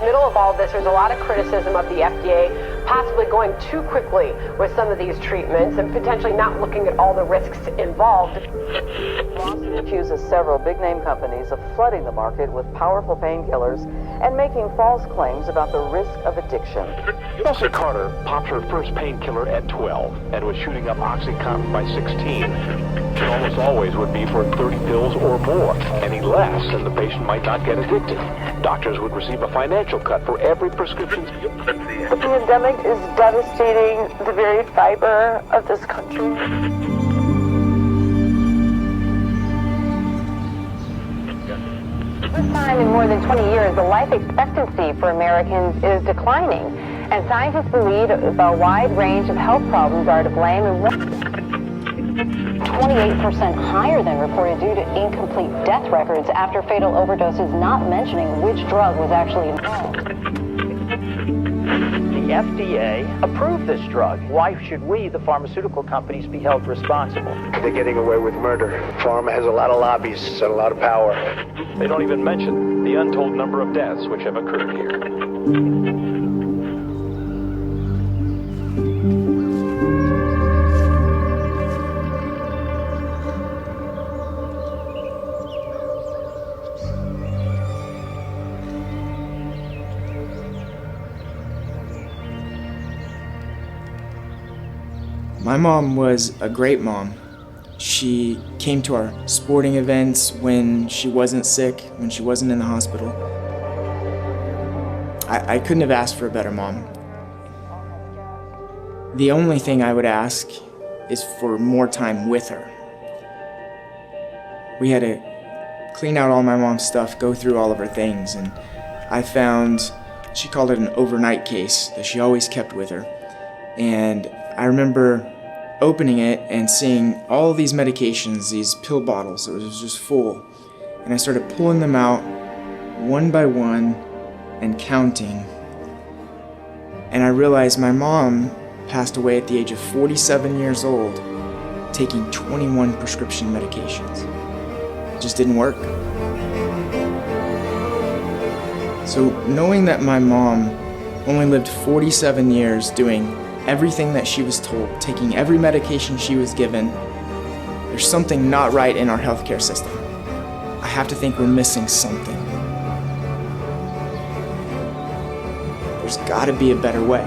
middle of all this, there's a lot of criticism of the FDA possibly going too quickly with some of these treatments and potentially not looking at all the risks involved. Lawsuit accuses several big-name companies of flooding the market with powerful painkillers and making false claims about the risk of addiction. Elsa Carter popped her first painkiller at 12 and was shooting up OxyContin by 16. It almost always would be for 30 pills or more. Any less, and the patient might not get addicted. Doctors would receive a financial cut for every prescription. The pandemic is devastating the very fiber of this country. First time in more than 20 years, the life expectancy for Americans is declining, and scientists believe a wide range of health problems are to blame, and 28% higher than reported due to incomplete death records after fatal overdoses, not mentioning which drug was actually involved. The FDA approved this drug. Why should we, the pharmaceutical companies, be held responsible? They're getting away with murder. Pharma has a lot of lobbies and a lot of power. They don't even mention the untold number of deaths which have occurred here. My mom was a great mom. She came to our sporting events when she wasn't sick, when she wasn't in the hospital. I couldn't have asked for a better mom. The only thing I would ask is for more time with her. We had to clean out all my mom's stuff, go through all of her things, and I found, she called it an overnight case that she always kept with her. And I remember opening it and seeing all these medications, these pill bottles, it was just full. And I started pulling them out one by one and counting. And I realized my mom passed away at the age of 47 years old, taking 21 prescription medications. It just didn't work. So knowing that my mom only lived 47 years doing everything that she was told, taking every medication she was given, there's something not right in our healthcare system. I have to think we're missing something. There's gotta be a better way.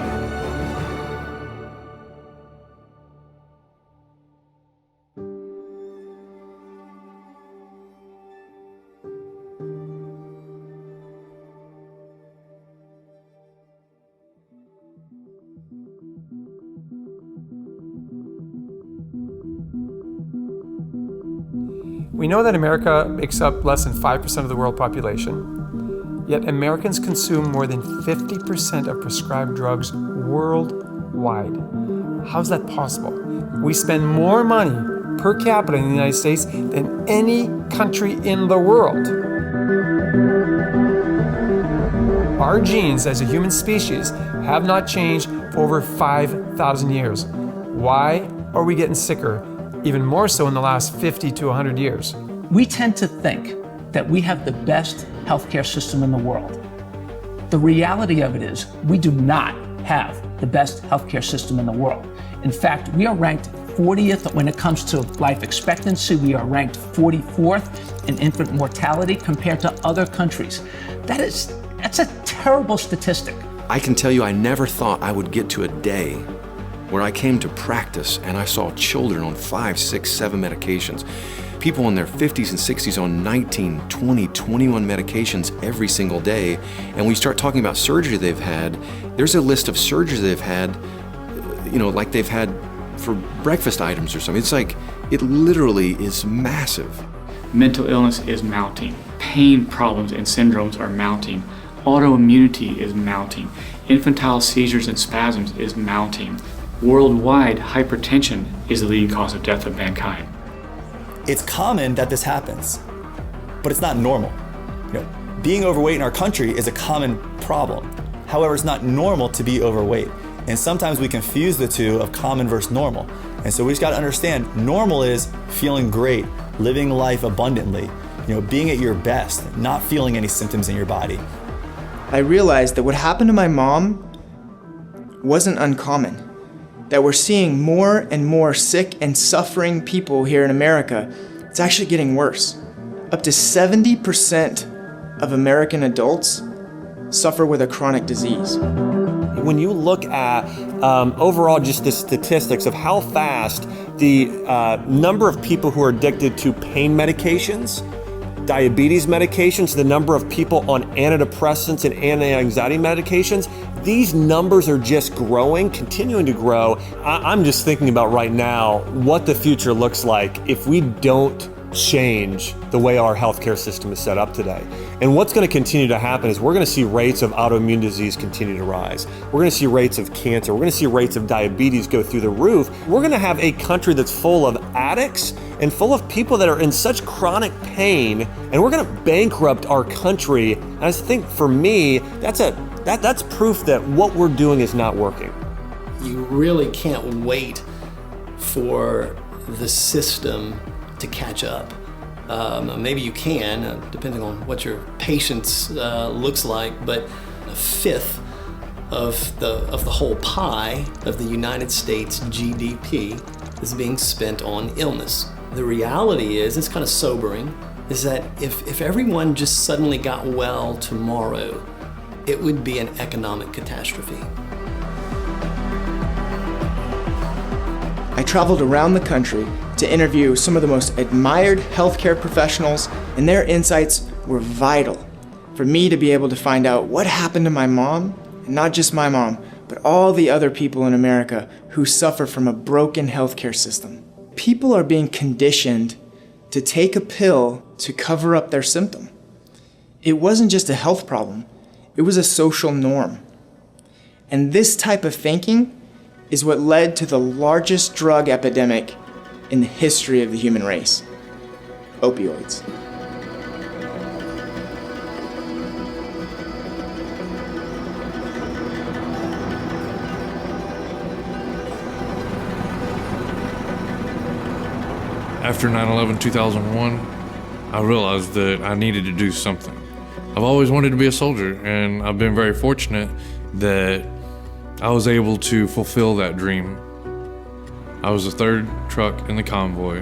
We know that America makes up less than 5% of the world population, yet Americans consume more than 50% of prescribed drugs worldwide. How's that possible? We spend more money per capita in the United States than any country in the world. Our genes as a human species have not changed for over 5,000 years. Why are we getting sicker? Even more so in the last 50 to 100 years. We tend to think that we have the best healthcare system in the world. The reality of it is we do not have the best healthcare system in the world. In fact, we are ranked 40th when it comes to life expectancy. We are ranked 44th in infant mortality compared to other countries. That's a terrible statistic. I can tell you I never thought I would get to a day where I came to practice and I saw children on 5, 6, 7 medications. People in their 50s and 60s on 19, 20, 21 medications every single day. And we start talking about surgery they've had. There's a list of surgeries they've had, like they've had for breakfast items or something. It's like, it literally is massive. Mental illness is mounting. Pain problems and syndromes are mounting. Autoimmunity is mounting. Infantile seizures and spasms is mounting. Worldwide, hypertension is the leading cause of death of mankind. It's common that this happens, but it's not normal. Being overweight in our country is a common problem. However, it's not normal to be overweight. And sometimes we confuse the two of common versus normal. And so we just got to understand normal is feeling great, living life abundantly, being at your best, not feeling any symptoms in your body. I realized that what happened to my mom wasn't uncommon. That we're seeing more and more sick and suffering people here in America. It's actually getting worse. Up to 70% of American adults suffer with a chronic disease. When you look at overall just the statistics of how fast the number of people who are addicted to pain medications, diabetes medications, the number of people on antidepressants and anti-anxiety medications, these numbers are just growing, continuing to grow. I'm just thinking about right now what the future looks like if we don't change the way our healthcare system is set up today. And what's going to continue to happen is we're going to see rates of autoimmune disease continue to rise. We're going to see rates of cancer. We're going to see rates of diabetes go through the roof. We're going to have a country that's full of addicts and full of people that are in such chronic pain, and we're going to bankrupt our country. And I think for me, that's proof that what we're doing is not working. You really can't wait for the system to catch up. Maybe you can, depending on what your patience looks like, but a fifth of the whole pie of the United States GDP is being spent on illness. The reality is, it's kind of sobering, is that if everyone just suddenly got well tomorrow, it would be an economic catastrophe. I traveled around the country to interview some of the most admired healthcare professionals, and their insights were vital for me to be able to find out what happened to my mom, and not just my mom, but all the other people in America who suffer from a broken healthcare system. People are being conditioned to take a pill to cover up their symptom. It wasn't just a health problem, it was a social norm. And this type of thinking is what led to the largest drug epidemic in the history of the human race: opioids. After 9/11/2001, I realized that I needed to do something. I've always wanted to be a soldier, and I've been very fortunate that I was able to fulfill that dream. I was the third truck in the convoy,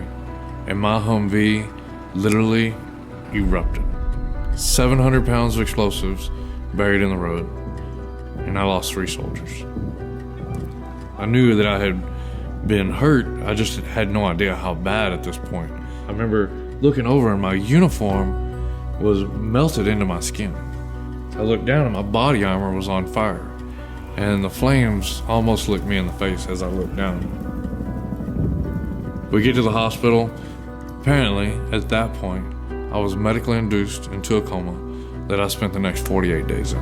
and my Humvee literally erupted. 700 pounds of explosives buried in the road, and I lost 3 soldiers. I knew that I had been hurt, I just had no idea how bad at this point. I remember looking over and my uniform was melted into my skin. I looked down and my body armor was on fire, and the flames almost looked me in the face as I looked down. We get to the hospital. Apparently, at that point, I was medically induced into a coma that I spent the next 48 days in.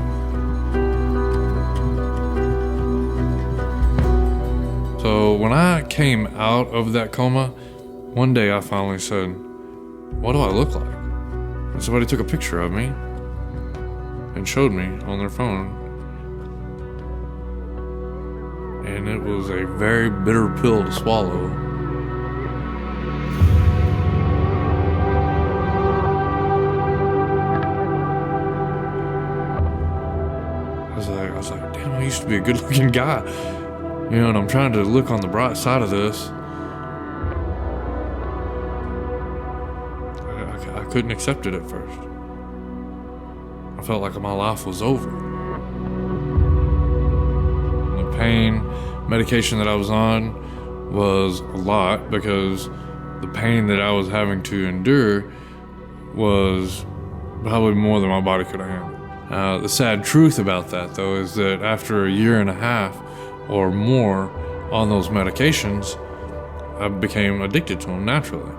So when I came out of that coma, one day I finally said, "What do I look like?" And somebody took a picture of me and showed me on their phone. And it was a very bitter pill to swallow. I was like, damn, I used to be a good-looking guy. You know, and I'm trying to look on the bright side of this. I couldn't accept it at first. I felt like my life was over. The pain medication that I was on was a lot, because the pain that I was having to endure was probably more than my body could handle. The sad truth about that, though, is that after a year and a half or more on those medications, I became addicted to them naturally.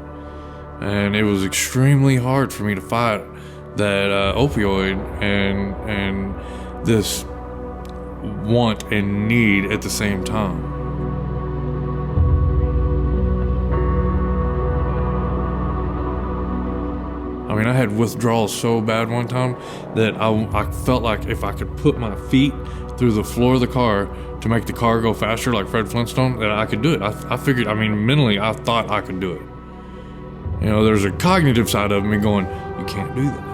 And it was extremely hard for me to fight that opioid and this want and need at the same time. I mean, I had withdrawals so bad one time that I felt like if I could put my feet through the floor of the car to make the car go faster like Fred Flintstone, that I could do it. I figured, I mean, mentally, I thought I could do it. You know, there's a cognitive side of me going, you can't do that.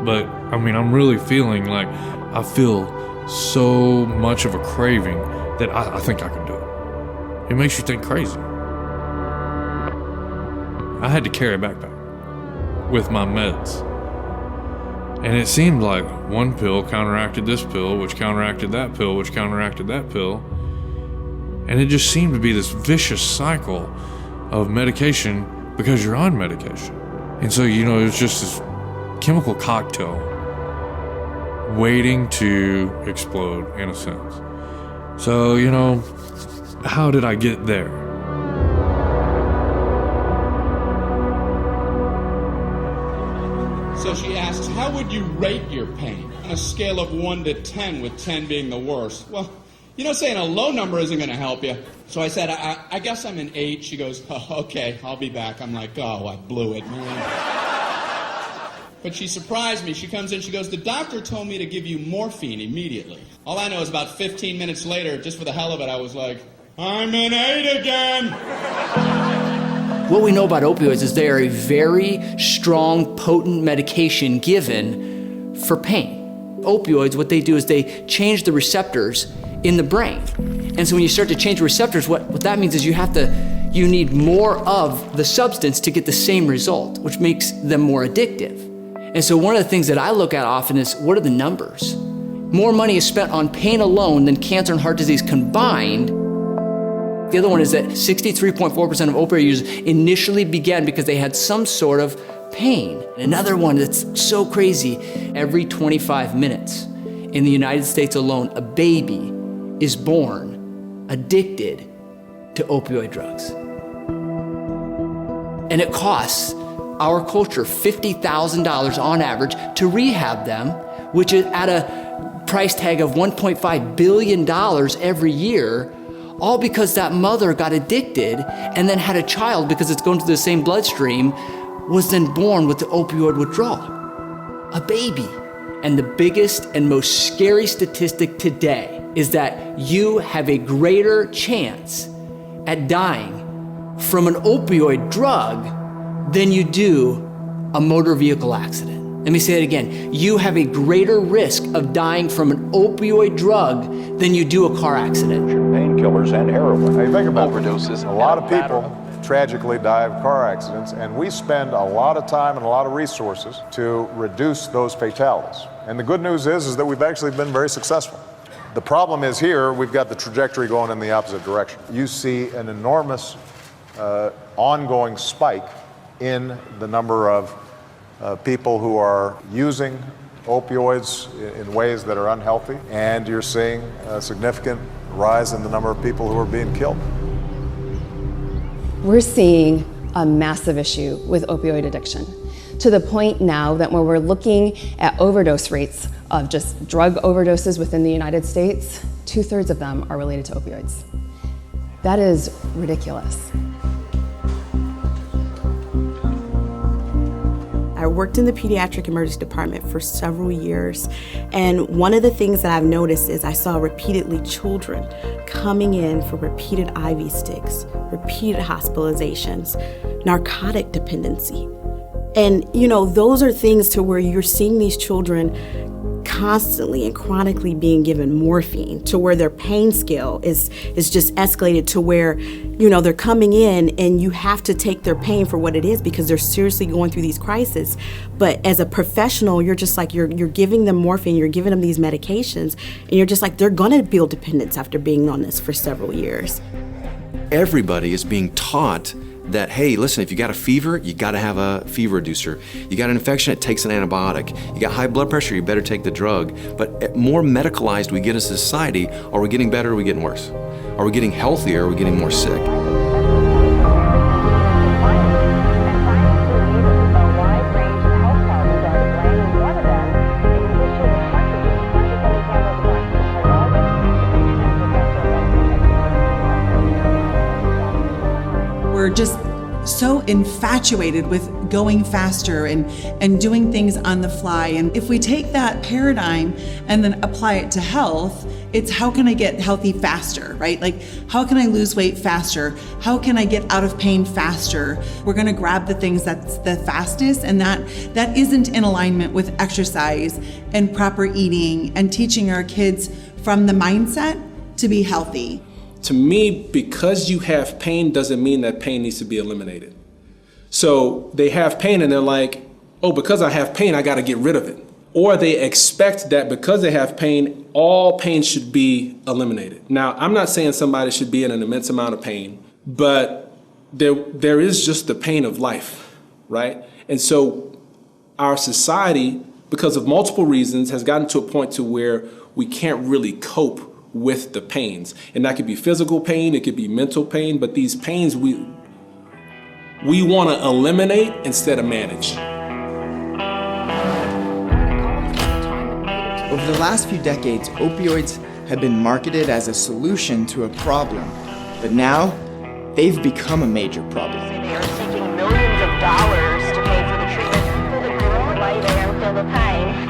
But I mean, I'm really feeling like I feel so much of a craving that I think I can do it. It makes you think crazy. I had to carry a backpack with my meds. And it seemed like one pill counteracted this pill, which counteracted that pill, which counteracted that pill. And it just seemed to be this vicious cycle of medication because you're on medication. And so, it was just this chemical cocktail waiting to explode, in a sense. So, how did I get there? So she asks, how would you rate your pain on a scale of 1 to 10, with 10 being the worst? Well, saying a low number isn't going to help you. So I said, I guess I'm an 8. She goes, oh, okay, I'll be back. I'm like, oh, I blew it, man. But she surprised me. She comes in, she goes, the doctor told me to give you morphine immediately. All I know is about 15 minutes later, just for the hell of it, I was like, I'm an 8 again. What we know about opioids is they are a very strong, potent medication given for pain. Opioids, what they do is they change the receptors in the brain. And so when you start to change receptors, what that means is you need more of the substance to get the same result, which makes them more addictive. And so one of the things that I look at often is, what are the numbers? More money is spent on pain alone than cancer and heart disease combined. The other one is that 63.4% of opioid users initially began because they had some sort of pain. Another one that's so crazy, every 25 minutes in the United States alone, a baby is born addicted to opioid drugs. And it costs our culture $50,000 on average to rehab them, which is at a price tag of $1.5 billion every year, all because that mother got addicted and then had a child because it's going through the same bloodstream, was then born with the opioid withdrawal. A baby. And the biggest and most scary statistic today is that you have a greater chance at dying from an opioid drug than you do a motor vehicle accident. Let me say that again. You have a greater risk of dying from an opioid drug than you do a car accident. Painkillers and heroin. Now you think about overdoses. A lot of people tragically die of car accidents, and we spend a lot of time and a lot of resources to reduce those fatalities. And the good news is that we've actually been very successful. The problem is here, we've got the trajectory going in the opposite direction. You see an enormous ongoing spike in the number of people who are using opioids in ways that are unhealthy, and you're seeing a significant rise in the number of people who are being killed. We're seeing a massive issue with opioid addiction, to the point now that when we're looking at overdose rates of just drug overdoses within the United States, 2/3 of them are related to opioids. That is ridiculous. I worked in the pediatric emergency department for several years, and one of the things that I've noticed is I saw repeatedly children coming in for repeated IV sticks, repeated hospitalizations, narcotic dependency. And those are things to where you're seeing these children constantly and chronically being given morphine, to where their pain scale is just escalated to where they're coming in and you have to take their pain for what it is because they're seriously going through these crises. But as a professional, you're just like, you're giving them morphine, you're giving them these medications, and you're just like, they're gonna build dependence after being on this for several years. Everybody is being taught that, hey, listen, if you got a fever, you got to have a fever reducer. You got an infection, it takes an antibiotic. You got high blood pressure, you better take the drug. But more medicalized we get as a society, are we getting better or are we getting worse? Are we getting healthier or are we getting more sick? We're just so infatuated with going faster and doing things on the fly. And if we take that paradigm and then apply it to health, it's how can I get healthy faster, right? Like, how can I lose weight faster? How can I get out of pain faster? We're gonna grab the things that's the fastest, and that isn't in alignment with exercise and proper eating and teaching our kids from the mindset to be healthy. To me, because you have pain doesn't mean that pain needs to be eliminated. So they have pain and they're like, oh, because I have pain, I gotta get rid of it. Or they expect that because they have pain, all pain should be eliminated. Now, I'm not saying somebody should be in an immense amount of pain, but there is just the pain of life, right? And so our society, because of multiple reasons, has gotten to a point to where we can't really cope with the pains. And that could be physical pain, it could be mental pain, but these pains we want to eliminate instead of manage. Over the last few decades, opioids have been marketed as a solution to a problem, but now they've become a major problem. They are seeking millions of dollars to pay for the treatment. Feel the growth right there, feel the pain.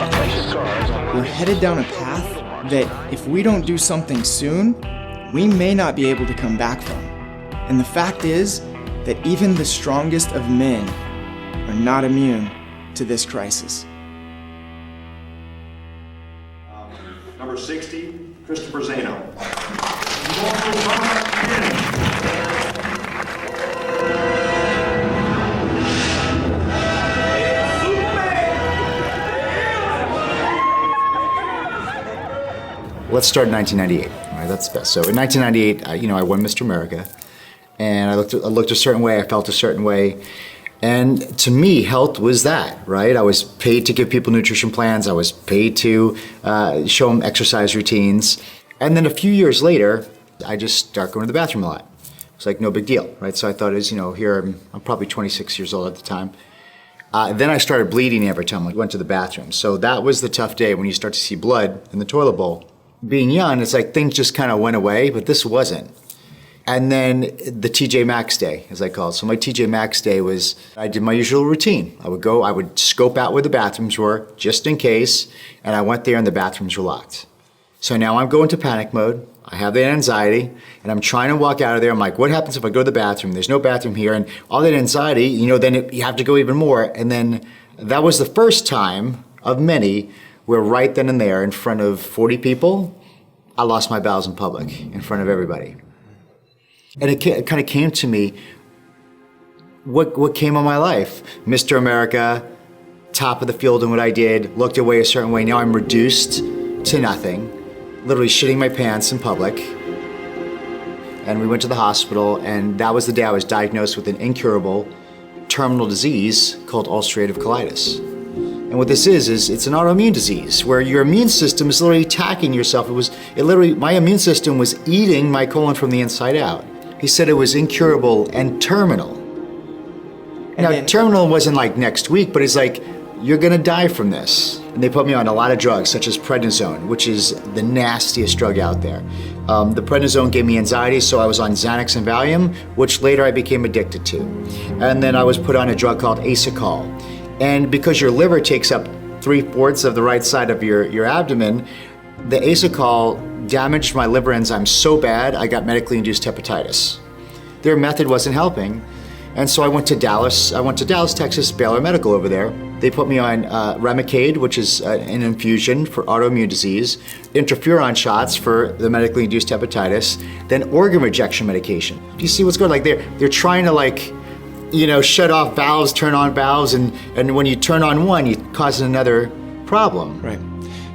We're headed down a path that if we don't do something soon, we may not be able to come back from. And the fact is that even the strongest of men are not immune to this crisis. Number 60, Christopher Zano. Let's start in 1998. All right, that's the best. So in 1998, I won Mr. America, and I looked a certain way. I felt a certain way, and to me, health was that, right? I was paid to give people nutrition plans. I was paid to show them exercise routines, and then a few years later, I just started going to the bathroom a lot. It's like no big deal, right? So I thought, here I'm probably 26 years old at the time. Then I started bleeding every time I went to the bathroom. So that was the tough day when you start to see blood in the toilet bowl. Being young, it's like things just kind of went away, but this wasn't. And then the TJ Maxx day, as I call it. So my TJ Maxx day was, I did my usual routine. I would scope out where the bathrooms were, just in case, and I went there and the bathrooms were locked. So now I'm going to panic mode. I have that anxiety, and I'm trying to walk out of there. I'm like, what happens if I go to the bathroom? There's no bathroom here, and all that anxiety, then you have to go even more. And then that was the first time of many where right then and there, in front of 40 people, I lost my bowels in public, in front of everybody. And it kind of came to me, what came on my life? Mr. America, top of the field in what I did, looked away a certain way. Now I'm reduced to nothing, literally shitting my pants in public. And we went to the hospital, and that was the day I was diagnosed with an incurable terminal disease called ulcerative colitis. And what this is it's an autoimmune disease where your immune system is literally attacking yourself. My immune system was eating my colon from the inside out. He said it was incurable and terminal. Now, terminal wasn't like next week, but it's like, you're gonna die from this. And they put me on a lot of drugs, such as prednisone, which is the nastiest drug out there. The prednisone gave me anxiety, so I was on Xanax and Valium, which later I became addicted to. And then I was put on a drug called Acicol. And because your liver takes up 3/4 of the right side of your abdomen, the Acicol damaged my liver enzymes so bad, I got medically induced hepatitis. Their method wasn't helping. And so I went to Dallas, Texas, Baylor Medical over there. They put me on Remicade, which is an infusion for autoimmune disease, interferon shots for the medically induced hepatitis, then organ rejection medication. Do you see what's going on? Like they're trying to shut off valves, turn on valves, and when you turn on one, you cause another problem. Right.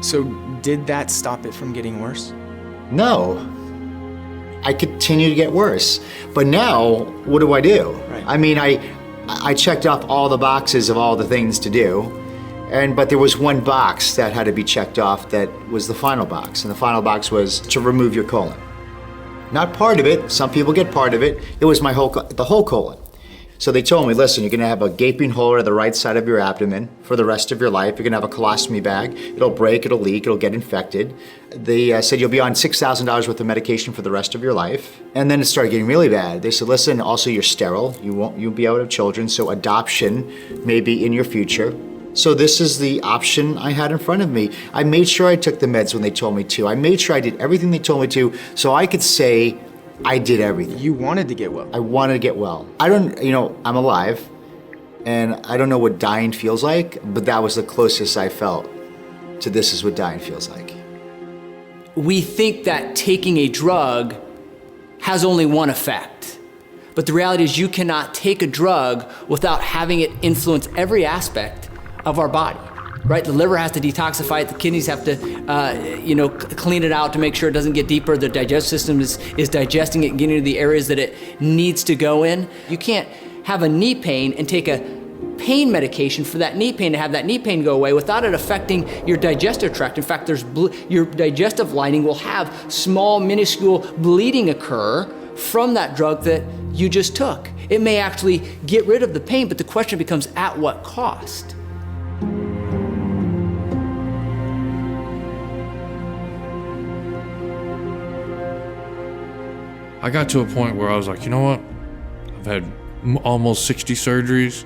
So did that stop it from getting worse? No. I continue to get worse. But now, what do I do? Right. I mean, I checked off all the boxes of all the things to do, but there was one box that had to be checked off that was the final box, and the final box was to remove your colon. Not part of it. Some people get part of it. It was the whole colon. So they told me, listen, you're gonna have a gaping hole at the right side of your abdomen for the rest of your life. You're gonna have a colostomy bag. It'll break, it'll leak, it'll get infected. They said you'll be on $6,000 worth of medication for the rest of your life. And then it started getting really bad. They said, listen, also you're sterile. You'll be out of children, so adoption may be in your future. So this is the option I had in front of me. I made sure I took the meds when they told me to. I made sure I did everything they told me to, so I could say I did everything. You wanted to get well. I wanted to get well. I don't, I'm alive, and I don't know what dying feels like, but that was the closest I felt to this is what dying feels like. We think that taking a drug has only one effect. But the reality is you cannot take a drug without having it influence every aspect of our body, right? The liver has to detoxify it, the kidneys have to, clean it out to make sure it doesn't get deeper, the digestive system is digesting it and getting into the areas that it needs to go in. You can't have a knee pain and take a pain medication for that knee pain to have that knee pain go away without it affecting your digestive tract. In fact, your digestive lining will have small, minuscule bleeding occur from that drug that you just took. It may actually get rid of the pain, but the question becomes at what cost? I got to a point where I was like, you know what? I've had almost 60 surgeries.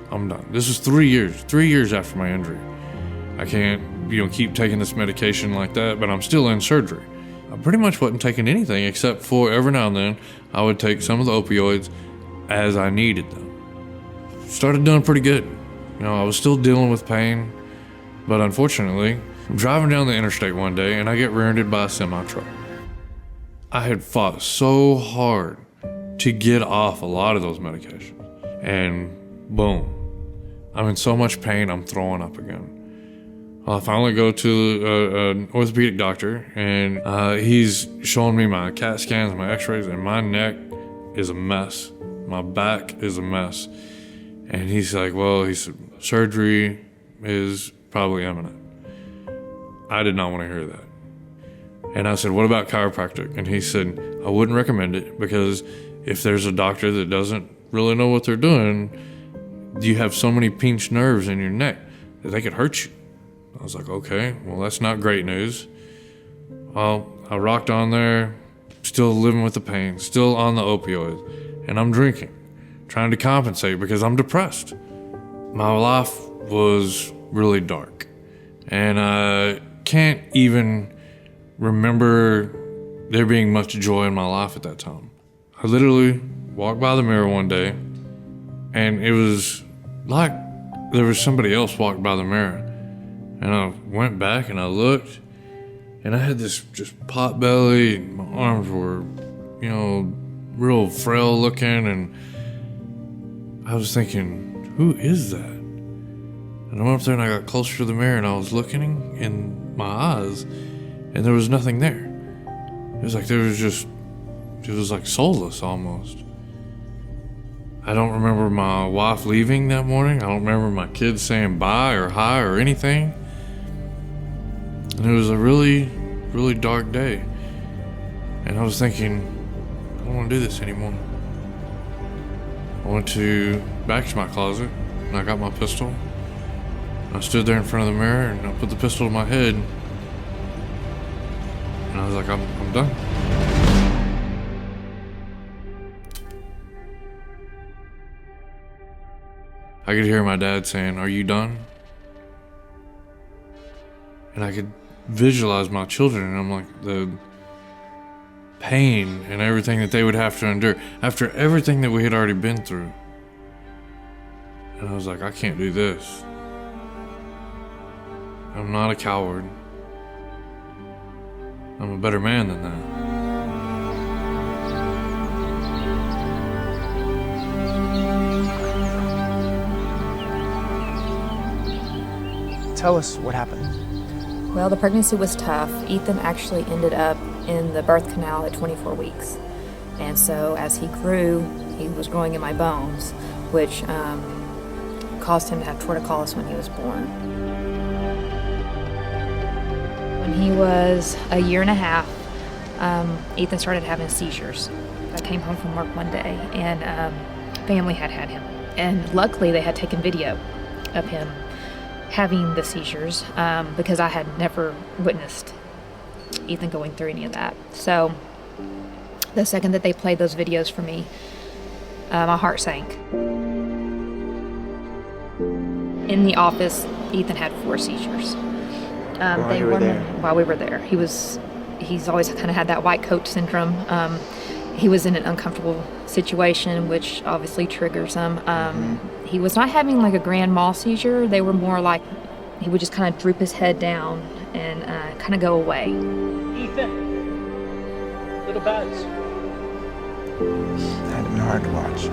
I'm done. This was 3 years after my injury. I can't, keep taking this medication like that, but I'm still in surgery. I pretty much wasn't taking anything except for every now and then I would take some of the opioids as I needed them. Started doing pretty good. I was still dealing with pain, but unfortunately, I'm driving down the interstate one day and I get rear-ended by a semi-truck. I had fought so hard to get off a lot of those medications, and boom, I'm in so much pain, I'm throwing up again. I finally go to an orthopedic doctor, and he's showing me my CAT scans, my x-rays, and my neck is a mess. My back is a mess. And he's like, surgery is probably imminent. I did not want to hear that. And I said, what about chiropractic? And he said, I wouldn't recommend it because if there's a doctor that doesn't really know what they're doing, you have so many pinched nerves in your neck that they could hurt you. I was like, okay, well, that's not great news. Well, I rocked on there, still living with the pain, still on the opioids, and I'm drinking, trying to compensate because I'm depressed. My life was really dark, and I can't even remember there being much joy in my life at that time. I literally walked by the mirror one day, and it was like there was somebody else walked by the mirror. And I went back and I looked, and I had this just pot belly, and my arms were, real frail looking, and I was thinking, who is that? And I went up there and I got closer to the mirror and I was looking in my eyes, and there was nothing there. It was like it was like soulless almost. I don't remember my wife leaving that morning. I don't remember my kids saying bye or hi or anything. And it was a really, really dark day. And I was thinking, I don't want to do this anymore. I went back to my closet, and I got my pistol. I stood there in front of the mirror, and I put the pistol to my head. And I was like, I'm done. I could hear my dad saying, are you done? And I could visualize my children, and I'm like, the pain and everything that they would have to endure after everything that we had already been through. And I was like, I can't do this. I'm not a coward. I'm a better man than that. Tell us what happened. Well, the pregnancy was tough. Ethan actually ended up in the birth canal at 24 weeks. And so as he grew, he was growing in my bones, which caused him to have torticollis when he was born. When he was a year and a half, Ethan started having seizures. I came home from work one day, and family had him. And luckily they had taken video of him having the seizures because I had never witnessed Ethan going through any of that. So the second that they played those videos for me, my heart sank. In the office, Ethan had 4 seizures. While we were there. He's always kind of had that white coat syndrome. He was in an uncomfortable situation, which obviously triggers him. He was not having like a grand mal seizure. They were more like he would just kind of droop his head down and kind of go away. Ethan, little buzz. That had been hard to watch.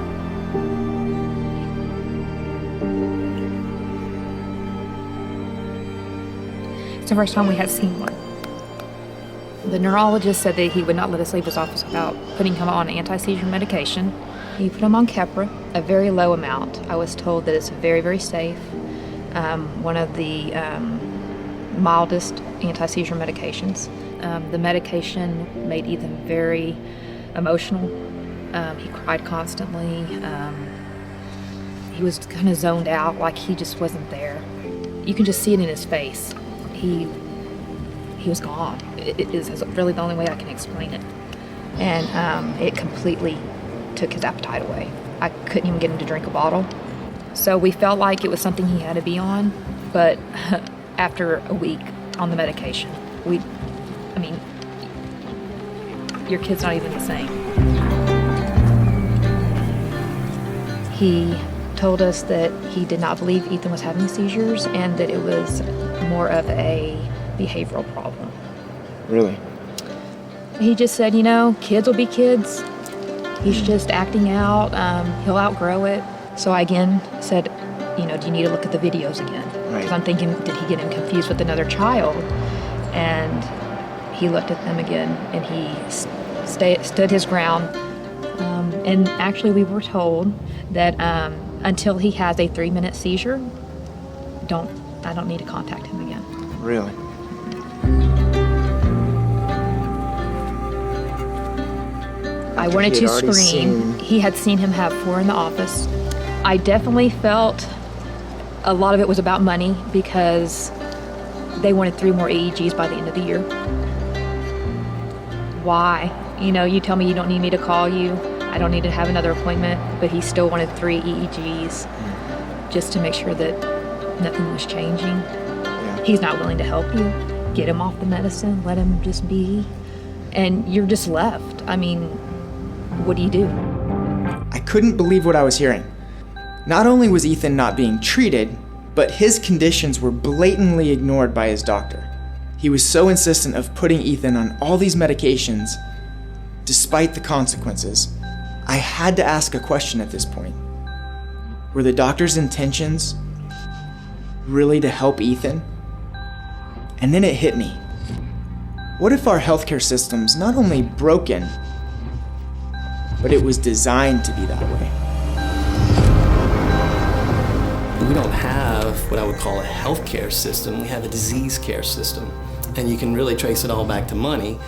It's the first time we had seen one. The neurologist said that he would not let us leave his office without putting him on anti-seizure medication. He put him on Keppra, a very low amount. I was told that it's very, very safe. One of the mildest anti-seizure medications. The medication made Ethan very emotional. He cried constantly. He was kind of zoned out, like he just wasn't there. You can just see it in his face. He was gone. It is really the only way I can explain it. And it completely took his appetite away. I couldn't even get him to drink a bottle. So we felt like it was something he had to be on, but after a week on the medication, your kid's not even the same. He told us that he did not believe Ethan was having seizures and that it was more of a behavioral problem. Really? He just said, kids will be kids. He's just acting out. He'll outgrow it. So I again said, do you need to look at the videos again? Because I'm thinking, did he get him confused with another child? And he looked at them again and he stood his ground. And actually we were told that until he has a 3-minute seizure, I don't need to contact him again. Really? I wanted to scream. He had seen him have 4 in the office. I definitely felt a lot of it was about money because they wanted 3 more EEGs by the end of the year. Why? You tell me you don't need me to call you. I don't need to have another appointment, but he still wanted 3 EEGs just to make sure that nothing was changing. Yeah. He's not willing to help you. Get him off the medicine, let him just be. And you're just left. What do you do? I couldn't believe what I was hearing. Not only was Ethan not being treated, but his conditions were blatantly ignored by his doctor. He was so insistent of putting Ethan on all these medications, despite the consequences. I had to ask a question at this point. Were the doctor's intentions really to help Ethan? And then it hit me. What if our healthcare system's not only broken, but it was designed to be that way? We don't have what I would call a healthcare system. We have a disease care system. And you can really trace it all back to money.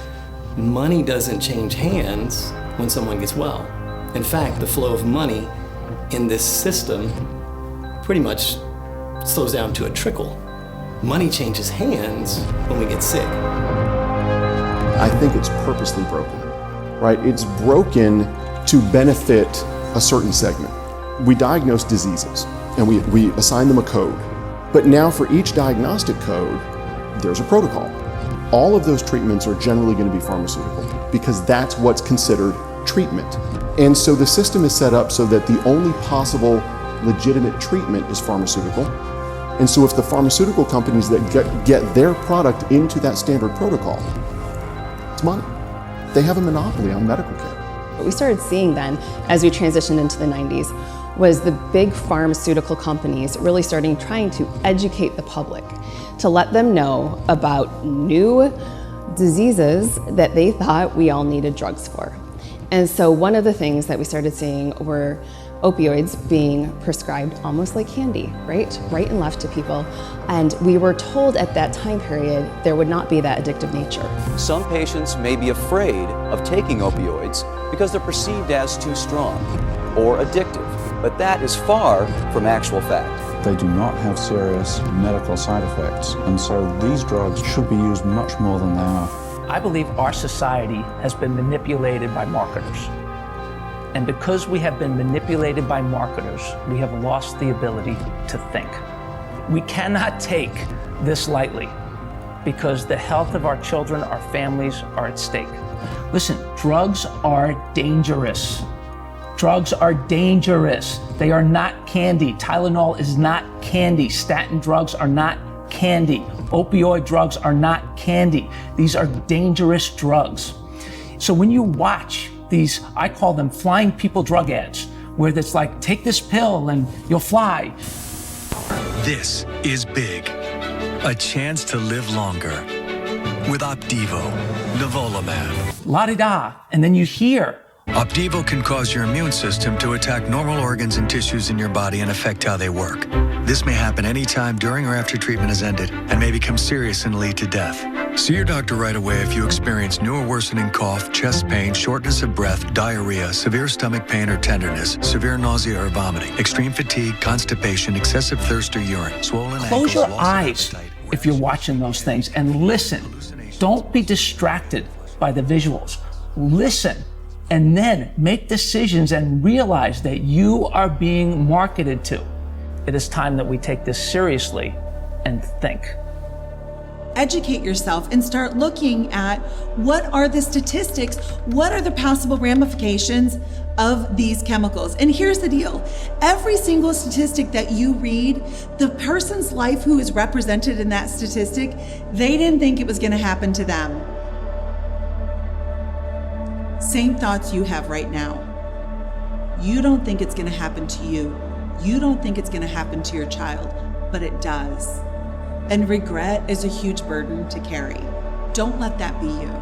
Money doesn't change hands when someone gets well. In fact, the flow of money in this system pretty much slows down to a trickle. Money changes hands when we get sick. I think it's purposely broken, right? It's broken to benefit a certain segment. We diagnose diseases and we assign them a code. But now for each diagnostic code, there's a protocol. All of those treatments are generally going to be pharmaceutical because that's what's considered treatment. And so the system is set up so that the only possible legitimate treatment is pharmaceutical. And so if the pharmaceutical companies that get their product into that standard protocol, it's money. They have a monopoly on medical care. What we started seeing then, as we transitioned into the 90s, was the big pharmaceutical companies really trying to educate the public, to let them know about new diseases that they thought we all needed drugs for. And so one of the things that we started seeing were opioids being prescribed almost like candy, right and left to people. And we were told at that time period there would not be that addictive nature. Some patients may be afraid of taking opioids because they're perceived as too strong or addictive. but that is far from actual fact. They do not have serious medical side effects, and so these drugs should be used much more than they are. I believe our society has been manipulated by marketers. And because we have been manipulated by marketers, we have lost the ability to think. We cannot take this lightly because the health of our children, our families are at stake. Listen, drugs are dangerous. Drugs are dangerous. They are not candy. Tylenol is not candy. Statin drugs are not candy. Opioid drugs are not candy. These are dangerous drugs. So when you watch these, I call them flying people drug ads, where it's like, take this pill and you'll fly. This is big. A chance to live longer with Opdivo, nivolumab. La-di-da, and then you hear. Opdivo can cause your immune system to attack normal organs and tissues in your body and affect how they work. This may happen anytime during or after treatment has ended and may become serious and lead to death. See your doctor right away if you experience new or worsening cough, chest pain, shortness of breath, diarrhea, severe stomach pain or tenderness, severe nausea or vomiting, extreme fatigue, constipation, excessive thirst or urine, swollen Close your ankles, eyes if you're watching those things and listen. Don't be distracted by the visuals. Listen and then make decisions and realize that you are being marketed to. It is time that we take this seriously and think. Educate yourself and start looking at what are the statistics, what are the possible ramifications of these chemicals. And here's the deal. Every single statistic that you read, the person's life who is represented in that statistic, they didn't think it was going to happen to them. Same thoughts you have right now. You don't think it's going to happen to you. You don't think it's going to happen to your child, but it does. And regret is a huge burden to carry. Don't let that be you.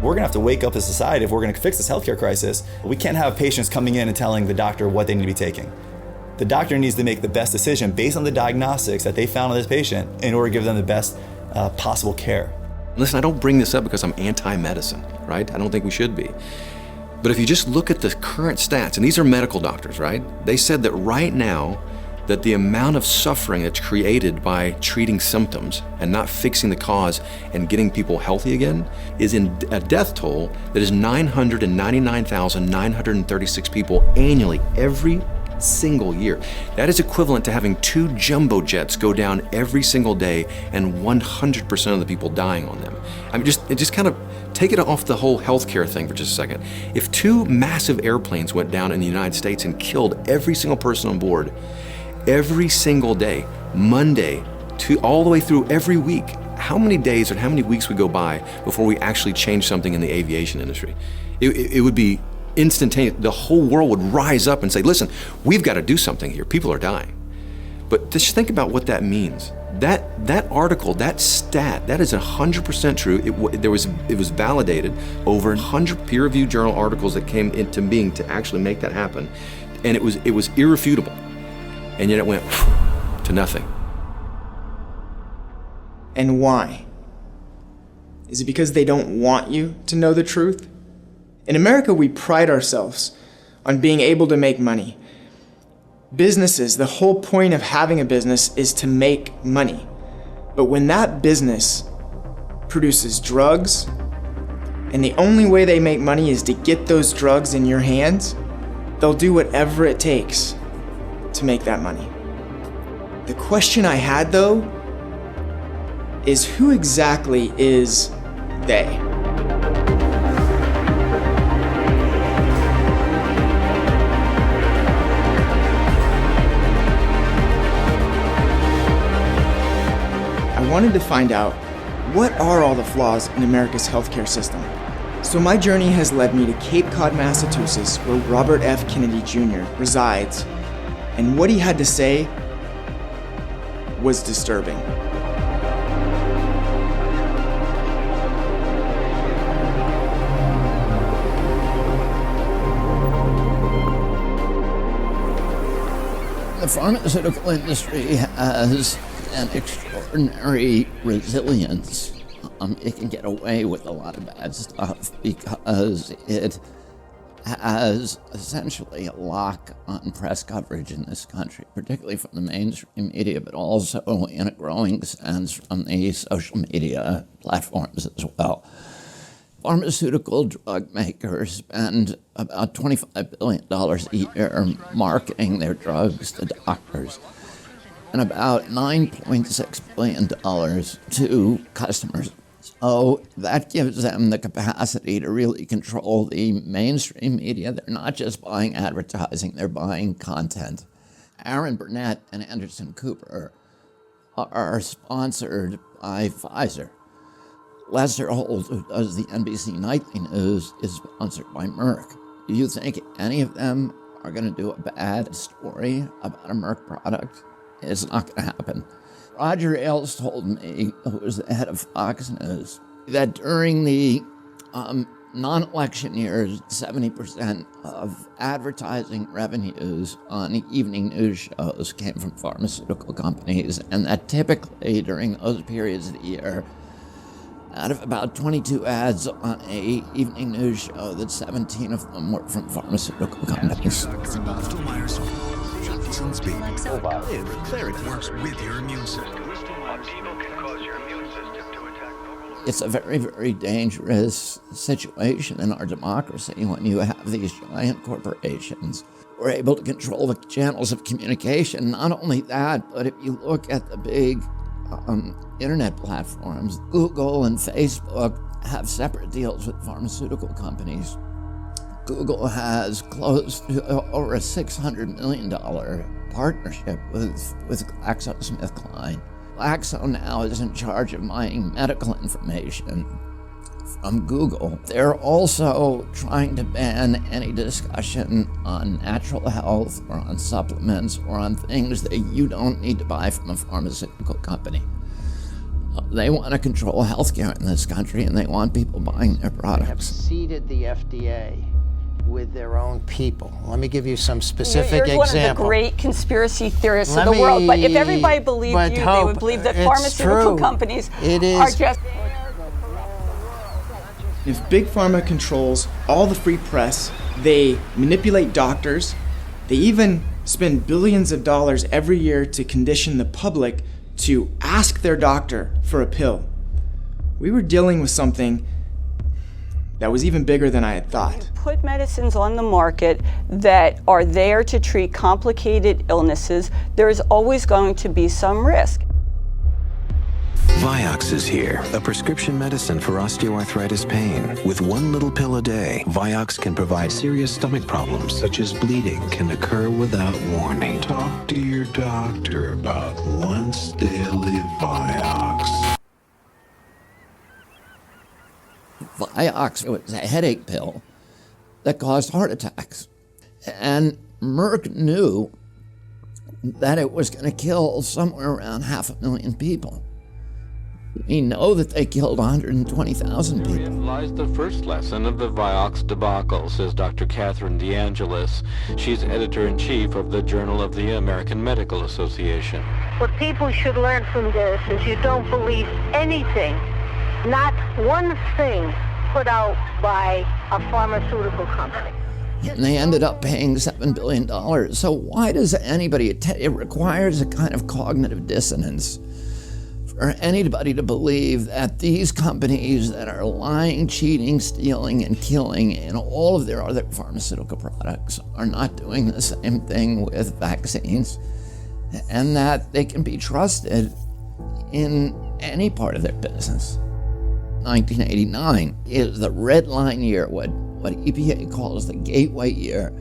We're gonna have to wake up as a society if we're gonna fix this healthcare crisis. We can't have patients coming in and telling the doctor what they need to be taking. The doctor needs to make the best decision based on the diagnostics that they found on this patient in order to give them the best possible care. Listen, I don't bring this up because I'm anti-medicine, right? I don't think we should be. But if you just look at the current stats, and these are medical doctors, right? They said that right now, that the amount of suffering that's created by treating symptoms and not fixing the cause and getting people healthy again is in a death toll that is 999,936 people annually every single year. That is equivalent to having 2 jumbo jets go down every single day and 100% of the people dying on them. I mean, just kind of take it off the whole healthcare thing for just a second. If 2 massive airplanes went down in the United States and killed every single person on board, every single day, Monday to all the way through every week, how many days or how many weeks would go by before we actually change something in the aviation industry? It would be instantaneous. The whole world would rise up and say, listen, we've got to do something here. People are dying. But just think about what that means. That article, that stat, that is 100% true. It was validated. Over 100 peer-reviewed journal articles that came into being to actually make that happen. And it was irrefutable. And yet it went to nothing. And why? Is it because they don't want you to know the truth? In America, we pride ourselves on being able to make money. Businesses, the whole point of having a business is to make money. But when that business produces drugs, and the only way they make money is to get those drugs in your hands, they'll do whatever it takes to make that money. The question I had, though, is who exactly is they? I wanted to find out, what are all the flaws in America's healthcare system? So my journey has led me to Cape Cod, Massachusetts, where Robert F. Kennedy Jr. resides. And what he had to say was disturbing. The pharmaceutical industry has an extraordinary resilience. It can get away with a lot of bad stuff because it has essentially a lock on press coverage in this country, particularly from the mainstream media, but also in a growing sense from the social media platforms as well. Pharmaceutical drug makers spend about $25 billion a year marketing their drugs to doctors, and about $9.6 billion to customers. So that gives them the capacity to really control the mainstream media. They're not just buying advertising, they're buying content. Aaron Burnett and Anderson Cooper are sponsored by Pfizer. Lester Holt, who does the NBC Nightly News, is sponsored by Merck. Do you think any of them are going to do a bad story about a Merck product? It's not going to happen. Roger Ailes told me, who was the head of Fox News, that during the non-election years, 70% of advertising revenues on evening news shows came from pharmaceutical companies, and that typically during those periods of the year, out of about 22 ads on a evening news show, that 17 of them were from pharmaceutical companies. Works with your immune system. It's a very, very dangerous situation in our democracy when you have these giant corporations who are able to control the channels of communication. Not only that, but if you look at the big internet platforms, Google and Facebook have separate deals with pharmaceutical companies. Google has close to over a $600 million partnership with GlaxoSmithKline. Glaxo now is in charge of mining medical information from Google. They're also trying to ban any discussion on natural health or on supplements or on things that you don't need to buy from a pharmaceutical company. They want to control healthcare in this country, and they want people buying their products. They have seeded the FDA with their own people. Let me give you some specific examples. You're one of the great conspiracy theorists of the world, but if everybody believed you, they would believe that pharmaceutical companies are just... If Big Pharma controls all the free press, they manipulate doctors, they even spend billions of dollars every year to condition the public to ask their doctor for a pill. We were dealing with something that was even bigger than I had thought. Put medicines on the market that are there to treat complicated illnesses. There is always going to be some risk. Vioxx is here, a prescription medicine for osteoarthritis pain. With one little pill a day, Vioxx can provide serious stomach problems, such as bleeding, can occur without warning. Talk to your doctor about once daily Vioxx. Vioxx was a headache pill that caused heart attacks. And Merck knew that it was going to kill somewhere around 500,000 people. We know that they killed 120,000 people. Herein lies the first lesson of the Vioxx debacle, says Dr. Catherine DeAngelis. She's editor-in-chief of the Journal of the American Medical Association. What people should learn from this is you don't believe anything, not one thing put out by a pharmaceutical company. And they ended up paying $7 billion. So why does anybody, it requires a kind of cognitive dissonance for anybody to believe that these companies that are lying, cheating, stealing, and killing in all of their other pharmaceutical products are not doing the same thing with vaccines, and that they can be trusted in any part of their business. 1989 is the red line year, what EPA calls the gateway year,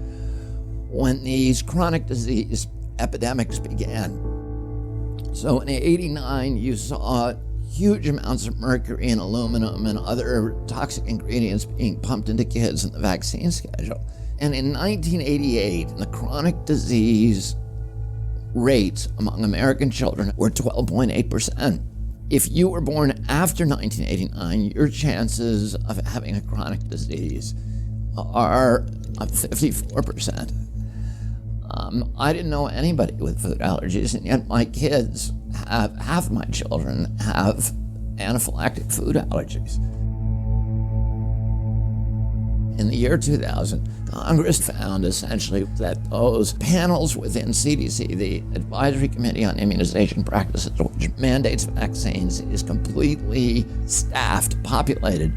when these chronic disease epidemics began. So in 89, you saw huge amounts of mercury and aluminum and other toxic ingredients being pumped into kids in the vaccine schedule. And in 1988, the chronic disease rates among American children were 12.8%. If you were born after 1989, your chances of having a chronic disease are 54%. I didn't know anybody with food allergies, and yet my kids half my children have anaphylactic food allergies. In the year 2000, Congress found essentially that those panels within CDC, the Advisory Committee on Immunization Practices, which mandates vaccines, is completely staffed, populated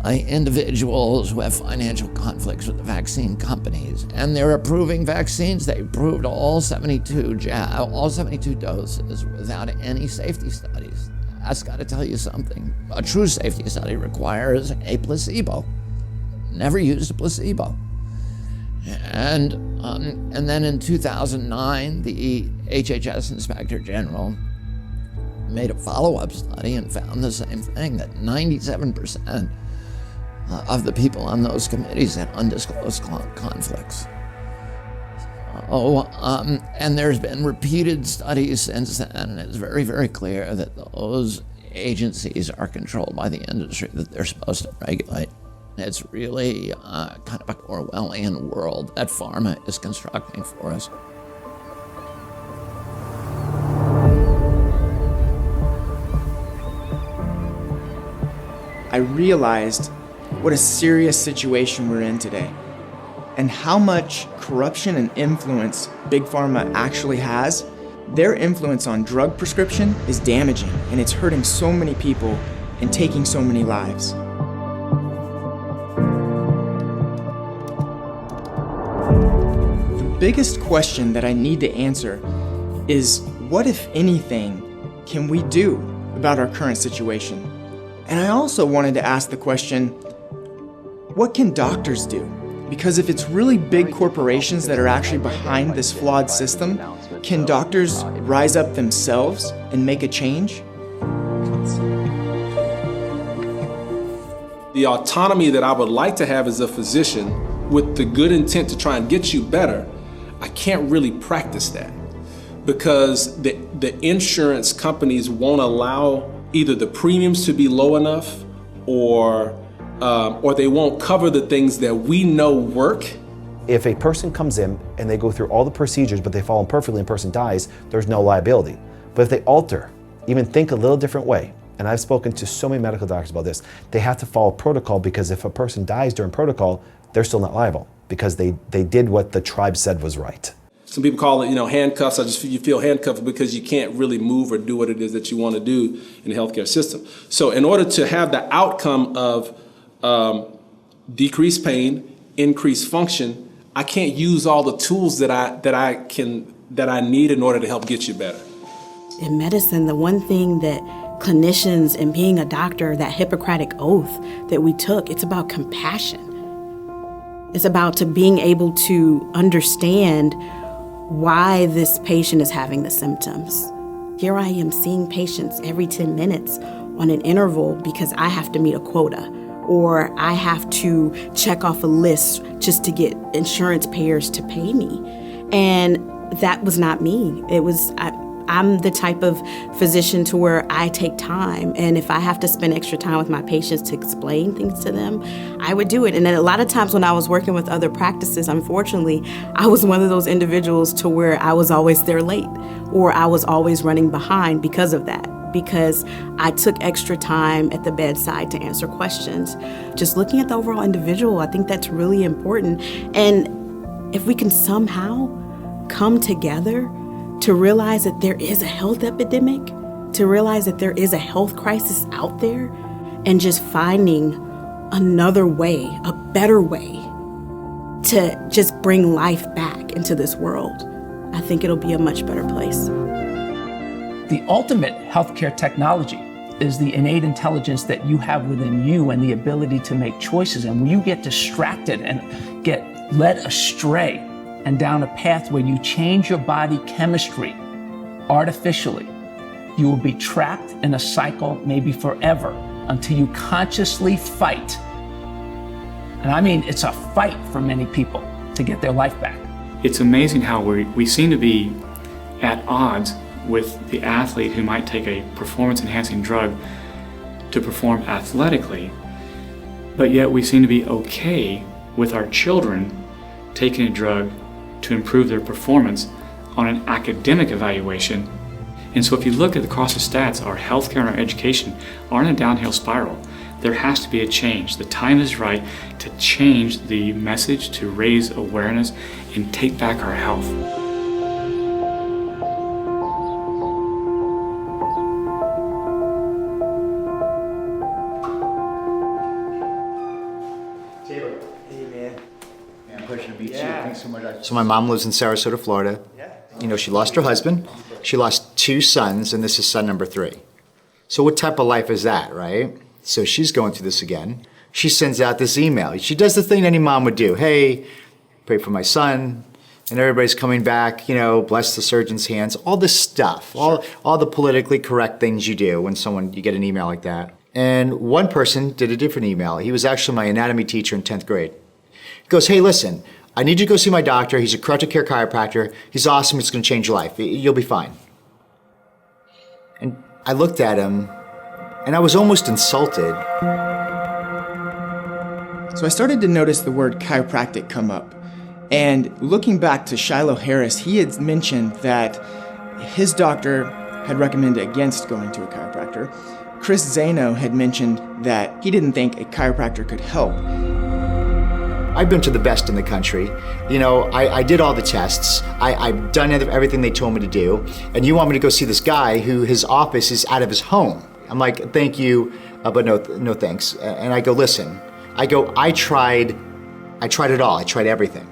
by individuals who have financial conflicts with the vaccine companies. And they're approving vaccines. They approved all 72 doses without any safety studies. That's got to tell you something. A true safety study requires a placebo. Never used a placebo. And then in 2009, the HHS Inspector General made a follow-up study and found the same thing, that 97% of the people on those committees had undisclosed conflicts. And there's been repeated studies since then, and it's very, very clear that those agencies are controlled by the industry that they're supposed to regulate. It's really kind of a Orwellian world that pharma is constructing for us. I realized what a serious situation we're in today, and how much corruption and influence Big Pharma actually has. Their influence on drug prescription is damaging, and it's hurting so many people and taking so many lives. The biggest question that I need to answer is, what, if anything, can we do about our current situation? And I also wanted to ask the question, what can doctors do? Because if it's really big corporations that are actually behind this flawed system, can doctors rise up themselves and make a change? The autonomy that I would like to have as a physician, with the good intent to try and get you better, I can't really practice that because the insurance companies won't allow either the premiums to be low enough or they won't cover the things that we know work. If a person comes in and they go through all the procedures but they follow them perfectly and the person dies, there's no liability. But if they alter, even think a little different way, and I've spoken to so many medical doctors about this, they have to follow protocol, because if a person dies during protocol, they're still not liable because they did what the tribe said was right. Some people call it, handcuffs. You feel handcuffed because you can't really move or do what it is that you want to do in the healthcare system. So in order to have the outcome of decreased pain, increased function, I can't use all the tools that I need in order to help get you better. In medicine, the one thing that clinicians and being a doctor, that Hippocratic oath that we took, it's about compassion. It's about being able to understand why this patient is having the symptoms. Here I am seeing patients every 10 minutes on an interval because I have to meet a quota, or I have to check off a list just to get insurance payers to pay me. And that was not me. I'm the type of physician to where I take time, and if I have to spend extra time with my patients to explain things to them, I would do it. And then a lot of times when I was working with other practices, unfortunately, I was one of those individuals to where I was always there late, or I was always running behind because of that, because I took extra time at the bedside to answer questions. Just looking at the overall individual, I think that's really important. And if we can somehow come together to realize that there is a health epidemic, to realize that there is a health crisis out there, and just finding another way, a better way to just bring life back into this world, I think it'll be a much better place. The ultimate healthcare technology is the innate intelligence that you have within you and the ability to make choices. And when you get distracted and get led astray and down a path where you change your body chemistry artificially, you will be trapped in a cycle maybe forever until you consciously fight. And I mean, it's a fight for many people to get their life back. It's amazing how we seem to be at odds with the athlete who might take a performance-enhancing drug to perform athletically, but yet we seem to be okay with our children taking a drug to improve their performance on an academic evaluation. And so if you look at across the stats, our healthcare and our education are in a downhill spiral. There has to be a change. The time is right to change the message, to raise awareness, and take back our health. Tabor. Hey, man. Yeah, pleasure to meet you. Thanks so much. So my mom lives in Sarasota, Florida. You know, she lost her husband. She lost 2 sons, and this is son number 3. So what type of life is that, right? So she's going through this again. She sends out this email. She does the thing any mom would do. Hey, pray for my son. And everybody's coming back, you know, bless the surgeon's hands, all this stuff, all the politically correct things you do when you get an email like that. And one person did a different email. He was actually my anatomy teacher in 10th grade. He goes, hey, listen, I need you to go see my doctor. He's a corrective care chiropractor. He's awesome. It's going to change your life. You'll be fine. And I looked at him, and I was almost insulted. So I started to notice the word chiropractic come up. And looking back to Shiloh Harris, he had mentioned that his doctor had recommended against going to a chiropractor. Chris Zano had mentioned that he didn't think a chiropractor could help. I've been to the best in the country. You know, I did all the tests. I've done everything they told me to do. And you want me to go see this guy who his office is out of his home. I'm like, thank you, but no thanks. And I go, listen, I tried it all. I tried everything.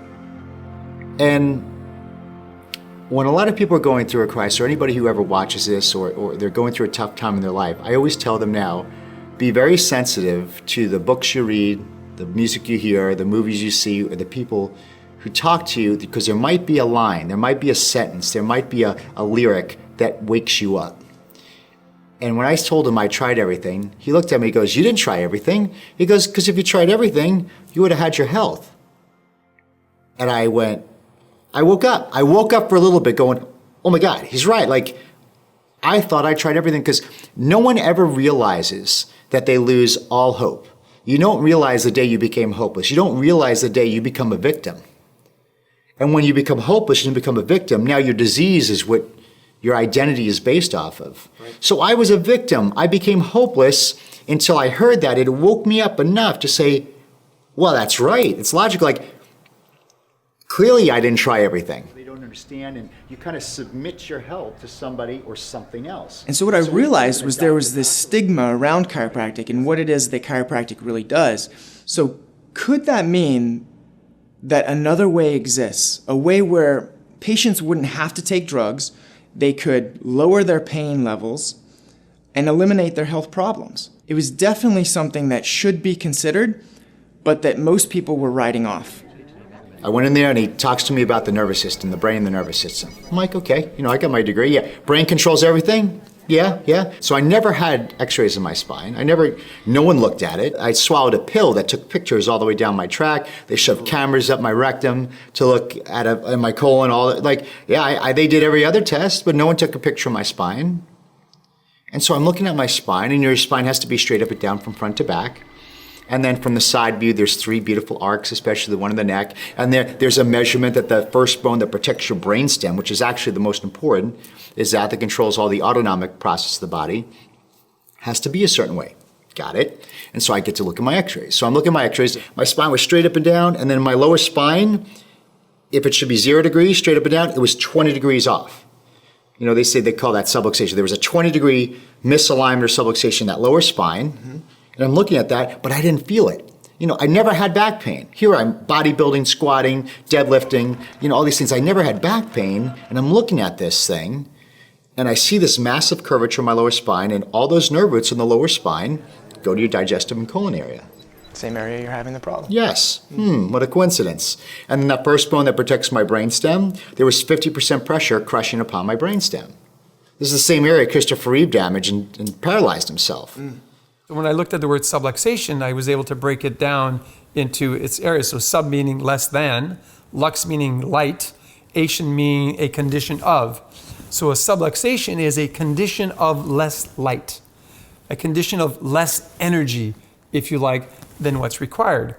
And when a lot of people are going through a crisis, or anybody who ever watches this, or they're going through a tough time in their life, I always tell them now, be very sensitive to the books you read, the music you hear, the movies you see, or the people who talk to you, because there might be a line, there might be a sentence, there might be a lyric that wakes you up. And when I told him I tried everything, he looked at me, he goes, you didn't try everything. He goes, because if you tried everything, you would have had your health. And I woke up. I woke up for a little bit going, oh my God, he's right. Like, I thought I tried everything, because no one ever realizes that they lose all hope. You don't realize the day you became hopeless. You don't realize the day you become a victim. And when you become hopeless and you become a victim, now your disease is what your identity is based off of. Right. So I was a victim. I became hopeless until I heard that. It woke me up enough to say, well, that's right. It's logical. Like, clearly I didn't try everything. They don't understand, and you kind of submit your health to somebody or something else. And so what I realized was there was this stigma around chiropractic and what it is that chiropractic really does. So could that mean that another way exists, a way where patients wouldn't have to take drugs, they could lower their pain levels and eliminate their health problems? It was definitely something that should be considered, but that most people were writing off. I went in there and he talks to me about the nervous system, the brain and the nervous system. I'm like, okay, I got my degree. Yeah, brain controls everything. Yeah. So I never had x-rays in my spine. No one looked at it. I swallowed a pill that took pictures all the way down my track. They shoved cameras up my rectum to look at my colon, all that. Like, yeah, they did every other test, but no one took a picture of my spine. And so I'm looking at my spine, and your spine has to be straight up and down from front to back. And then from the side view, there's 3 beautiful arcs, especially the one in the neck. And there's a measurement that the first bone that protects your brainstem, which is actually the most important, is that controls all the autonomic process of the body, has to be a certain way. Got it? And so I get to look at my x-rays. So I'm looking at my x-rays. My spine was straight up and down, and then my lower spine, if it should be 0 degrees, straight up and down, it was 20 degrees off. They call that subluxation. There was a 20-degree misalignment or subluxation in that lower spine. Mm-hmm. And I'm looking at that, but I didn't feel it. I never had back pain. Here I'm bodybuilding, squatting, deadlifting, all these things. I never had back pain, and I'm looking at this thing, and I see this massive curvature in my lower spine, and all those nerve roots in the lower spine go to your digestive and colon area. Same area you're having the problem. Yes. What a coincidence. And then that first bone that protects my brainstem, there was 50% pressure crushing upon my brainstem. This is the same area Christopher Reeve damaged and paralyzed himself. When I looked at the word subluxation, I was able to break it down into its areas. So sub meaning less than, lux meaning light, ation meaning a condition of. So a subluxation is a condition of less light, a condition of less energy, if you like, than what's required.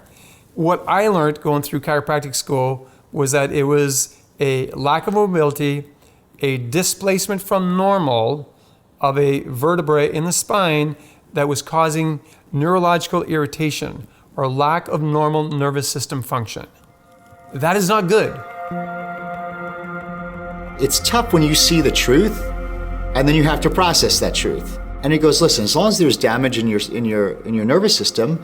What I learned going through chiropractic school was that it was a lack of mobility, a displacement from normal of a vertebrae in the spine that was causing neurological irritation or lack of normal nervous system function. That is not good. It's tough when you see the truth and then you have to process that truth. And he goes, listen, as long as there's damage in your nervous system,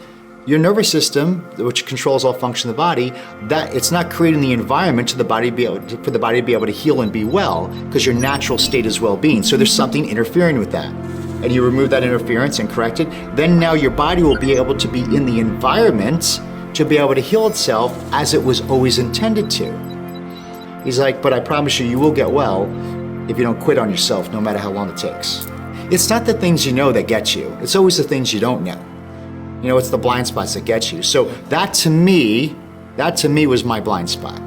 which controls all function of the body, that it's not creating the environment for the body to be able to heal and be well, because your natural state is well-being. So there's something interfering with that. And you remove that interference and correct it, then now your body will be able to be in the environment to be able to heal itself as it was always intended to. He's like, but I promise you, you will get well if you don't quit on yourself, no matter how long it takes. It's not the things you know that get you. It's always the things you don't know. You know, it's the blind spots that get you. So that to me was my blind spot.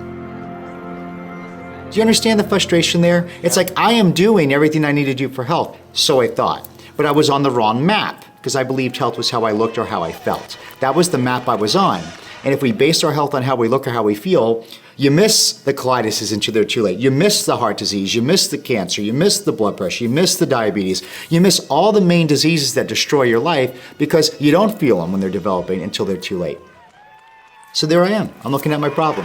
Do you understand the frustration there? It's like, I am doing everything I need to do for health, so I thought. But I was on the wrong map, because I believed health was how I looked or how I felt. That was the map I was on. And if we base our health on how we look or how we feel, you miss the colitis until they're too late. You miss the heart disease, you miss the cancer, you miss the blood pressure, you miss the diabetes, you miss all the main diseases that destroy your life because you don't feel them when they're developing until they're too late. So there I am, I'm looking at my problem.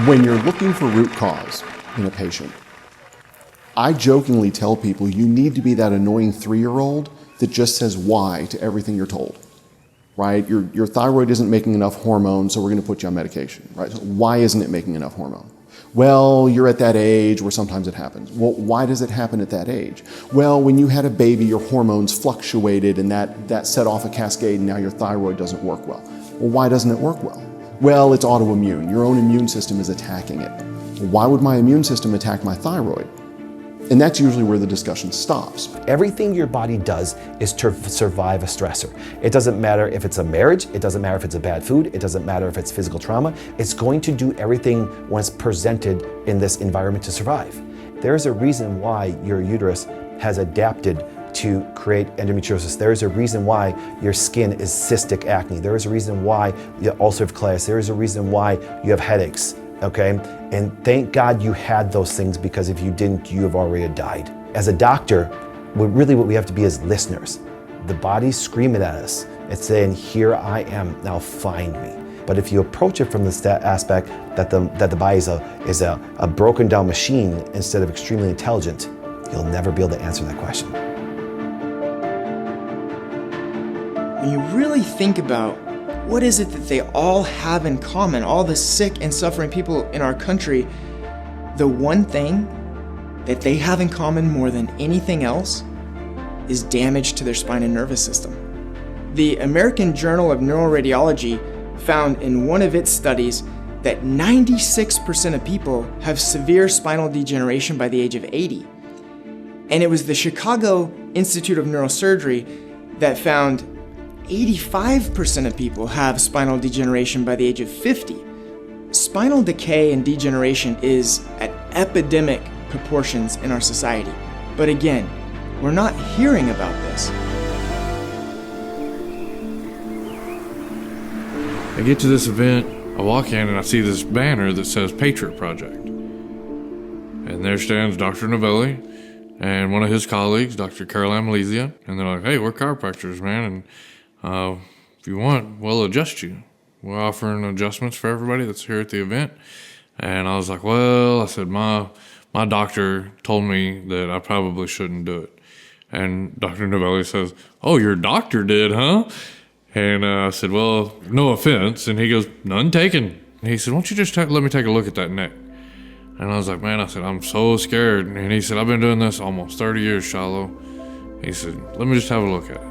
When you're looking for root cause in a patient, I jokingly tell people you need to be that annoying 3-year-old that just says why to everything you're told. Right? Your thyroid isn't making enough hormone, so we're going to put you on medication. Right? So why isn't it making enough hormone? Well, you're at that age where sometimes it happens. Well, why does it happen at that age? Well, when you had a baby, your hormones fluctuated and that set off a cascade and now your thyroid doesn't work well. Well, why doesn't it work well? Well, it's autoimmune. Your own immune system is attacking it. Well, why would my immune system attack my thyroid? And that's usually where the discussion stops. Everything your body does is to survive a stressor. It doesn't matter if it's a marriage, it doesn't matter if it's a bad food, it doesn't matter if it's physical trauma. It's going to do everything when it's presented in this environment to survive. There's a reason why your uterus has adapted to create endometriosis. There is a reason why your skin is cystic acne. There is a reason why you have ulcerative colitis. There is a reason why you have headaches. Okay? And thank God you had those things, because if you didn't, you have already died. As a doctor, what we have to be is listeners. The body's screaming at us. It's saying, here I am, now find me. But if you approach it from the aspect that the body is a broken down machine instead of extremely intelligent, you'll never be able to answer that question. When you really think about what is it that they all have in common, all the sick and suffering people in our country, the one thing that they have in common more than anything else is damage to their spine and nervous system. The American Journal of Neuroradiology found in one of its studies that 96% of people have severe spinal degeneration by the age of 80. And it was the Chicago Institute of Neurosurgery that found 85% of people have spinal degeneration by the age of 50. Spinal decay and degeneration is at epidemic proportions in our society. But again, we're not hearing about this. I get to this event, I walk in and I see this banner that says Patriot Project. And there stands Dr. Novelli and one of his colleagues, Dr. Caroline Malizia. And they're like, hey, we're chiropractors, man. And if you want, we'll adjust you. We're offering adjustments for everybody that's here at the event. And I was like, well, I said, my doctor told me that I probably shouldn't do it. And Dr. Novelli says, oh, your doctor did, huh? And I said, well, no offense. And he goes, none taken. And he said, why don't you just let me take a look at that neck? And I was like, man, I said, I'm so scared. And he said, I've been doing this almost 30 years, Shiloh. He said, let me just have a look at it.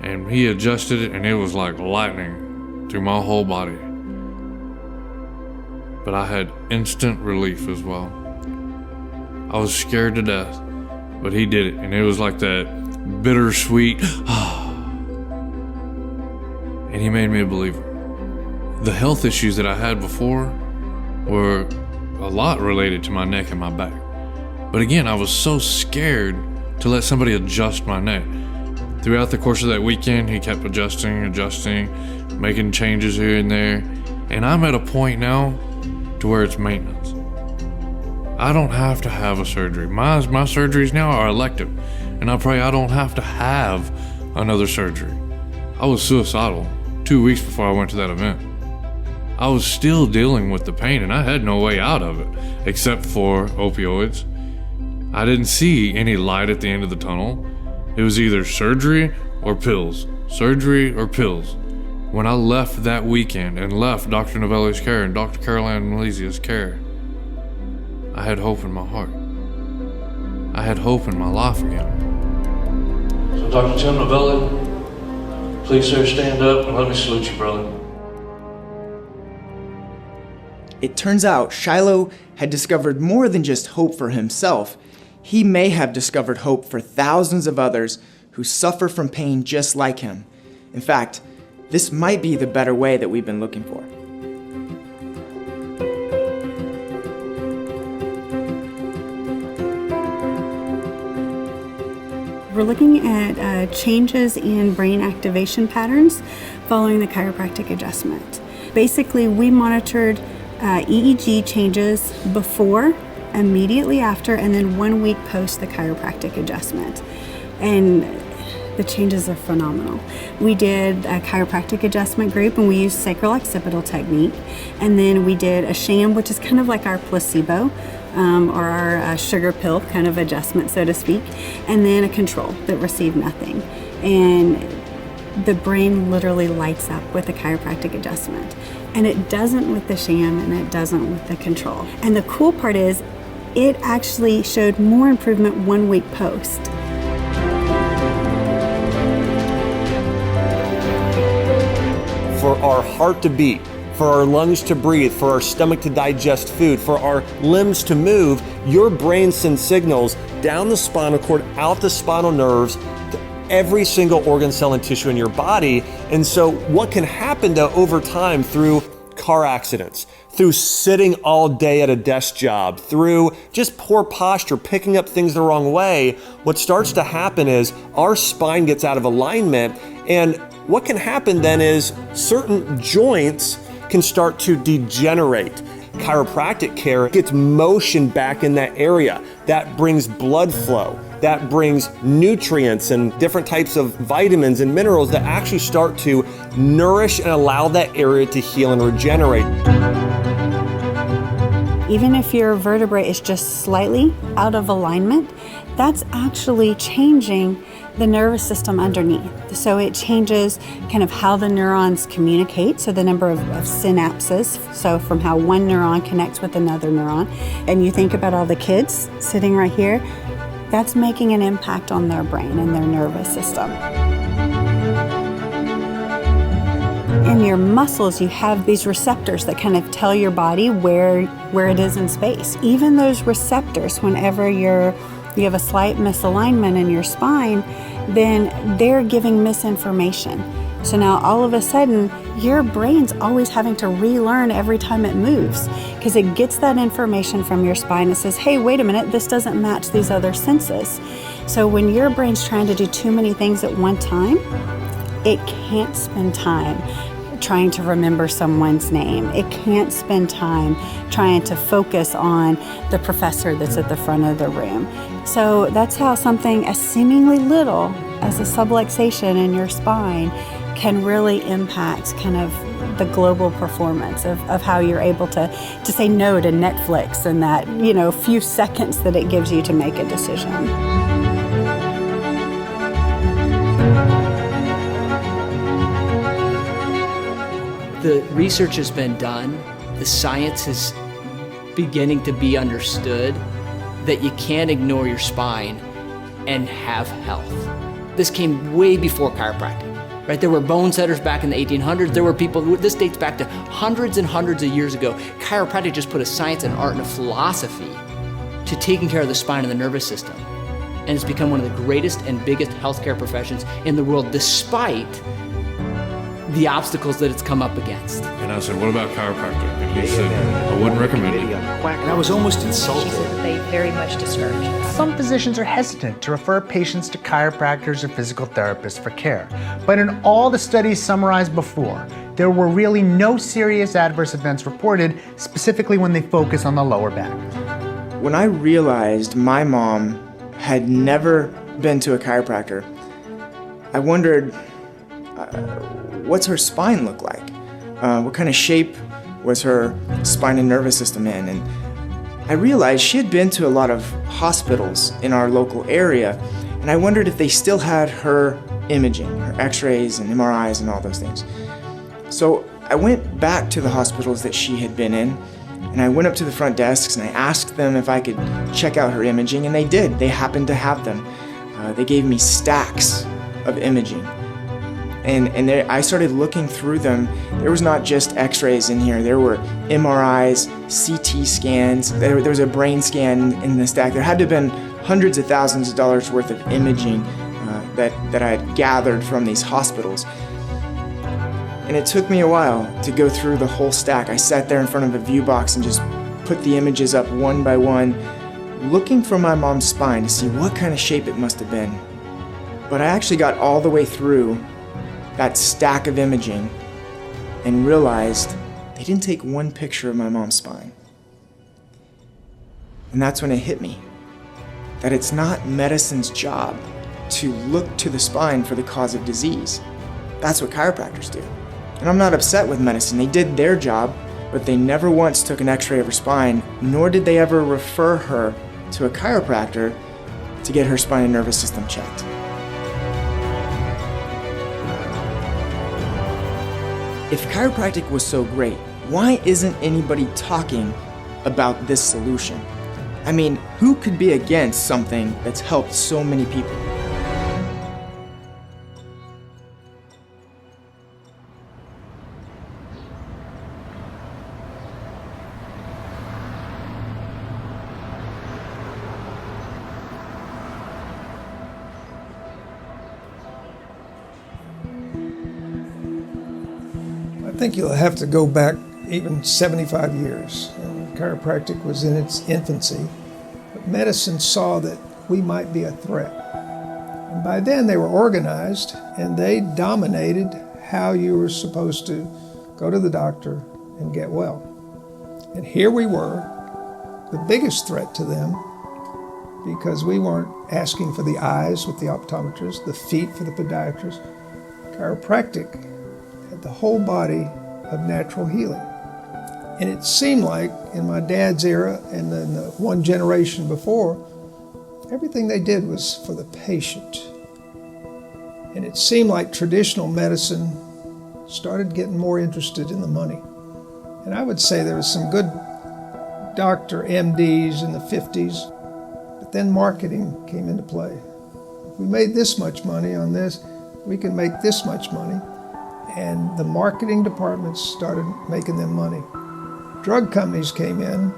And he adjusted it, and it was like lightning through my whole body. But I had instant relief as well. I was scared to death, but he did it, and it was like that bittersweet, and he made me a believer. The health issues that I had before were a lot related to my neck and my back. But again, I was so scared to let somebody adjust my neck. Throughout the course of that weekend, he kept adjusting, making changes here and there. And I'm at a point now to where it's maintenance. I don't have to have a surgery. My surgeries now are elective. and I pray I don't have to have another surgery. I was suicidal 2 weeks before I went to that event. I was still dealing with the pain, and I had no way out of it, except for opioids. I didn't see any light at the end of the tunnel. It was either surgery or pills. Surgery or pills. When I left that weekend and left Dr. Novelli's care and Dr. Caroline Malizia's care, I had hope in my heart. I had hope in my life again. So Dr. Tim Novelli, please sir, stand up and let me salute you, brother. It turns out Shiloh had discovered more than just hope for himself. He may have discovered hope for thousands of others who suffer from pain just like him. In fact, this might be the better way that we've been looking for. We're looking at changes in brain activation patterns following the chiropractic adjustment. Basically, we monitored EEG changes before, immediately after, and then 1 week post the chiropractic adjustment. And the changes are phenomenal. We did a chiropractic adjustment group and we used sacral occipital technique. And then we did a sham, which is kind of like our placebo or our sugar pill kind of adjustment, so to speak. And then a control that received nothing. And the brain literally lights up with the chiropractic adjustment. And it doesn't with the sham and it doesn't with the control. And the cool part is it actually showed more improvement 1 week post. For our heart to beat, for our lungs to breathe, for our stomach to digest food, for our limbs to move, your brain sends signals down the spinal cord, out the spinal nerves, to every single organ, cell, and tissue in your body. And so what can happen though over time through car accidents, through sitting all day at a desk job, through just poor posture, picking up things the wrong way, what starts to happen is our spine gets out of alignment, and what can happen then is certain joints can start to degenerate. Chiropractic care gets motion back in that area. That brings blood flow. That brings nutrients and different types of vitamins and minerals that actually start to nourish and allow that area to heal and regenerate. Even if your vertebrae is just slightly out of alignment, that's actually changing the nervous system underneath. So it changes kind of how the neurons communicate, so the number of synapses, so from how one neuron connects with another neuron. And you think about all the kids sitting right here, that's making an impact on their brain and their nervous system. In your muscles, you have these receptors that kind of tell your body where it is in space. Even those receptors, whenever you have a slight misalignment in your spine, then they're giving misinformation. So now all of a sudden, your brain's always having to relearn every time it moves because it gets that information from your spine and says, hey, wait a minute, this doesn't match these other senses. So when your brain's trying to do too many things at one time, it can't spend time trying to remember someone's name. It can't spend time trying to focus on the professor that's at the front of the room. So that's how something as seemingly little as a subluxation in your spine can really impact kind of the global performance of how you're able to say no to Netflix and that, few seconds that it gives you to make a decision. The research has been done, the science is beginning to be understood that you can't ignore your spine and have health. This came way before chiropractic, right? There were bone setters back in the 1800s. There were people, this dates back to hundreds and hundreds of years ago. Chiropractic just put a science and art and a philosophy to taking care of the spine and the nervous system. And it's become one of the greatest and biggest healthcare professions in the world, despite the obstacles that it's come up against. And I said, what about chiropractic? And he said, I wouldn't recommend it. And I was almost insulted. She said that they very much discourage. Some physicians are hesitant to refer patients to chiropractors or physical therapists for care. But in all the studies summarized before, there were really no serious adverse events reported, specifically when they focus on the lower back. When I realized my mom had never been to a chiropractor, I wondered, what's her spine look like? What kind of shape was her spine and nervous system in? And I realized she had been to a lot of hospitals in our local area, and I wondered if they still had her imaging, her x-rays and MRIs and all those things. So I went back to the hospitals that she had been in, and I went up to the front desks and I asked them if I could check out her imaging, and they did. They happened to have them. They gave me stacks of imaging. And I started looking through them. There was not just x-rays in here. There were MRIs, CT scans. There was a brain scan in the stack. There had to have been hundreds of thousands of dollars worth of imaging that I had gathered from these hospitals. And it took me a while to go through the whole stack. I sat there in front of a view box and just put the images up one by one, looking for my mom's spine to see what kind of shape it must have been. But I actually got all the way through that stack of imaging and realized they didn't take one picture of my mom's spine. And that's when it hit me, that it's not medicine's job to look to the spine for the cause of disease. That's what chiropractors do. And I'm not upset with medicine. They did their job, but they never once took an x-ray of her spine, nor did they ever refer her to a chiropractor to get her spine and nervous system checked. If chiropractic was so great, why isn't anybody talking about this solution? I mean, who could be against something that's helped so many people? I think you'll have to go back even 75 years. Chiropractic was in its infancy, but medicine saw that we might be a threat. And by then they were organized and they dominated how you were supposed to go to the doctor and get well. And here we were, the biggest threat to them, because we weren't asking for the eyes with the optometrist, the feet for the podiatrist. Chiropractic had the whole body of natural healing. And it seemed like in my dad's era and then the one generation before, everything they did was for the patient. And it seemed like traditional medicine started getting more interested in the money. And I would say there was some good doctor MDs in the 50s, but then marketing came into play. If we made this much money on this, we can make this much money. And the marketing departments started making them money. Drug companies came in,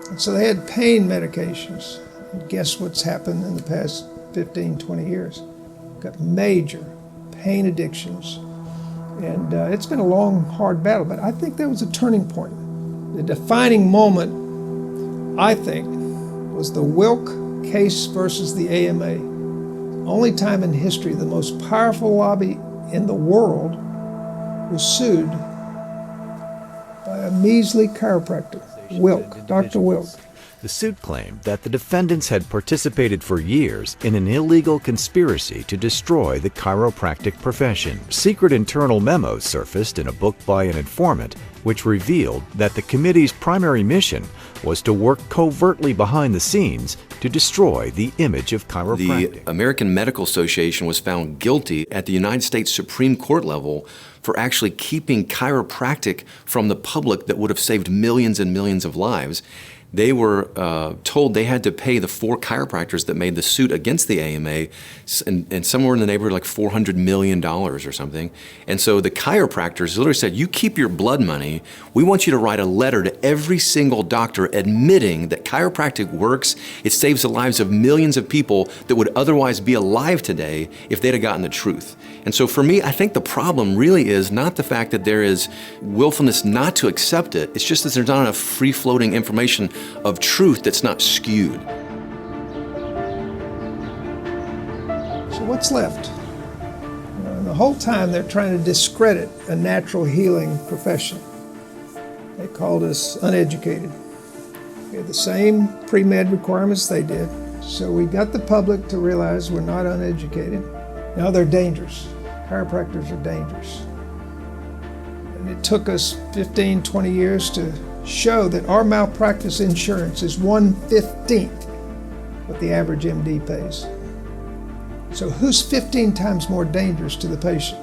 and so they had pain medications. And guess what's happened in the past 15, 20 years? We've got major pain addictions. And it's been a long, hard battle, but I think there was a turning point. The defining moment, I think, was the Wilk case versus the AMA. Only time in history the most powerful lobby in the world was sued by a measly chiropractor, Wilk, Dr. Wilk. The suit claimed that the defendants had participated for years in an illegal conspiracy to destroy the chiropractic profession. Secret internal memos surfaced in a book by an informant, which revealed that the committee's primary mission was to work covertly behind the scenes to destroy the image of chiropractic. The American Medical Association was found guilty at the United States Supreme Court level for actually keeping chiropractic from the public that would have saved millions and millions of lives. They were told they had to pay the 4 chiropractors that made the suit against the AMA, and somewhere in the neighborhood like $400 million or something. And so the chiropractors literally said, you keep your blood money. We want you to write a letter to every single doctor admitting that chiropractic works. It saves the lives of millions of people that would otherwise be alive today if they'd have gotten the truth. And so for me, I think the problem really is not the fact that there is willfulness not to accept it. It's just that there's not enough free-floating information of truth that's not skewed. So what's left? The whole time they're trying to discredit a natural healing profession. They called us uneducated. We had the same pre-med requirements they did, So we got the public to realize we're not uneducated. Now they're dangerous. Chiropractors are dangerous. And it took us 15, 20 years to show that our malpractice insurance is 1/15 what the average MD pays. So who's 15 times more dangerous to the patient?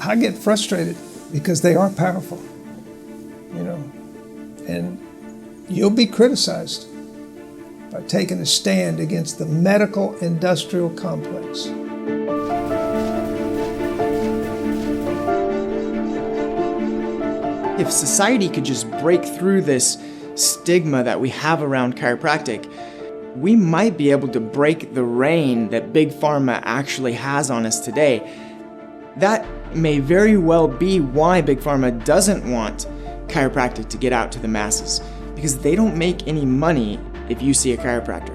I get frustrated because they are powerful, you know, and you'll be criticized by taking a stand against the medical industrial complex. If society could just break through this stigma that we have around chiropractic, we might be able to break the reign that Big Pharma actually has on us today. That may very well be why Big Pharma doesn't want chiropractic to get out to the masses, because they don't make any money if you see a chiropractor.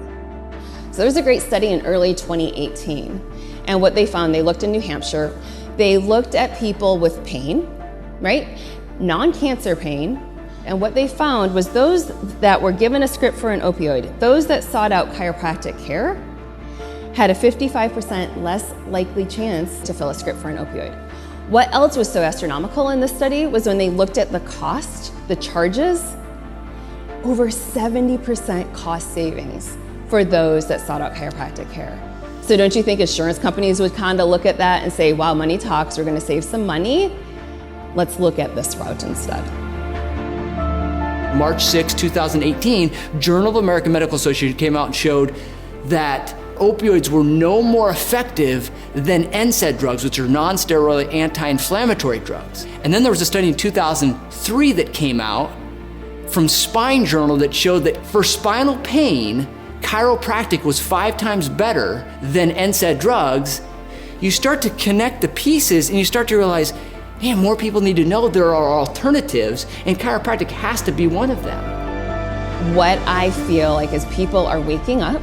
So there was a great study in early 2018, and what they found, they looked in New Hampshire, they looked at people with pain, right? Non-cancer pain, and what they found was those that were given a script for an opioid, those that sought out chiropractic care, had a 55% less likely chance to fill a script for an opioid. What else was so astronomical in this study was when they looked at the cost, the charges, over 70% cost savings for those that sought out chiropractic care. So don't you think insurance companies would kind of look at that and say, wow, money talks, we're gonna save some money. Let's look at this route instead. March 6, 2018, Journal of American Medical Association came out and showed that opioids were no more effective than NSAID drugs, which are non-steroidal anti-inflammatory drugs. And then there was a study in 2003 that came out from Spine Journal that showed that for spinal pain, chiropractic was 5 times better than NSAID drugs. You start to connect the pieces and you start to realize, man, more people need to know there are alternatives, and chiropractic has to be one of them. What I feel like is people are waking up,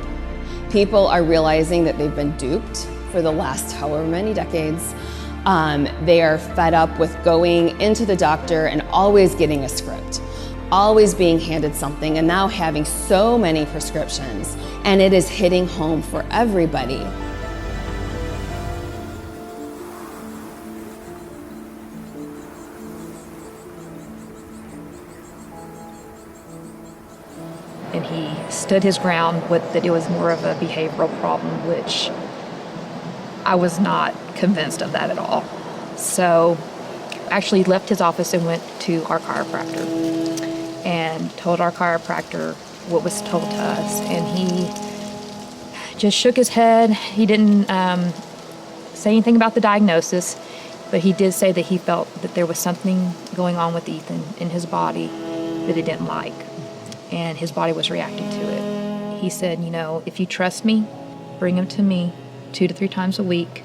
people are realizing that they've been duped for the last however many decades. They are fed up with going into the doctor and always getting a script, always being handed something, and now having so many prescriptions, and it is hitting home for everybody. And he stood his ground with that it was more of a behavioral problem, which I was not convinced of that at all. So actually left his office and went to our chiropractor and told our chiropractor what was told to us. And he just shook his head. He didn't say anything about the diagnosis, but he did say that he felt that there was something going on with Ethan in his body that he didn't like. And his body was reacting to it. He said, you know, if you trust me, bring him to me 2 to 3 times a week,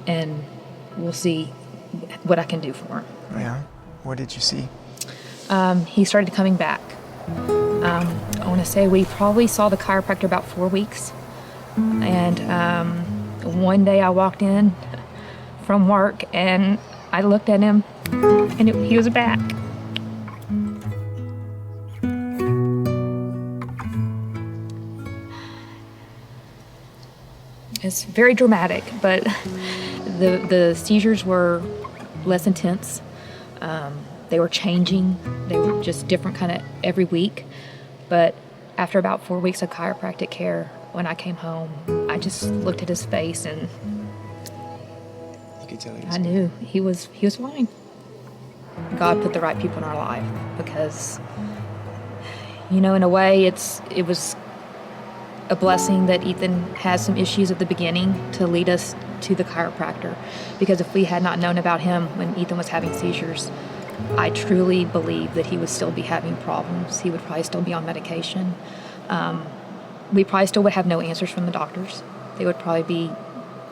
and we'll see what I can do for him. Yeah, what did you see? He started coming back. I want to say we probably saw the chiropractor about 4 weeks. And one day I walked in from work and I looked at him and he was back. It's very dramatic, but the seizures were less intense. They were changing. They were just different kind of every week. But after about 4 weeks of chiropractic care, when I came home, I just looked at his face and you could tell I knew he was fine. God put the right people in our life because, you know, in a way, it was a blessing that Ethan had some issues at the beginning to lead us to the chiropractor. Because if we had not known about him when Ethan was having seizures, I truly believe that he would still be having problems. He would probably still be on medication. We probably still would have no answers from the doctors. They would probably be,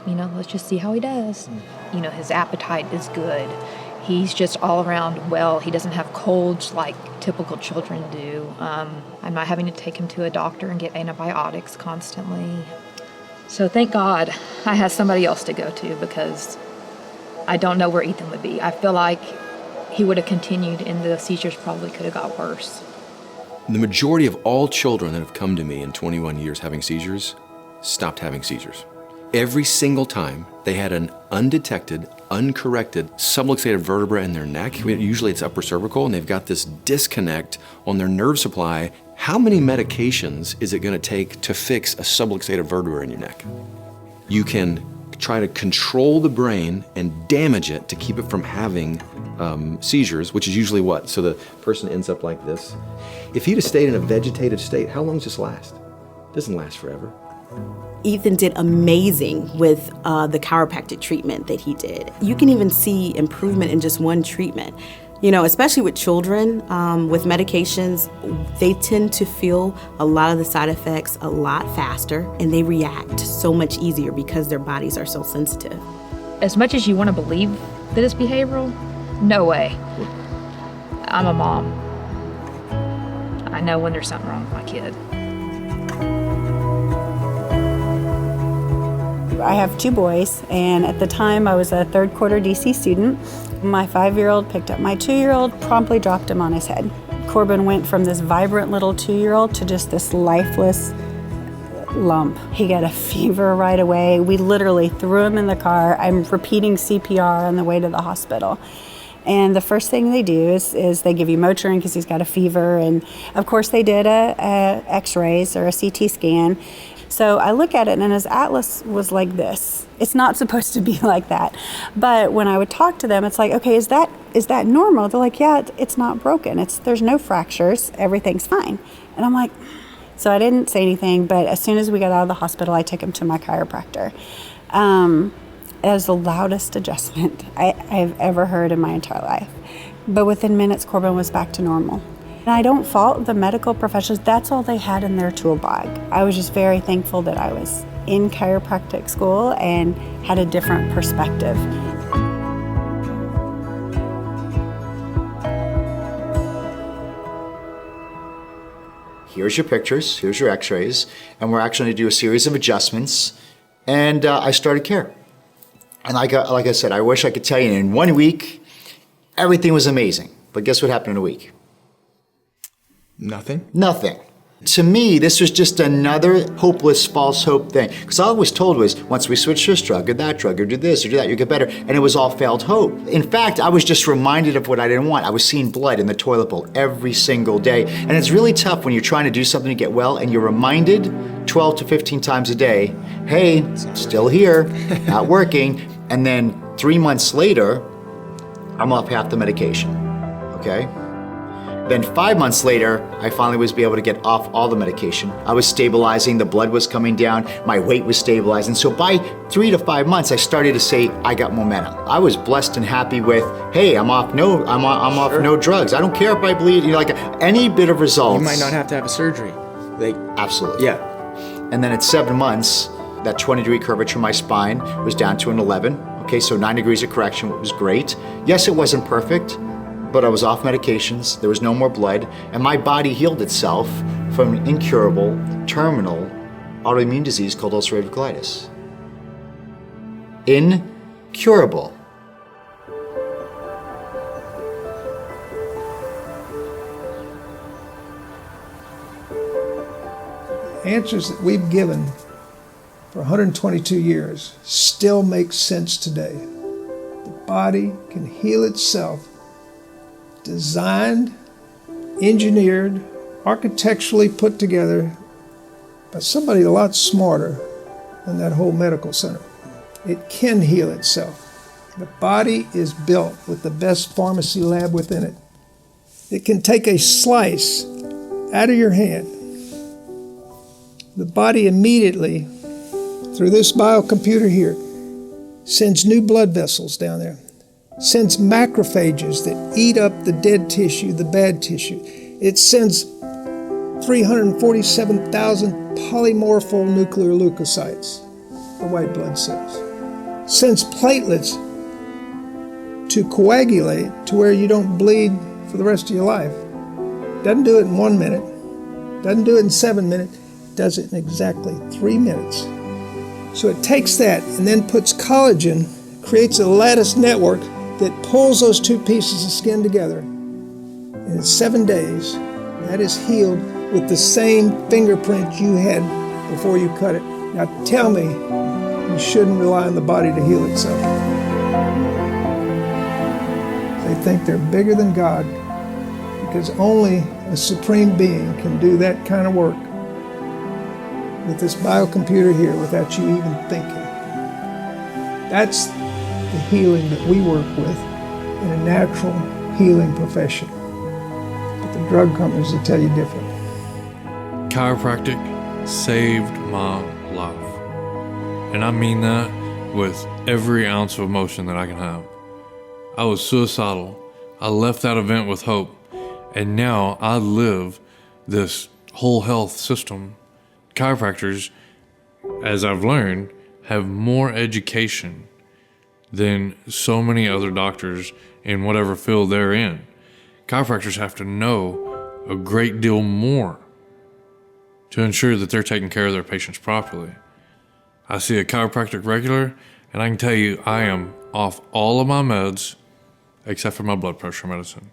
you know, let's just see how he does. You know, his appetite is good. He's just all around well. He doesn't have colds like typical children do. I'm not having to take him to a doctor and get antibiotics constantly. So thank God I have somebody else to go to because I don't know where Ethan would be. I feel like he would have continued and the seizures probably could have got worse. The majority of all children that have come to me in 21 years having seizures stopped having seizures. Every single time they had an undetected, uncorrected subluxated vertebra in their neck. Usually it's upper cervical, and they've got this disconnect on their nerve supply. How many medications is it going to take to fix a subluxated vertebra in your neck? You can try to control the brain and damage it to keep it from having seizures, which is usually what? So the person ends up like this. If he'd have stayed in a vegetative state, how long does this last? It doesn't last forever. Ethan did amazing with the chiropractic treatment that he did. You can even see improvement in just one treatment. You know, especially with children, with medications, they tend to feel a lot of the side effects a lot faster, and they react so much easier because their bodies are so sensitive. As much as you want to believe that it's behavioral, no way. I'm a mom. I know when there's something wrong with my kid. I have 2 boys, and at the time I was a third quarter DC student. My 5-year-old picked up my 2-year-old, promptly dropped him on his head. Corbin went from this vibrant little 2-year-old to just this lifeless lump. He got a fever right away. We literally threw him in the car. I'm repeating CPR on the way to the hospital. And the first thing they do is they give you Motrin because he's got a fever. And of course they did a x-rays or a CT scan. So I look at it, and his atlas was like this. It's not supposed to be like that. But when I would talk to them, it's like, okay, is that normal? They're like, yeah, it's not broken. There's no fractures. Everything's fine. And I'm like, so I didn't say anything, but as soon as we got out of the hospital, I took him to my chiropractor. It was the loudest adjustment I've ever heard in my entire life. But within minutes, Corbin was back to normal. And I don't fault the medical professionals. That's all they had in their tool bag. I was just very thankful that I was in chiropractic school and had a different perspective. Here's your pictures, here's your x-rays, and we're actually going to do a series of adjustments. And I started care. And like I said, I wish I could tell you in 1 week, everything was amazing. But guess what happened in a week? Nothing. Nothing. To me, this was just another hopeless, false hope thing. Because all I was told was, once we switch this drug or that drug or do this or do that, you get better. And it was all failed hope. In fact, I was just reminded of what I didn't want. I was seeing blood in the toilet bowl every single day. And it's really tough when you're trying to do something to get well and you're reminded 12 to 15 times a day, hey, still here, not working. And then 3 months later, I'm off half the medication, okay? Then 5 months later, I finally was able to get off all the medication. I was stabilizing, the blood was coming down, my weight was stabilizing. So by 3 to 5 months, I started to say I got momentum. I was blessed and happy with, hey, I'm off no drugs. I don't care if I bleed. You know, like any bit of results. You might not have to have a surgery. Absolutely. Yeah. And then at 7 months, that 20-degree curvature in my spine was down to an 11. Okay, so 9 degrees of correction, which was great. Yes, it wasn't perfect, but I was off medications, there was no more blood, and my body healed itself from an incurable, terminal autoimmune disease called ulcerative colitis. Incurable. Answers that we've given for 122 years still make sense today. The body can heal itself. Designed, engineered, architecturally put together by somebody a lot smarter than that whole medical center. It can heal itself. The body is built with the best pharmacy lab within it. It can take a slice out of your hand. The body immediately, through this biocomputer here, sends new blood vessels down there. Sends macrophages that eat up the dead tissue, the bad tissue. It sends 347,000 polymorpho nuclear leukocytes, the white blood cells. Sends platelets to coagulate to where you don't bleed for the rest of your life. Doesn't do it in 1 minute, doesn't do it in 7 minutes, does it in exactly 3 minutes. So it takes that and then puts collagen, creates a lattice network that pulls those two pieces of skin together. And in 7 days, That is healed with the same fingerprint you had before you cut it. Now tell me, you shouldn't rely on the body to heal itself. They think they're bigger than God because only a supreme being can do that kind of work with this biocomputer here without you even thinking. That's the healing that we work with in a natural healing profession. But the drug companies will tell you different. Chiropractic saved my life. And I mean that with every ounce of emotion that I can have. I was suicidal. I left that event with hope. And now I live this whole health system. Chiropractors, as I've learned, have more education than so many other doctors in whatever field they're in. Chiropractors have to know a great deal more to ensure that they're taking care of their patients properly. I see a chiropractic regular, and I can tell you I am off all of my meds except for my blood pressure medicine.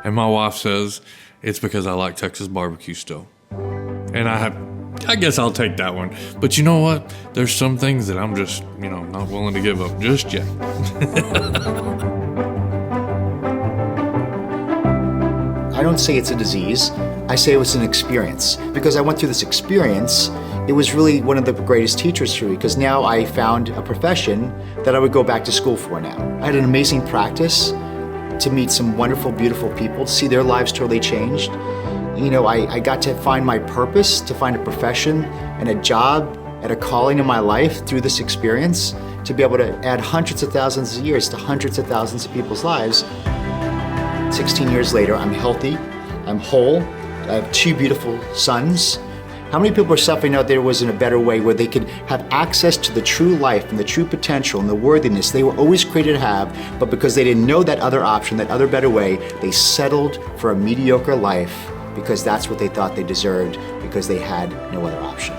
And my wife says it's because I like Texas barbecue still. And I guess I'll take that one. But you know what? There's some things that I'm just, not willing to give up just yet. I don't say it's a disease. I say it was an experience. Because I went through this experience, it was really one of the greatest teachers for me, because now I found a profession that I would go back to school for now. I had an amazing practice to meet some wonderful, beautiful people, to see their lives totally changed. I got to find my purpose, to find a profession and a job and a calling in my life through this experience, to be able to add hundreds of thousands of years to hundreds of thousands of people's lives. 16 years later, I'm healthy, I'm whole, I have 2 beautiful sons. How many people are suffering out there was in a better way where they could have access to the true life and the true potential and the worthiness they were always created to have, but because they didn't know that other option, that other better way, they settled for a mediocre life because that's what they thought they deserved because they had no other option.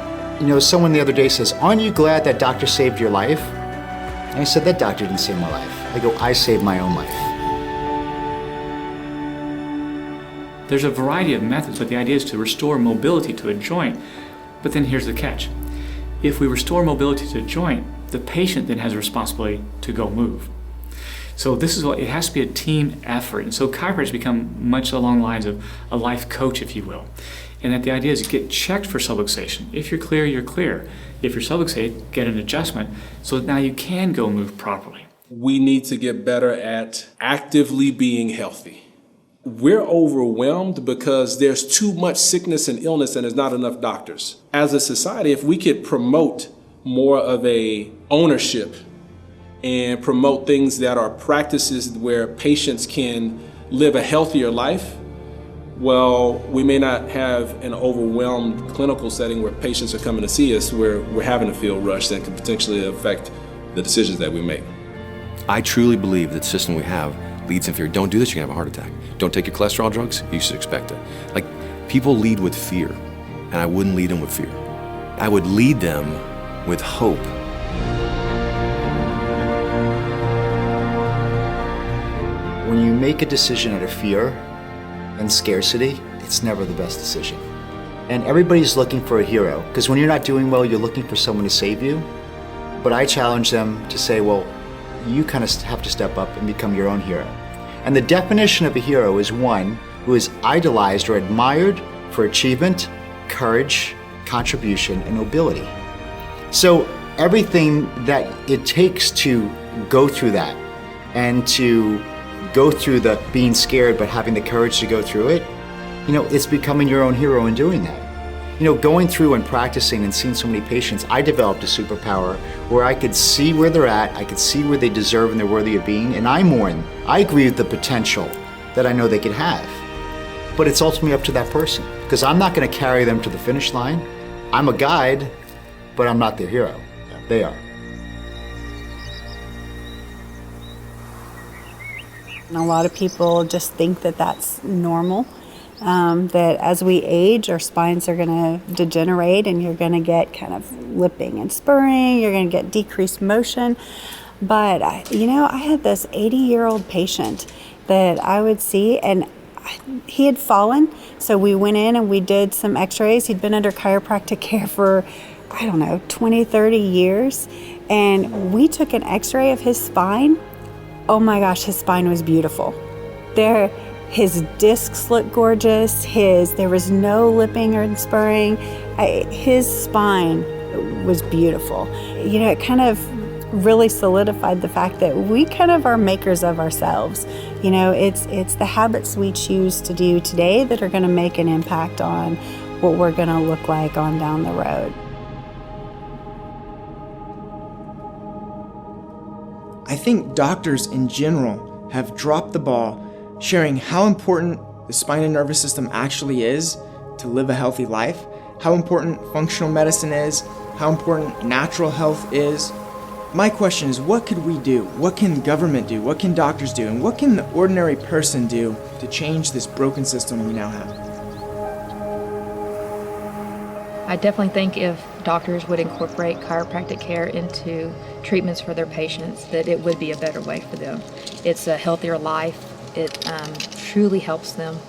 Someone the other day says, "Aren't you glad that doctor saved your life?" And I said, "That doctor didn't save my life." I go, "I saved my own life." There's a variety of methods, but the idea is to restore mobility to a joint. But then here's the catch. If we restore mobility to a joint, the patient then has a responsibility to go move. So this is it has to be a team effort. And so chiropractors become much along the lines of a life coach, if you will. And that the idea is get checked for subluxation. If you're clear, you're clear. If you're subluxated, get an adjustment so that now you can go move properly. We need to get better at actively being healthy. We're overwhelmed because there's too much sickness and illness and there's not enough doctors. As a society, if we could promote more of a ownership and promote things that are practices where patients can live a healthier life, well, we may not have an overwhelmed clinical setting where patients are coming to see us, where we're having a field rush that could potentially affect the decisions that we make. I truly believe that the system we have leads in fear. Don't do this, you're gonna have a heart attack. Don't take your cholesterol drugs, you should expect it. People lead with fear, and I wouldn't lead them with fear. I would lead them with hope. When you make a decision out of fear and scarcity, it's never the best decision. And everybody's looking for a hero, because when you're not doing well, you're looking for someone to save you. But I challenge them to say, well, you kind of have to step up and become your own hero. And the definition of a hero is one who is idolized or admired for achievement, courage, contribution, and nobility. So everything that it takes to go through that and to go through the being scared but having the courage to go through it, it's becoming your own hero in doing that. Going through and practicing and seeing so many patients, I developed a superpower where I could see where they're at, I could see where they deserve and they're worthy of being, and I agree with the potential that I know they could have. But it's ultimately up to that person, because I'm not going to carry them to the finish line. I'm a guide, but I'm not their hero. They are. And a lot of people just think that that's normal. That as we age, our spines are going to degenerate and you're going to get kind of lipping and spurring, you're going to get decreased motion. But, I had this 80-year-old patient that I would see, and he had fallen, so we went in and we did some x-rays. He'd been under chiropractic care for, 20, 30 years. And we took an x-ray of his spine. Oh my gosh, his spine was beautiful. His discs looked gorgeous. There was no lipping or spurring. His spine was beautiful. It kind of really solidified the fact that we kind of are makers of ourselves. It's the habits we choose to do today that are going to make an impact on what we're going to look like on down the road. I think doctors in general have dropped the ball sharing how important the spine and nervous system actually is to live a healthy life, how important functional medicine is, how important natural health is. My question is, what could we do? What can government do? What can doctors do? And what can the ordinary person do to change this broken system we now have? I definitely think if doctors would incorporate chiropractic care into treatments for their patients, that it would be a better way for them. It's a healthier life. It truly helps them.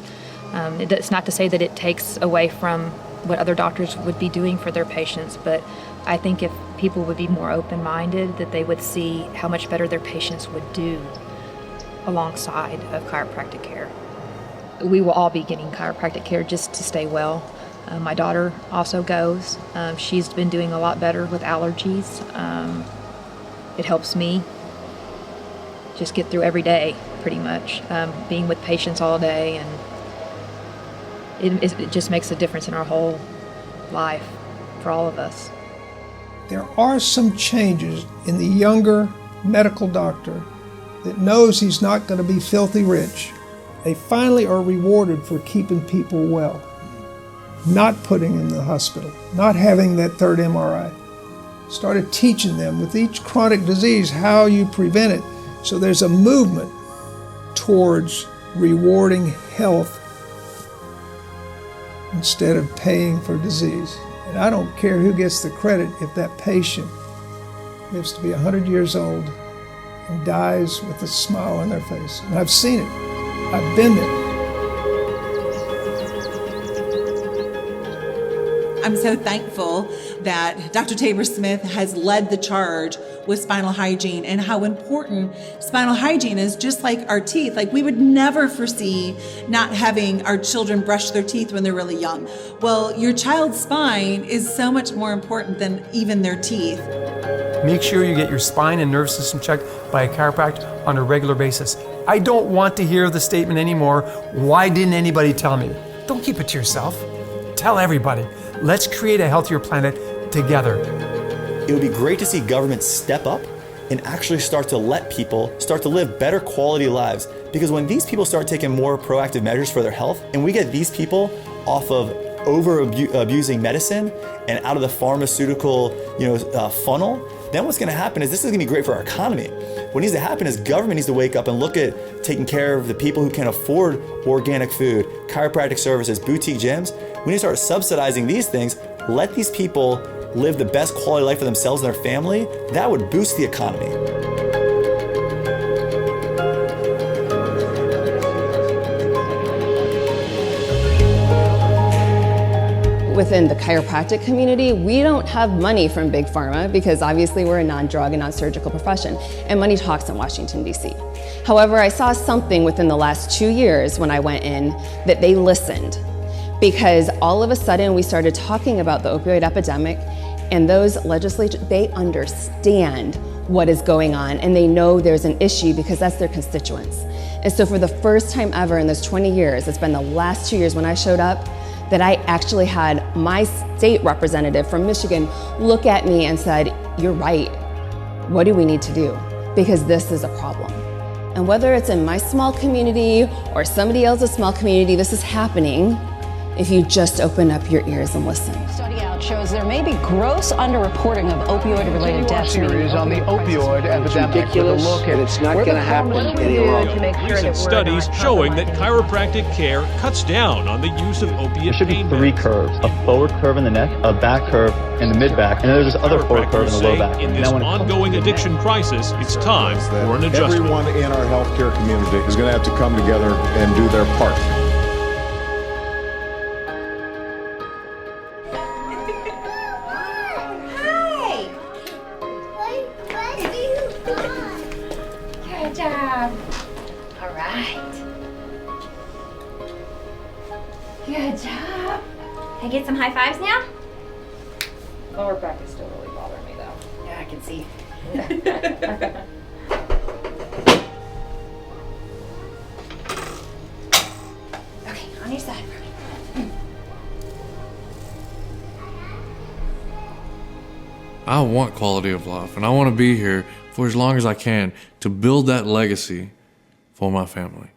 It's not to say that it takes away from what other doctors would be doing for their patients, but I think if people would be more open-minded, that they would see how much better their patients would do alongside of chiropractic care. We will all be getting chiropractic care just to stay well. My daughter also goes. She's been doing a lot better with allergies. It helps me just get through every day, pretty much, being with patients all day, and it just makes a difference in our whole life for all of us. There are some changes in the younger medical doctor that knows he's not going to be filthy rich. They finally are rewarded for keeping people well, not putting in the hospital, not having that third MRI. Started teaching them with each chronic disease how you prevent it. So there's a movement towards rewarding health instead of paying for disease. And I don't care who gets the credit if that patient lives to be 100 years old and dies with a smile on their face. And I've seen it. I've been there. I'm so thankful that Dr. Tabor Smith has led the charge with spinal hygiene and how important spinal hygiene is, just like our teeth. Like, we would never foresee not having our children brush their teeth when they're really young. Well, your child's spine is so much more important than even their teeth. Make sure you get your spine and nervous system checked by a chiropractor on a regular basis. I don't want to hear the statement anymore, "Why didn't anybody tell me?" Don't keep it to yourself. Tell everybody. Let's create a healthier planet together. It would be great to see government step up and actually start to let people start to live better quality lives. Because when these people start taking more proactive measures for their health, and we get these people off of abusing medicine and out of the pharmaceutical funnel, then what's going to happen is this is going to be great for our economy. What needs to happen is government needs to wake up and look at taking care of the people who can afford organic food, chiropractic services, boutique gyms. We need to start subsidizing these things, let these people live the best quality life for themselves and their family. That would boost the economy. Within the chiropractic community, we don't have money from Big Pharma because obviously we're a non-drug and non-surgical profession, and money talks in Washington, D.C. However, I saw something within the last 2 years when I went in that they listened, because all of a sudden we started talking about the opioid epidemic, and those legislators, they understand what is going on, and they know there's an issue because that's their constituents. And so for the first time ever in those 20 years, it's been the last 2 years when I showed up, that I actually had my state representative from Michigan look at me and said, "You're right. What do we need to do? Because this is a problem." And whether it's in my small community or somebody else's small community, this is happening if you just open up your ears and listen. Study out shows there may be gross underreporting of opioid-related deaths. Series on the opioid epidemic with a look at it's not going to happen any longer. Recent studies showing that chiropractic care cuts down on the use of opiate There should be pain three meds. curves: a forward curve in the neck, a back curve in the mid back, and then there's this other forward curve in the low back. In this ongoing addiction crisis, it's time for an adjustment. Everyone in our healthcare community is going to have to come together and do their part. job. All right. Good job. Can I get some high fives now? Lower back is still really bothering me though. Yeah, I can see. Okay, on your side for me. I want quality of life, and I want to be here for as long as I can to build that legacy for my family.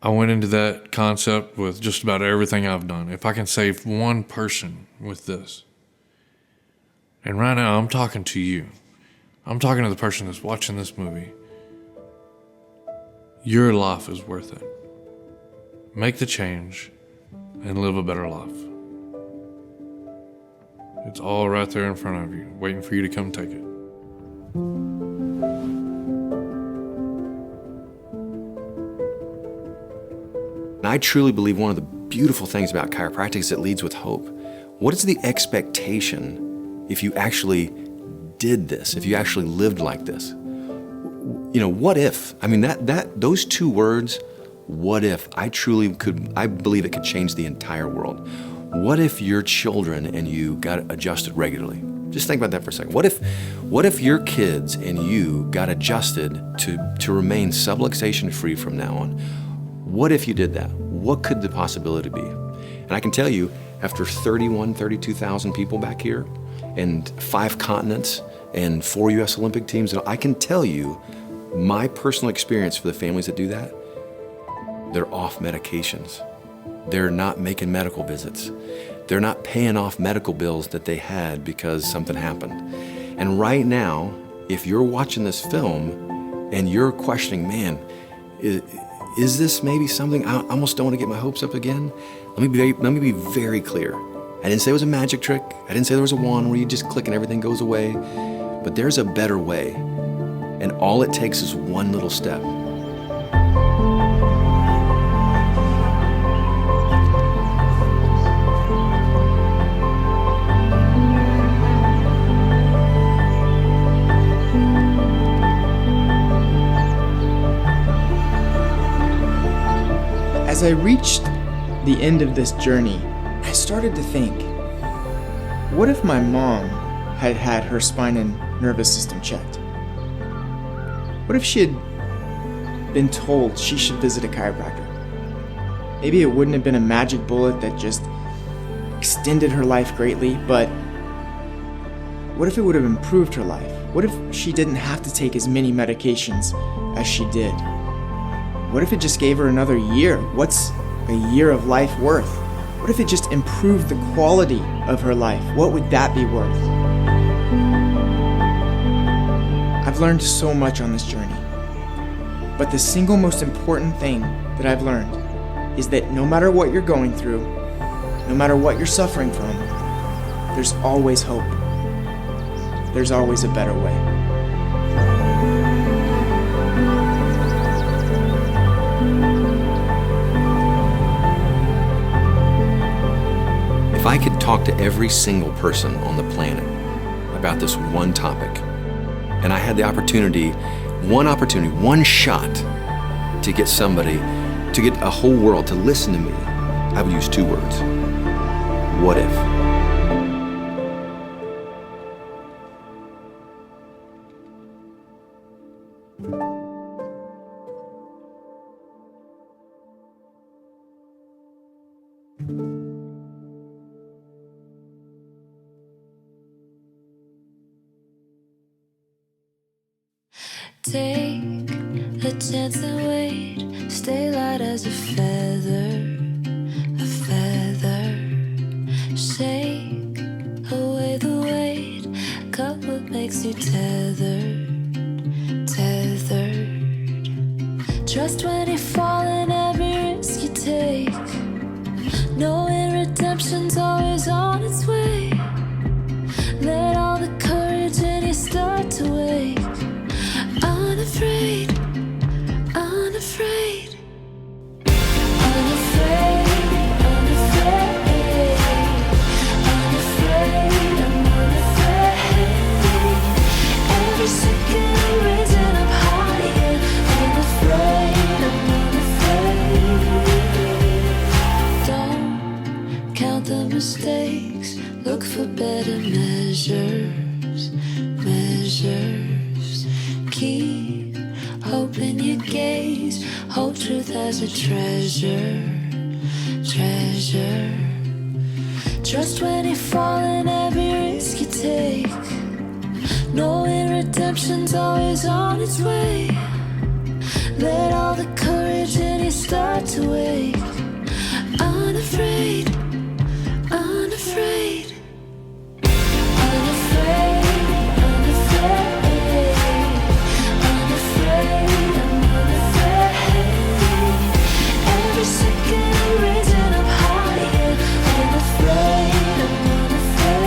I went into that concept with just about everything I've done. If I can save one person with this. And right now, I'm talking to you. I'm talking to the person that's watching this movie. Your life is worth it. Make the change and live a better life. It's all right there in front of you, waiting for you to come take it. I truly believe one of the beautiful things about chiropractic is it leads with hope. What is the expectation if you actually did this, if you actually lived like this? You know, what if? I mean, those two words, what if, I believe it could change the entire world. What if your children and you got adjusted regularly? Just think about that for a second. What if your kids and you got adjusted to remain subluxation free from now on? What if you did that? What could the possibility be? And I can tell you, after 32,000 people back here, and 5 continents, and 4 U.S. Olympic teams, I can tell you, my personal experience for the families that do that, they're off medications. They're not making medical visits. They're not paying off medical bills that they had because something happened. And right now, if you're watching this film and you're questioning, man, is this maybe something, I almost don't want to get my hopes up again? Let me be very clear. I didn't say it was a magic trick. I didn't say there was a wand where you just click and everything goes away. But there's a better way. And all it takes is one little step. As I reached the end of this journey, I started to think, what if my mom had had her spine and nervous system checked? What if she had been told she should visit a chiropractor? Maybe it wouldn't have been a magic bullet that just extended her life greatly, but what if it would have improved her life? What if she didn't have to take as many medications as she did? What if it just gave her another year? What's a year of life worth? What if it just improved the quality of her life? What would that be worth? I've learned so much on this journey. But the single most important thing that I've learned is that no matter what you're going through, no matter what you're suffering from, there's always hope. There's always a better way. If I could talk to every single person on the planet about this one topic, and I had the opportunity, one shot to get somebody, to get a whole world to listen to me, I would use 2 words. What if? Take a chance and wait. Stay light as a feather, a feather. Shake away the weight. Cut what makes you tethered, tethered. Trust when you fall and every risk you take. Knowing redemption's always on its way. Let all the courage in you start to wake. Unafraid, unafraid, unafraid, unafraid, unafraid, I'm unafraid. Every second I'm raising up higher, unafraid. keep hope in your gaze, hold truth as a treasure, treasure. Trust when you fall in every risk you take, knowing redemption's always on its way. Let all the courage in you start to wake. Unafraid, unafraid, unafraid, unafraid, unafraid, I'm unafraid. Every second I'm raising up higher. Unafraid, I'm unafraid.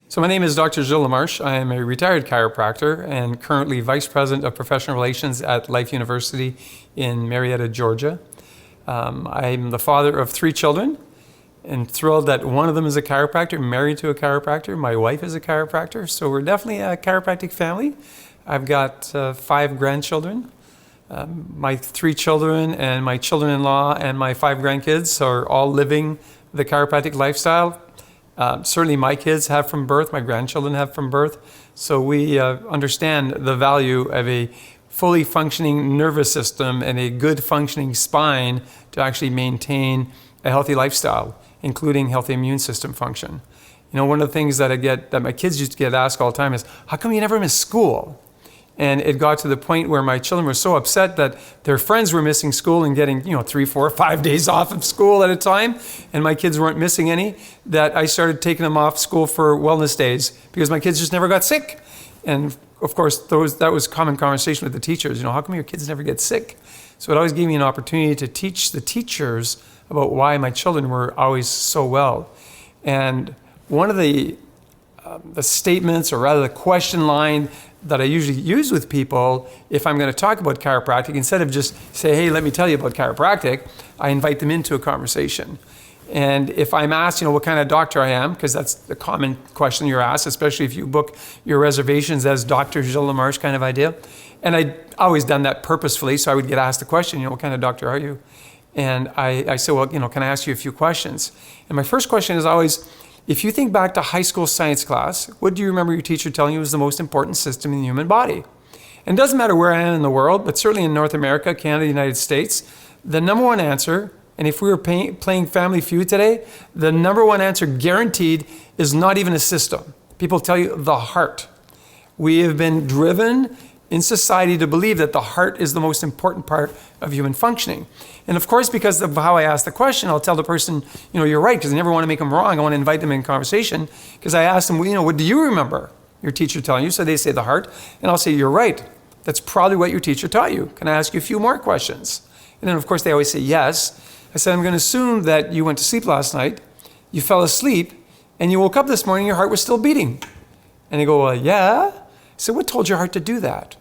So my name is Dr. Gilles Lamarche. I am a retired chiropractor and currently Vice President of Professional Relations at Life University in Marietta, Georgia. I'm the father of 3 children, and thrilled that one of them is a chiropractor, married to a chiropractor. My wife is a chiropractor, so we're definitely a chiropractic family. I've got 5 grandchildren. My 3 children and my children-in-law and my 5 grandkids are all living the chiropractic lifestyle. Certainly my kids have from birth, my grandchildren have from birth. So we understand the value of a fully functioning nervous system and a good functioning spine to actually maintain a healthy lifestyle, including healthy immune system function. You know, one of the things that my kids used to get asked all the time is, how come you never miss school? And it got to the point where my children were so upset that their friends were missing school and getting, 3, 4, 5 days off of school at a time, and my kids weren't missing any, that I started taking them off school for wellness days because my kids just never got sick. And of course, that was common conversation with the teachers. How come your kids never get sick? So it always gave me an opportunity to teach the teachers about why my children were always so well. And one of the statements, or rather the question line that I usually use with people if I'm going to talk about chiropractic, instead of just say, hey, let me tell you about chiropractic, I invite them into a conversation. And if I'm asked, what kind of doctor I am, because that's the common question you're asked, especially if you book your reservations as Dr. Gilles Lamarche kind of idea. And I'd always done that purposefully, so I would get asked the question, what kind of doctor are you? And I say, well, can I ask you a few questions? And my first question is always, if you think back to high school science class, what do you remember your teacher telling you was the most important system in the human body? And it doesn't matter where I am in the world, but certainly in North America, Canada, United States, the number one answer, and if we were playing Family Feud today, the number one answer guaranteed is not even a system. People tell you the heart. We have been driven in society to believe that the heart is the most important part of human functioning. And of course, because of how I ask the question, I'll tell the person, you're right, because I never want to make them wrong. I want to invite them in conversation, because I ask them, what do you remember your teacher telling you? So they say the heart, and I'll say, you're right. That's probably what your teacher taught you. Can I ask you a few more questions? And then of course they always say yes. I said, I'm going to assume that you went to sleep last night, you fell asleep, and you woke up this morning, your heart was still beating. And they go, well, yeah. I said, what told your heart to do that?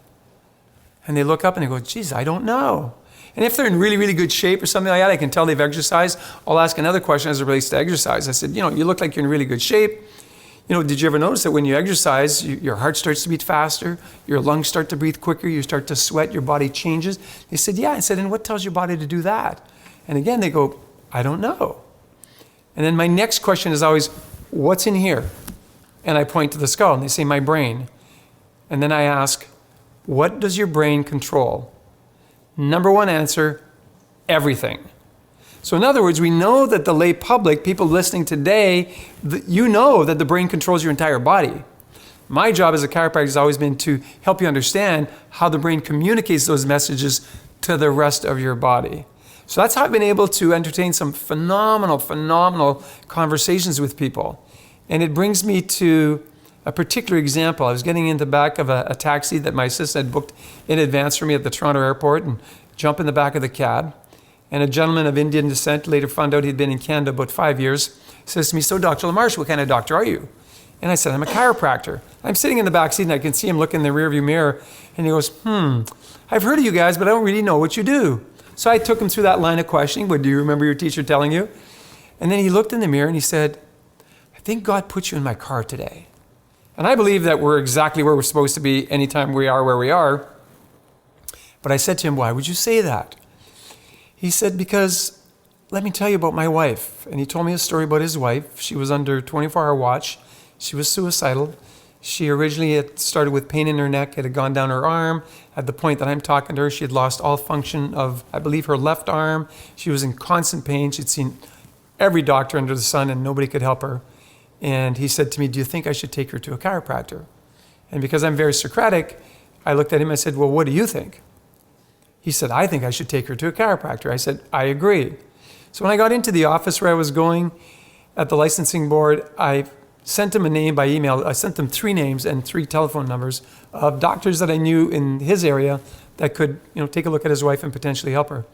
And they look up and they go, geez, I don't know. And if they're in really, really good shape or something like that, I can tell they've exercised. I'll ask another question as it relates to exercise. I said, you look like you're in really good shape. Did you ever notice that when you exercise, your heart starts to beat faster, your lungs start to breathe quicker, you start to sweat, your body changes? They said, yeah. I said, and what tells your body to do that? And again, they go, I don't know. And then my next question is always, what's in here? And I point to the skull, and they say, my brain. And then I ask, what does your brain control? Number one answer, everything. So in other words, we know that the lay public, people listening today, you know that the brain controls your entire body. My job as a chiropractor has always been to help you understand how the brain communicates those messages to the rest of your body. So that's how I've been able to entertain some phenomenal conversations with people. And it brings me to a particular example. I was getting in the back of a taxi that my assistant had booked in advance for me at the Toronto airport, and jump in the back of the cab. And a gentleman of Indian descent, later found out he'd been in Canada about 5 years, says to me, so Dr. Lamarche, what kind of doctor are you? And I said, I'm a chiropractor. I'm sitting in the back seat and I can see him look in the rearview mirror, and he goes, I've heard of you guys, but I don't really know what you do. So I took him through that line of questioning. What do you remember your teacher telling you? And then he looked in the mirror and he said, I think God put you in my car today. And I believe that we're exactly where we're supposed to be anytime we are where we are. But I said to him, why would you say that? He said, because let me tell you about my wife. And he told me a story about his wife. She was under 24-hour watch. She was suicidal. She originally had started with pain in her neck. It had gone down her arm. At the point that I'm talking to her, she had lost all function of, I believe, her left arm. She was in constant pain. She'd seen every doctor under the sun and nobody could help her. And he said to me, do you think I should take her to a chiropractor? And because I'm very Socratic, I looked at him and I said, well, what do you think? He said, I think I should take her to a chiropractor. I said, I agree. So when I got into the office where I was going at the licensing board, I sent him a name by email. I sent them 3 names and 3 telephone numbers of doctors that I knew in his area that could, take a look at his wife and potentially help her.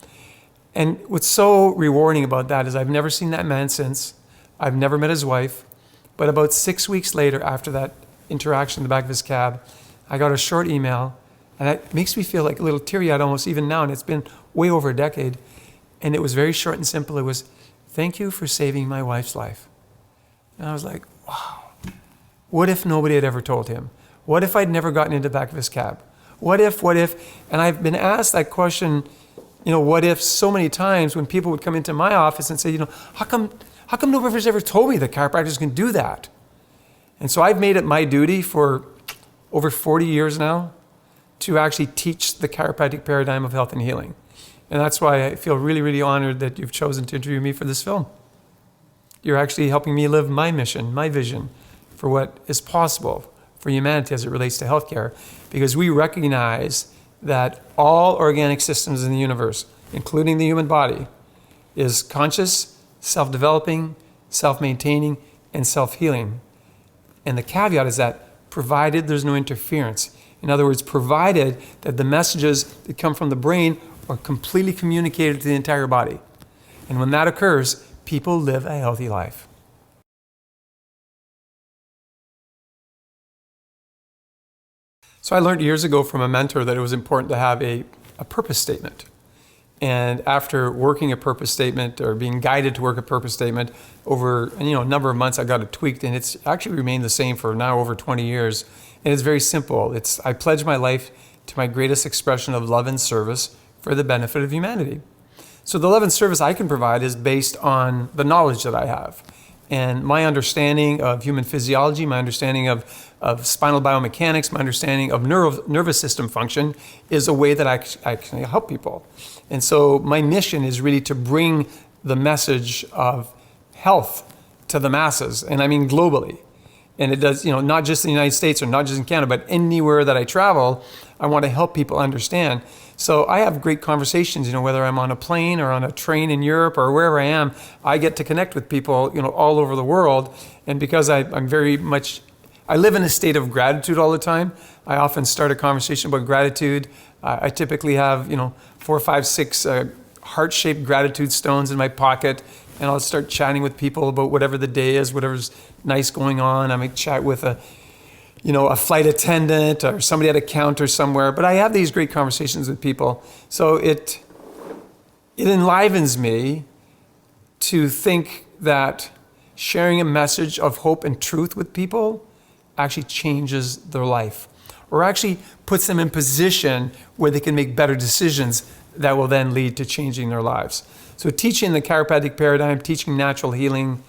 And what's so rewarding about that is I've never seen that man since. I've never met his wife. But about 6 weeks later, after that interaction in the back of his cab, I got a short email, and it makes me feel like a little teary-eyed almost even now, and it's been way over a decade. And it was very short and simple. It was, thank you for saving my wife's life. And I was like, wow. What if nobody had ever told him? What if I'd never gotten into the back of his cab? What if? And I've been asked that question, what if so many times when people would come into my office and say, how come nobody's ever told me that chiropractors can do that? And so I've made it my duty for over 40 years now to actually teach the chiropractic paradigm of health and healing. And that's why I feel really, really honored that you've chosen to interview me for this film. You're actually helping me live my mission, my vision for what is possible for humanity as it relates to healthcare, because we recognize that all organic systems in the universe, including the human body, is conscious, self-developing, self-maintaining, and self-healing. And the caveat is that provided there's no interference. In other words, provided that the messages that come from the brain are completely communicated to the entire body. And when that occurs, people live a healthy life. So I learned years ago from a mentor that it was important to have a purpose statement. And after working a purpose statement or being guided to work a purpose statement over a number of months, I got it tweaked, and it's actually remained the same for now over 20 years. And it's very simple. I pledge my life to my greatest expression of love and service for the benefit of humanity. So the love and service I can provide is based on the knowledge that I have. And my understanding of human physiology, my understanding of spinal biomechanics, my understanding of nervous system function is a way that I can help people. And so my mission is really to bring the message of health to the masses, and I mean globally. And it does, not just in the United States or not just in Canada, but anywhere that I travel, I want to help people understand. So I have great conversations, whether I'm on a plane or on a train in Europe or wherever I am, I get to connect with people, all over the world. And because I'm very much, I live in a state of gratitude all the time. I often start a conversation about gratitude. I typically have, 4, 5, 6 heart-shaped gratitude stones in my pocket, and I'll start chatting with people about whatever the day is, whatever's nice going on. I might chat with a flight attendant or somebody at a counter somewhere, but I have these great conversations with people. So it enlivens me to think that sharing a message of hope and truth with people actually changes their life, or actually puts them in position where they can make better decisions that will then lead to changing their lives. So teaching the chiropractic paradigm, teaching natural healing,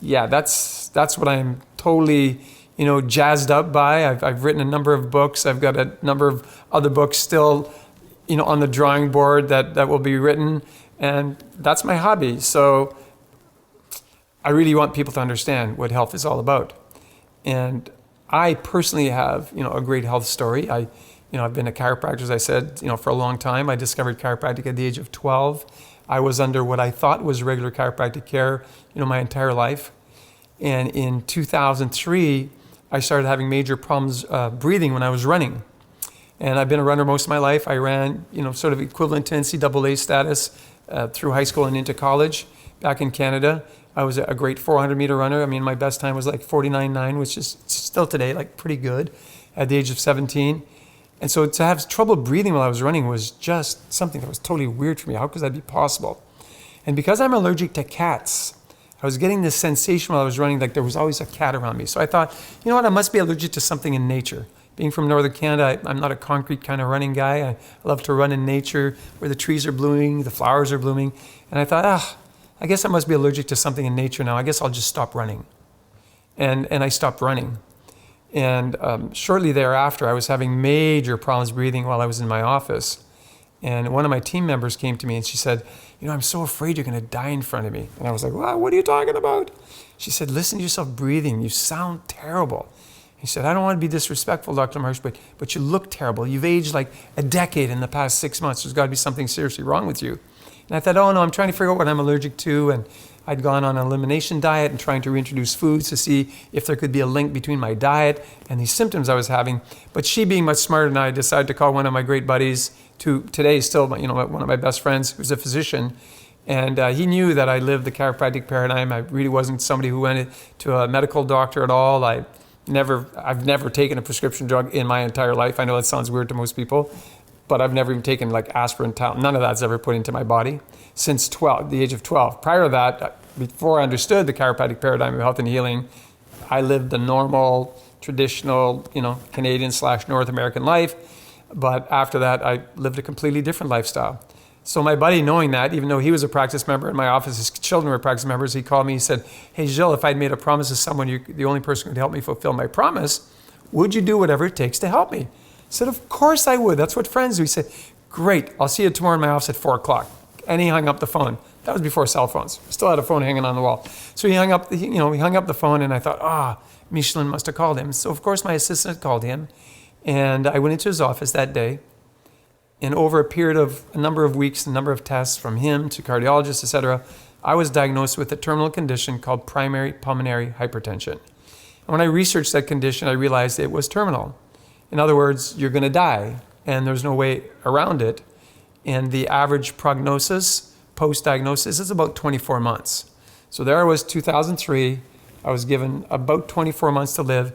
that's what I'm totally jazzed up by. I've written a number of books. I've got a number of other books still on the drawing board that will be written, and that's my hobby. So I really want people to understand what health is all about. And I personally have a great health story. I've been a chiropractor, as I said, for a long time. I discovered chiropractic at the age of 12. I was under what I thought was regular chiropractic care, my entire life. And in 2003, I started having major problems breathing when I was running. And I've been a runner most of my life. I ran, sort of equivalent to NCAA status through high school and into college back in Canada. I was a great 400-meter runner. I mean, my best time was like 49.9, which is still today like pretty good at the age of 17. And so to have trouble breathing while I was running was just something that was totally weird for me. How could that be possible? And because I'm allergic to cats, I was getting this sensation while I was running like there was always a cat around me. So I thought, I must be allergic to something in nature. Being from Northern Canada, I'm not a concrete kind of running guy. I love to run in nature where the trees are blooming, the flowers are blooming. And I thought, I guess I must be allergic to something in nature now. I guess I'll just stop running. And I stopped running. And shortly thereafter, I was having major problems breathing while I was in my office. And one of my team members came to me and she said, I'm so afraid you're going to die in front of me. And I was like, well, what are you talking about? She said, listen to yourself breathing. You sound terrible. He said, I don't want to be disrespectful, Dr. Marsh, but you look terrible. You've aged like a decade in the past 6 months. There's got to be something seriously wrong with you. And I thought, oh no, I'm trying to figure out what I'm allergic to. And I'd gone on an elimination diet and trying to reintroduce foods to see if there could be a link between my diet and these symptoms I was having. But she, being much smarter than I, decided to call one of my great buddies, to today still one of my best friends, who's a physician. And he knew that I lived the chiropractic paradigm. I really wasn't somebody who went to a medical doctor at all. I've never taken a prescription drug in my entire life. I know that sounds weird to most people, but I've never even taken like aspirin, Tylenol. None of that's ever put into my body since the age of 12. Prior to that, before I understood the chiropractic paradigm of health and healing, I lived the normal, traditional, Canadian/North American life. But after that, I lived a completely different lifestyle. So my buddy, knowing that, even though he was a practice member in my office, his children were practice members, he called me, he said, "Hey, Gilles, if I'd made a promise to someone, you're the only person who could help me fulfill my promise, would you do whatever it takes to help me?" I said, "Of course I would. That's what friends do." He said, "Great, I'll see you tomorrow in my office at 4 o'clock. And he hung up the phone. That was before cell phones. Still had a phone hanging on the wall. So he hung up the phone, and I thought, Michelin must have called him. So of course my assistant called him, and I went into his office that day. And over a period of a number of weeks, a number of tests from him to cardiologists, etc., I was diagnosed with a terminal condition called primary pulmonary hypertension. And when I researched that condition, I realized it was terminal. In other words, you're going to die, and there's no way around it. And the average prognosis, post-diagnosis, is about 24 months. So there I was, 2003. I was given about 24 months to live,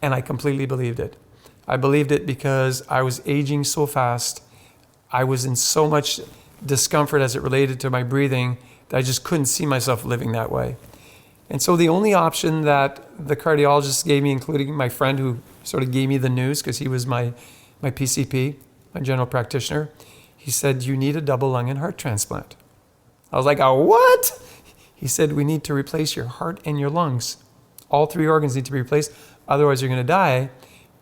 and I completely believed it. I believed it because I was aging so fast. I was in so much discomfort as it related to my breathing that I just couldn't see myself living that way. And so the only option that the cardiologist gave me, including my friend who sort of gave me the news because he was my PCP, my general practitioner, he said, "You need a double lung and heart transplant." I was like, "A what?" He said, "We need to replace your heart and your lungs. All 3 organs need to be replaced, otherwise you're going to die."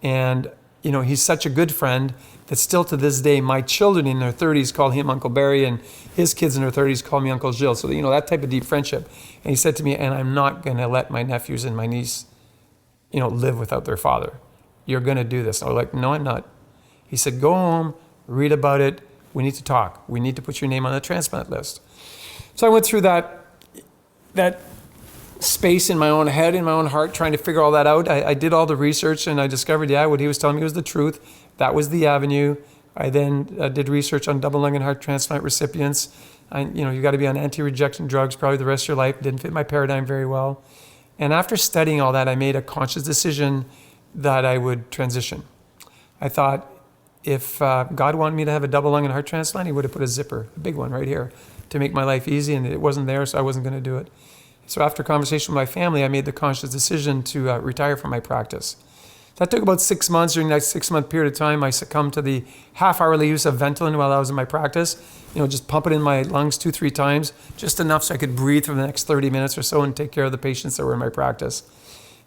And he's such a good friend that still to this day, my children in their 30s call him Uncle Barry, and his kids in their 30s call me Uncle Gilles. So that type of deep friendship. And he said to me, "And I'm not going to let my nephews and my niece, live without their father. You're going to do this." And I was like, "No, I'm not." He said, "Go home, read about it. We need to talk. We need to put your name on the transplant list." So I went through that space in my own head, in my own heart, trying to figure all that out. I did all the research, and I discovered, what he was telling me was the truth. That was the avenue. I then did research on double lung and heart transplant recipients. You got to be on anti-rejection drugs probably the rest of your life. Didn't fit my paradigm very well. And after studying all that, I made a conscious decision that I would transition. I thought, if God wanted me to have a double lung and heart transplant, he would have put a zipper, a big one right here, to make my life easy, and it wasn't there, so I wasn't going to do it. So after conversation with my family, I made the conscious decision to retire from my practice. That took about 6 months. During that 6-month period of time, I succumbed to the half-hourly use of Ventolin while I was in my practice. Just pump it in my lungs 2-3 times, just enough so I could breathe for the next 30 minutes or so and take care of the patients that were in my practice.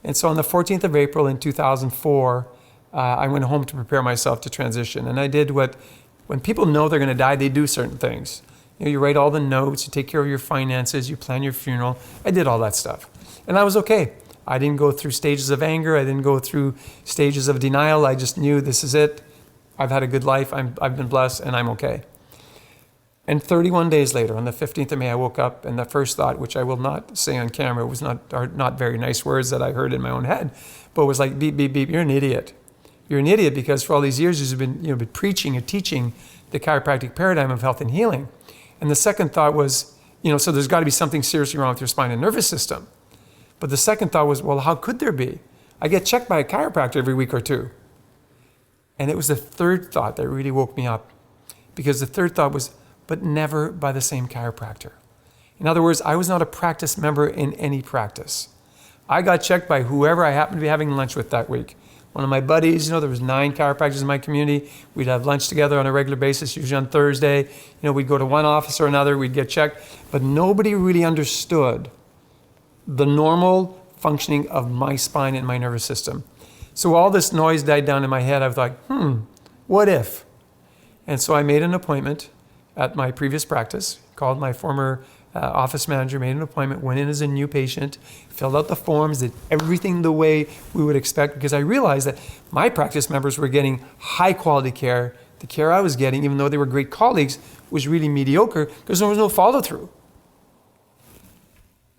And so on the 14th of April in 2004, I went home to prepare myself to transition. And I did when people know they're going to die, they do certain things. You write all the notes, you take care of your finances, you plan your funeral. I did all that stuff. And I was okay. I didn't go through stages of anger. I didn't go through stages of denial. I just knew this is it. I've had a good life. I've been blessed, and I'm okay. And 31 days later, on the 15th of May, I woke up, and the first thought, which I will not say on camera, was not very nice words that I heard in my own head, but was like, beep, beep, beep, you're an idiot. You're an idiot because for all these years you've been preaching and teaching the chiropractic paradigm of health and healing. And the second thought was, so there's got to be something seriously wrong with your spine and nervous system. But the second thought was, well, how could there be? I get checked by a chiropractor every week or 2. And it was the third thought that really woke me up. Because the third thought was, but never by the same chiropractor. In other words, I was not a practice member in any practice. I got checked by whoever I happened to be having lunch with that week. One of my buddies, there was 9 chiropractors in my community. We'd have lunch together on a regular basis, usually on Thursday. We'd go to one office or another, we'd get checked. But nobody really understood the normal functioning of my spine and my nervous system. So all this noise died down in my head. I was like, what if? And so I made an appointment at my previous practice, called my former office manager, made an appointment, went in as a new patient, filled out the forms, did everything the way we would expect, because I realized that my practice members were getting high quality care. The care I was getting, even though they were great colleagues, was really mediocre because there was no follow through.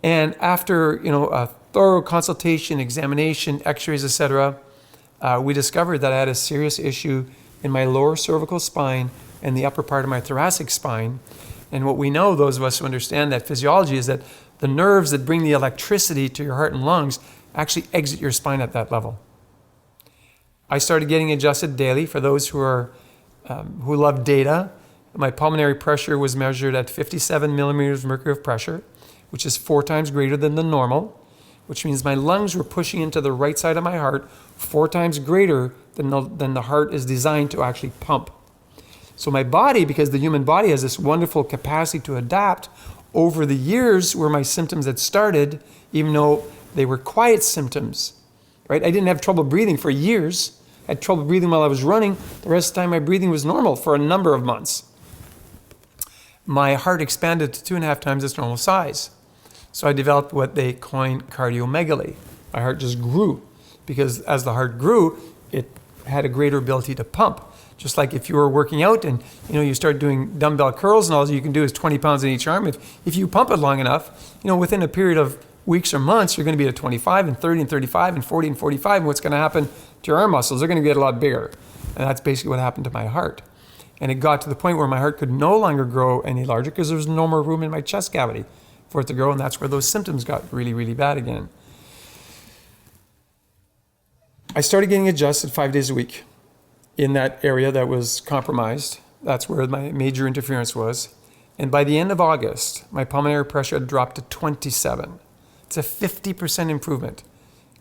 And after a thorough consultation, examination, x-rays, etc., we discovered that I had a serious issue in my lower cervical spine and the upper part of my thoracic spine. And what we know, those of us who understand that physiology, is that the nerves that bring the electricity to your heart and lungs actually exit your spine at that level. I started getting adjusted daily. For those who love data, my pulmonary pressure was measured at 57 millimeters of mercury of pressure, which is 4 times greater than the normal, which means my lungs were pushing into the right side of my heart 4 times greater than the heart is designed to actually pump. So my body, because the human body has this wonderful capacity to adapt, over the years where my symptoms had started, even though they were quiet symptoms, right? I didn't have trouble breathing for years. I had trouble breathing while I was running. The rest of the time my breathing was normal for a number of months. My heart expanded to 2.5 times its normal size. So I developed what they coined cardiomegaly. My heart just grew because as the heart grew, it had a greater ability to pump. Just like if you were working out and you start doing dumbbell curls and all you can do is 20 pounds in each arm. If you pump it long enough, within a period of weeks or months, you're going to be at 25 and 30 and 35 and 40 and 45. And what's going to happen to your arm muscles? They're going to get a lot bigger. And that's basically what happened to my heart. And it got to the point where my heart could no longer grow any larger because there was no more room in my chest cavity for it to grow. And that's where those symptoms got really, really bad again. I started getting adjusted 5 days a week in that area that was compromised. That's where my major interference was. And by the end of August, my pulmonary pressure had dropped to 27. It's a 50% improvement.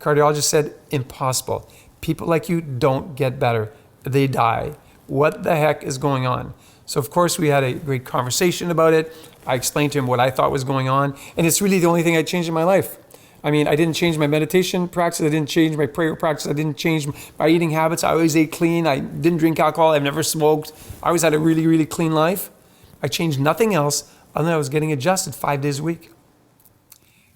Cardiologist said, impossible. People like you don't get better. They die. What the heck is going on? So of course we had a great conversation about it. I explained to him what I thought was going on. And it's really the only thing I changed in my life. I mean, I didn't change my meditation practice. I didn't change my prayer practice. I didn't change my eating habits. I always ate clean. I didn't drink alcohol. I've never smoked. I always had a really, really clean life. I changed nothing else other than I was getting adjusted 5 days a week.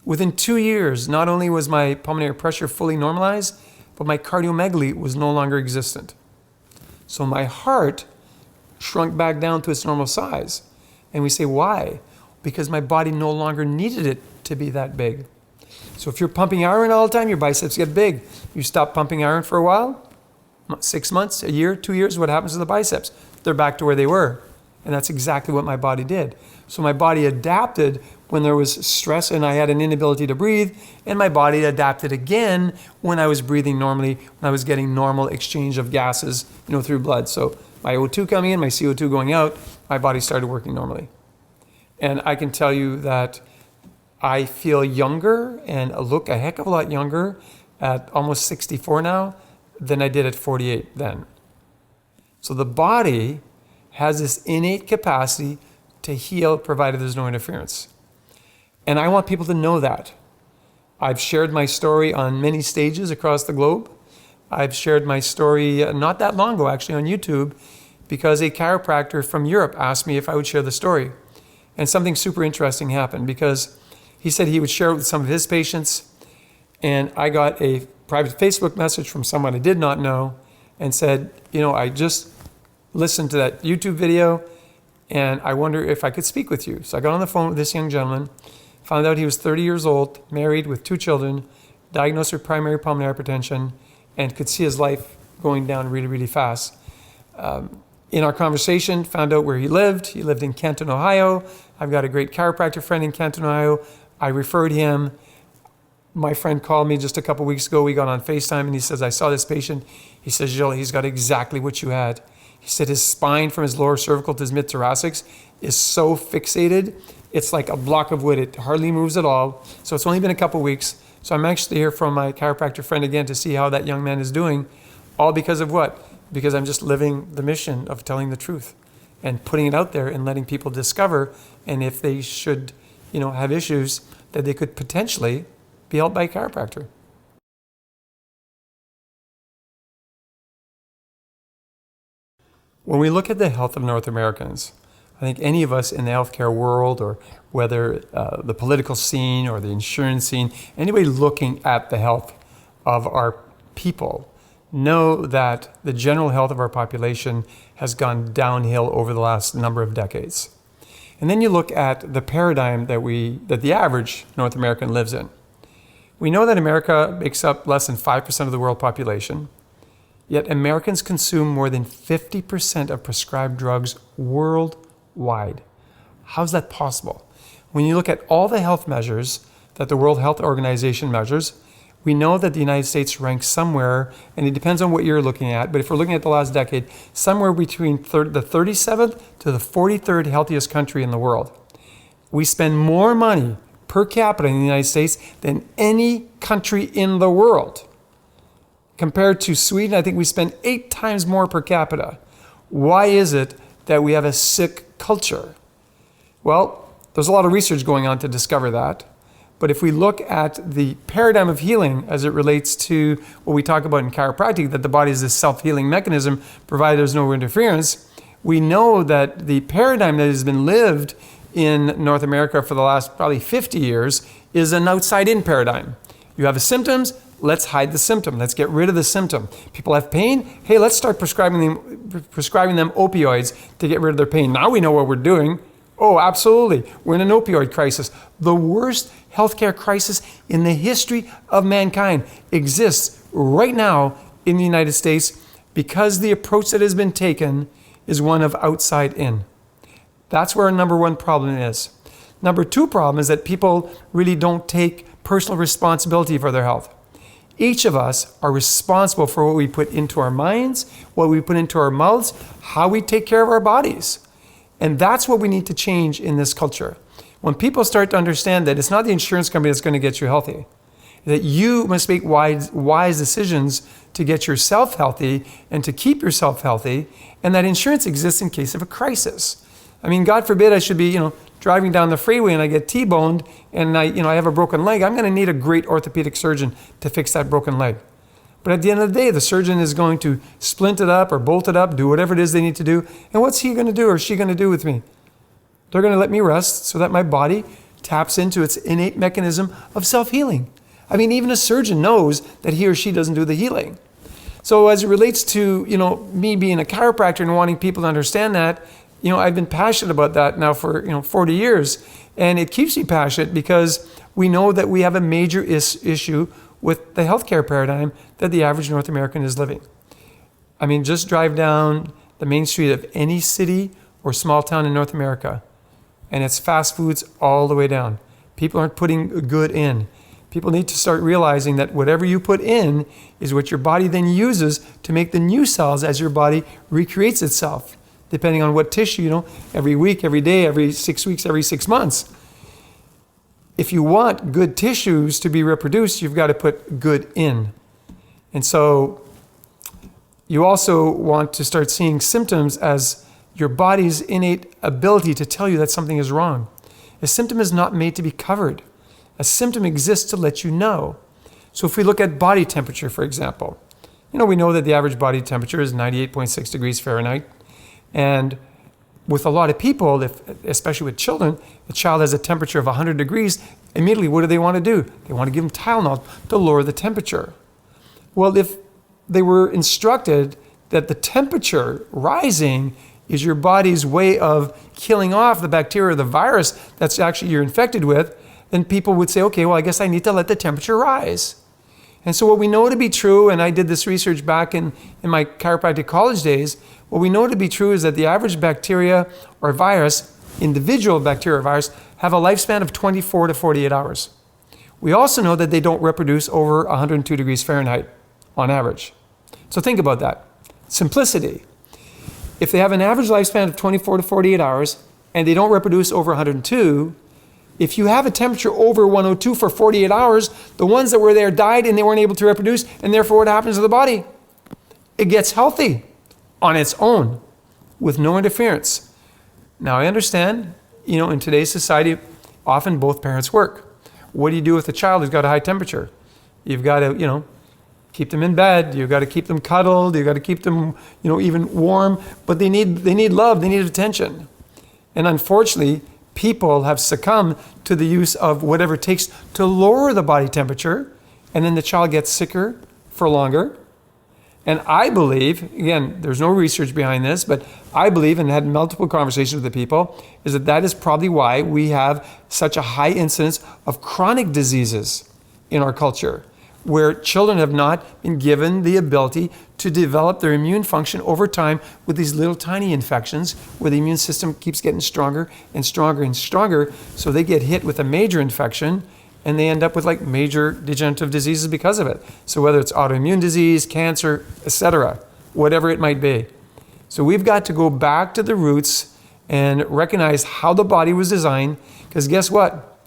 Within 2 years, not only was my pulmonary pressure fully normalized, but my cardiomegaly was no longer existent. So my heart shrunk back down to its normal size. And we say, why? Because my body no longer needed it to be that big. So if you're pumping iron all the time, your biceps get big. You stop pumping iron for a while, 6 months, a year, 2 years, what happens to the biceps? They're back to where they were. And that's exactly what my body did. So my body adapted when there was stress and I had an inability to breathe, and my body adapted again when I was breathing normally, when I was getting normal exchange of gases, through blood. So my O2 coming in, my CO2 going out, my body started working normally. And I can tell you that I feel younger and look a heck of a lot younger at almost 64 now than I did at 48 then. So the body has this innate capacity to heal provided there's no interference. And I want people to know that. I've shared my story on many stages across the globe. I've shared my story not that long ago actually on YouTube because a chiropractor from Europe asked me if I would share the story. And something super interesting happened because he said he would share it with some of his patients, and I got a private Facebook message from someone I did not know and said, I just listened to that YouTube video and I wonder if I could speak with you. So I got on the phone with this young gentleman, found out he was 30 years old, married with 2 children, diagnosed with primary pulmonary hypertension, and could see his life going down really, really fast. In our conversation, found out where he lived. He lived in Canton, Ohio. I've got a great chiropractor friend in Canton, Ohio. I referred him. My friend called me just a couple weeks ago. We got on FaceTime and he says, I saw this patient. He says, Jill, he's got exactly what you had. He said his spine from his lower cervical to his mid-thoracics is so fixated. It's like a block of wood. It hardly moves at all. So it's only been a couple weeks. So I'm anxious to hear from my chiropractor friend again to see how that young man is doing. All because of what? Because I'm just living the mission of telling the truth and putting it out there and letting people discover. And if they should, have issues, that they could potentially be helped by a chiropractor. When we look at the health of North Americans, I think any of us in the healthcare world, or whether the political scene or the insurance scene, anybody looking at the health of our people, know that the general health of our population has gone downhill over the last number of decades. And then you look at the paradigm that the average North American lives in. We know that America makes up less than 5% of the world population, yet Americans consume more than 50% of prescribed drugs worldwide. How's that possible? When you look at all the health measures that the World Health Organization measures, we know that the United States ranks somewhere, and it depends on what you're looking at, but if we're looking at the last decade, somewhere between the 37th to the 43rd healthiest country in the world. We spend more money per capita in the United States than any country in the world. Compared to Sweden, I think we spend 8 times more per capita. Why is it that we have a sick culture? Well, there's a lot of research going on to discover that. But if we look at the paradigm of healing as it relates to what we talk about in chiropractic, that the body is this self-healing mechanism, provided there's no interference, we know that the paradigm that has been lived in North America for the last probably 50 years is an outside-in paradigm. You have symptoms, let's hide the symptom. Let's get rid of the symptom. People have pain, hey, let's start prescribing them opioids to get rid of their pain. Now we know what we're doing. Oh, absolutely. We're in an opioid crisis. The worst healthcare crisis in the history of mankind exists right now in the United States because the approach that has been taken is one of outside in. That's where our number one problem is. Number two problem is that people really don't take personal responsibility for their health. Each of us are responsible for what we put into our minds, what we put into our mouths, how we take care of our bodies. And that's what we need to change in this culture. When people start to understand that it's not the insurance company that's going to get you healthy, that you must make wise decisions to get yourself healthy and to keep yourself healthy, and that insurance exists in case of a crisis. I mean, God forbid I should be, driving down the freeway and I get T-boned and I have a broken leg. I'm going to need a great orthopedic surgeon to fix that broken leg. But at the end of the day, the surgeon is going to splint it up or bolt it up, do whatever it is they need to do. And what's he going to do or she going to do with me? They're going to let me rest so that my body taps into its innate mechanism of self-healing. I mean, even a surgeon knows that he or she doesn't do the healing. So as it relates to, me being a chiropractor and wanting people to understand that, I've been passionate about that now for, 40 years. And it keeps me passionate because we know that we have a major issue with the healthcare paradigm that the average North American is living. I mean, just drive down the main street of any city or small town in North America, and it's fast foods all the way down. People aren't putting good in. People need to start realizing that whatever you put in is what your body then uses to make the new cells as your body recreates itself, depending on what tissue, every week, every day, every 6 weeks, every 6 months. If you want good tissues to be reproduced, you've got to put good in. And so you also want to start seeing symptoms as your body's innate ability to tell you that something is wrong. A symptom is not made to be covered. A symptom exists to let you know. So if we look at body temperature, for example, we know that the average body temperature is 98.6 degrees Fahrenheit. And with a lot of people, especially with children, the child has a temperature of 100 degrees. Immediately, what do they want to do? They want to give them Tylenol to lower the temperature. Well, if they were instructed that the temperature rising is your body's way of killing off the bacteria or the virus that's actually you're infected with, then people would say, okay, well, I guess I need to let the temperature rise. And so what we know to be true, and I did this research back in my chiropractic college days, what we know to be true is that the average bacteria or virus, individual bacteria or virus, have a lifespan of 24 to 48 hours. We also know that they don't reproduce over 102 degrees Fahrenheit on average. So think about that. Simplicity. If they have an average lifespan of 24 to 48 hours and they don't reproduce over 102, if you have a temperature over 102 for 48 hours, the ones that were there died and they weren't able to reproduce, and therefore what happens to the body? It gets healthy on its own with no interference. Now I understand, in today's society, often both parents work. What do you do with a child who's got a high temperature? You've got to, keep them in bed. You've got to keep them cuddled. You've got to keep them, even warm. But they need love. They need attention. And unfortunately, people have succumbed to the use of whatever it takes to lower the body temperature, and then the child gets sicker for longer. And I believe, again, there's no research behind this, but I believe, and had multiple conversations with the people, is that is probably why we have such a high incidence of chronic diseases in our culture, where children have not been given the ability to develop their immune function over time with these little tiny infections, where the immune system keeps getting stronger and stronger and stronger, so they get hit with a major infection, and they end up with major degenerative diseases because of it. So whether it's autoimmune disease, cancer, etc., whatever it might be. So we've got to go back to the roots and recognize how the body was designed, because guess what?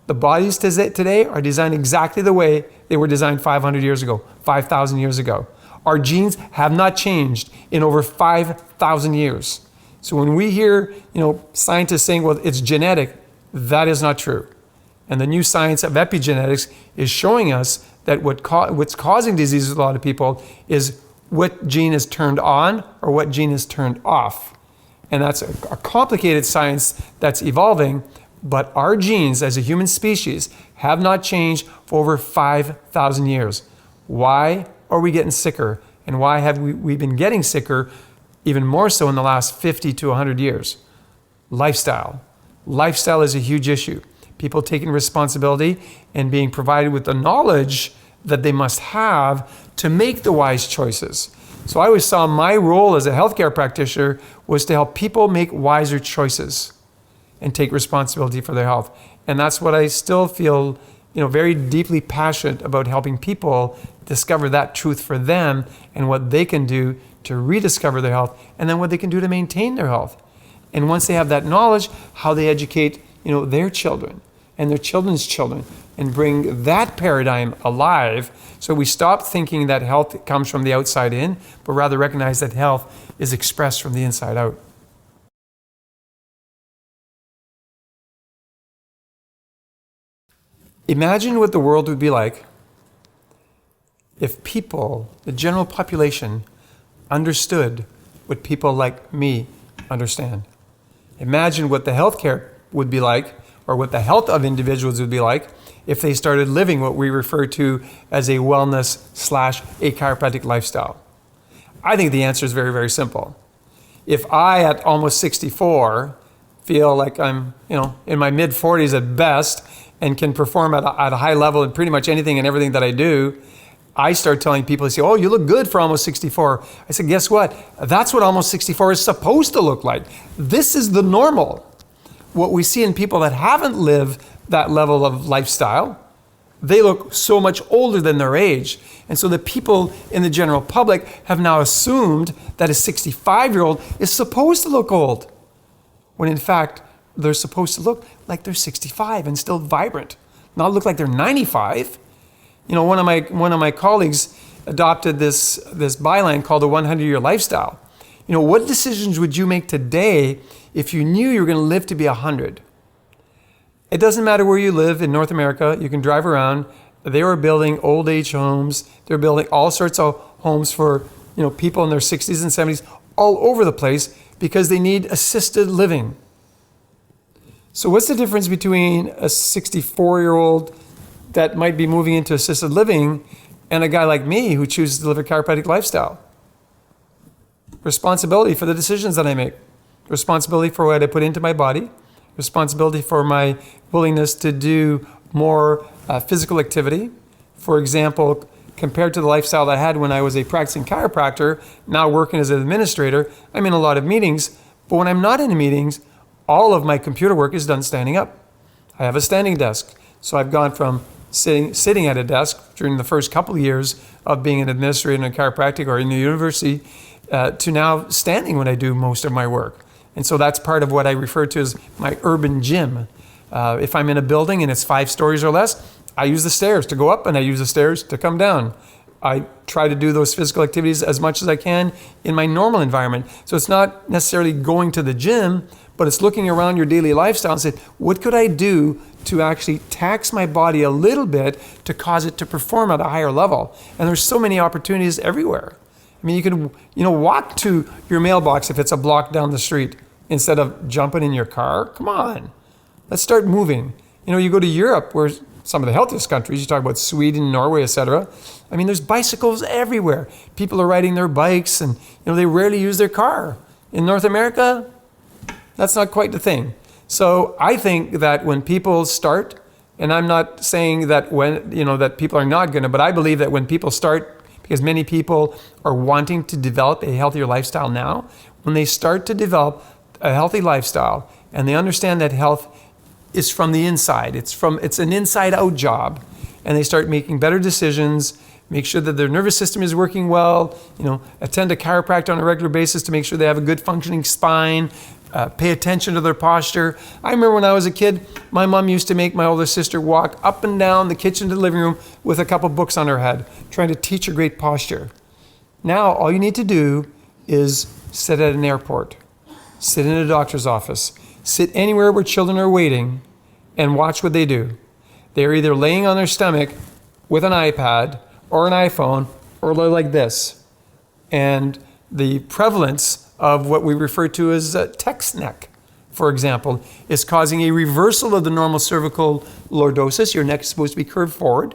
The bodies today are designed exactly the way they were designed 500 years ago, 5,000 years ago. Our genes have not changed in over 5,000 years. So when we hear, scientists saying, well, it's genetic, that is not true. And the new science of epigenetics is showing us that what's causing disease with a lot of people is what gene is turned on or what gene is turned off. And that's a complicated science that's evolving, but our genes as a human species have not changed for over 5,000 years. Why are we getting sicker? And why have we been getting sicker even more so in the last 50 to 100 years? Lifestyle. Lifestyle is a huge issue. People taking responsibility and being provided with the knowledge that they must have to make the wise choices. So I always saw my role as a healthcare practitioner was to help people make wiser choices and take responsibility for their health. And that's what I still feel, very deeply passionate about, helping people discover that truth for them and what they can do to rediscover their health, and then what they can do to maintain their health. And once they have that knowledge, how they educate, their children and their children's children, and bring that paradigm alive, so we stop thinking that health comes from the outside in, but rather recognize that health is expressed from the inside out. Imagine what the world would be like if people, the general population, understood what people like me understand. Imagine what the healthcare would be like, or what the health of individuals would be like, if they started living what we refer to as a wellness/a chiropractic lifestyle. I think the answer is very, very simple. If I, at almost 64, feel like I'm, in my mid-40s at best, and can perform at a high level in pretty much anything and everything that I do, I start telling people, they say, oh, you look good for almost 64. I said, guess what? That's what almost 64 is supposed to look like. This is the normal. What we see in people that haven't lived that level of lifestyle, they look so much older than their age. And so the people in the general public have now assumed that a 65-year-old is supposed to look old, when in fact, they're supposed to look like they're 65 and still vibrant, not look like they're 95. One of my colleagues adopted this byline called the 100-year lifestyle. What decisions would you make today if you knew you were going to live to be 100? It doesn't matter where you live in North America. You can drive around. They were building old age homes. They're building all sorts of homes for people in their 60s and 70s all over the place because they need assisted living. So what's the difference between a 64-year-old that might be moving into assisted living and a guy like me who chooses to live a chiropractic lifestyle? Responsibility for the decisions that I make. Responsibility for what I put into my body. Responsibility for my willingness to do more physical activity. For example, compared to the lifestyle that I had when I was a practicing chiropractor, now working as an administrator, I'm in a lot of meetings, but when I'm not in meetings, all of my computer work is done standing up. I have a standing desk. So I've gone from sitting at a desk during the first couple of years of being an administrator in chiropractic or in the university to now standing when I do most of my work. And so that's part of what I refer to as my urban gym. If I'm in a building and it's 5 stories or less, I use the stairs to go up and I use the stairs to come down. I try to do those physical activities as much as I can in my normal environment. So it's not necessarily going to the gym, but it's looking around your daily lifestyle and say, what could I do to actually tax my body a little bit to cause it to perform at a higher level? And there's so many opportunities everywhere. I mean, you can, walk to your mailbox if it's a block down the street instead of jumping in your car. Come on, let's start moving. You go to Europe, where some of the healthiest countries, you talk about Sweden, Norway, etc. I mean, there's bicycles everywhere. People are riding their bikes and, they rarely use their car. In North America, that's not quite the thing. So I think that when people start, and I'm not saying that that people are not going to, but I believe that when people start, because many people are wanting to develop a healthier lifestyle now, when they start to develop a healthy lifestyle and they understand that health is from the inside, it's an inside out job, and they start making better decisions, make sure that their nervous system is working well, attend a chiropractor on a regular basis to make sure they have a good functioning spine, pay attention to their posture. I remember when I was a kid, my mom used to make my older sister walk up and down the kitchen to the living room with a couple books on her head, trying to teach her great posture. Now, all you need to do is sit at an airport, sit in a doctor's office, sit anywhere where children are waiting, and watch what they do. They're either laying on their stomach with an iPad or an iPhone, or they're like this. And the prevalence of what we refer to as text neck, for example, is causing a reversal of the normal cervical lordosis. Your neck is supposed to be curved forward,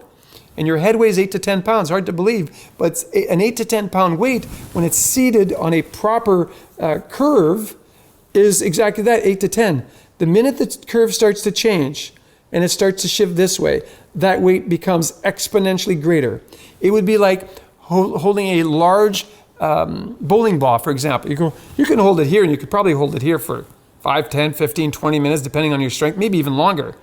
and your head weighs 8 to 10 pounds. Hard to believe, but an 8 to 10 pound weight, when it's seated on a proper curve, is exactly that, 8 to 10. The minute the curve starts to change and it starts to shift this way, that weight becomes exponentially greater. It would be like holding a large bowling ball, for example. You can hold it here, and you could probably hold it here for 5, 10, 15, 20 minutes, depending on your strength, maybe even longer.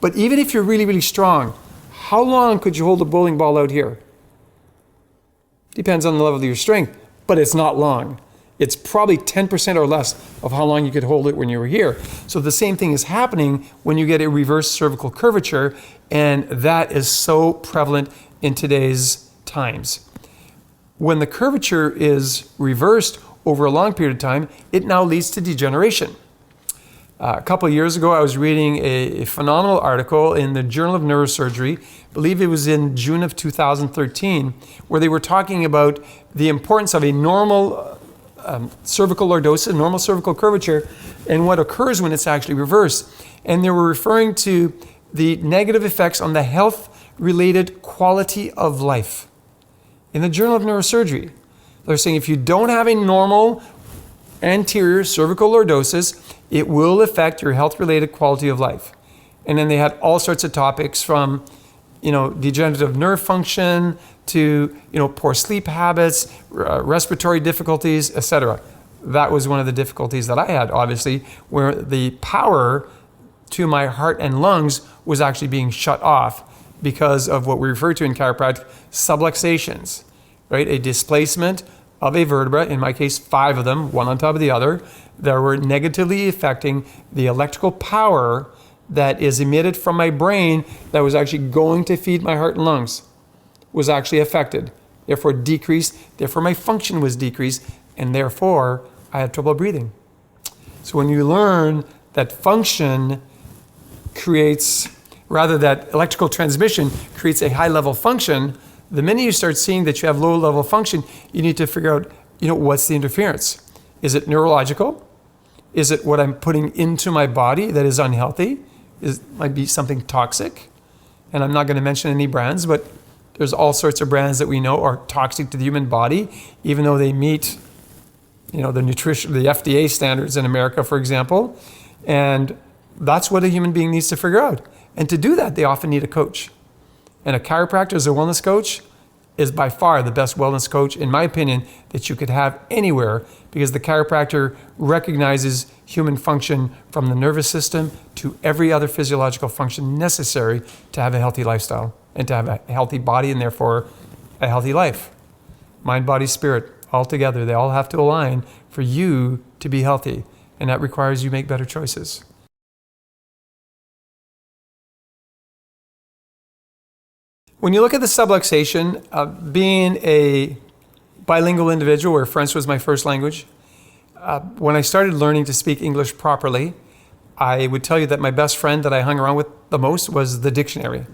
But even if you're really, really strong, how long could you hold a bowling ball out here? Depends on the level of your strength, but it's not long. It's probably 10% or less of how long you could hold it when you were here. So the same thing is happening when you get a reverse cervical curvature, and that is so prevalent in today's times. When the curvature is reversed over a long period of time, it now leads to degeneration. A couple of years ago, I was reading a phenomenal article in the Journal of Neurosurgery, I believe it was in June of 2013, where they were talking about the importance of a normal cervical lordosis, normal cervical curvature, and what occurs when it's actually reversed. And they were referring to the negative effects on the health-related quality of life. In the Journal of Neurosurgery, they're saying if you don't have a normal anterior cervical lordosis, it will affect your health-related quality of life. And then they had all sorts of topics from, degenerative nerve function to, poor sleep habits, respiratory difficulties, etc. That was one of the difficulties that I had, obviously, where the power to my heart and lungs was actually being shut off because of what we refer to in chiropractic, subluxations, right? A displacement of a vertebra, in my case, 5 of them, one on top of the other, that were negatively affecting the electrical power that is emitted from my brain that was actually going to feed my heart and lungs, was actually affected, therefore decreased, therefore my function was decreased, and therefore I had trouble breathing. So when you learn that function creates, rather that electrical transmission creates a high level function, the minute you start seeing that you have low level function, you need to figure out, what's the interference? Is it neurological? Is it what I'm putting into my body that is unhealthy? Might be something toxic. And I'm not going to mention any brands, but there's all sorts of brands that we know are toxic to the human body, even though they meet, the nutrition, the FDA standards in America, for example. And that's what a human being needs to figure out. And to do that, they often need a coach. And a chiropractor as a wellness coach is by far the best wellness coach, in my opinion, that you could have anywhere, because the chiropractor recognizes human function from the nervous system to every other physiological function necessary to have a healthy lifestyle and to have a healthy body and therefore a healthy life. Mind, body, spirit, all together, they all have to align for you to be healthy, and that requires you make better choices. When you look at the subluxation, being a bilingual individual where French was my first language, when I started learning to speak English properly, I would tell you that my best friend that I hung around with the most was the dictionary.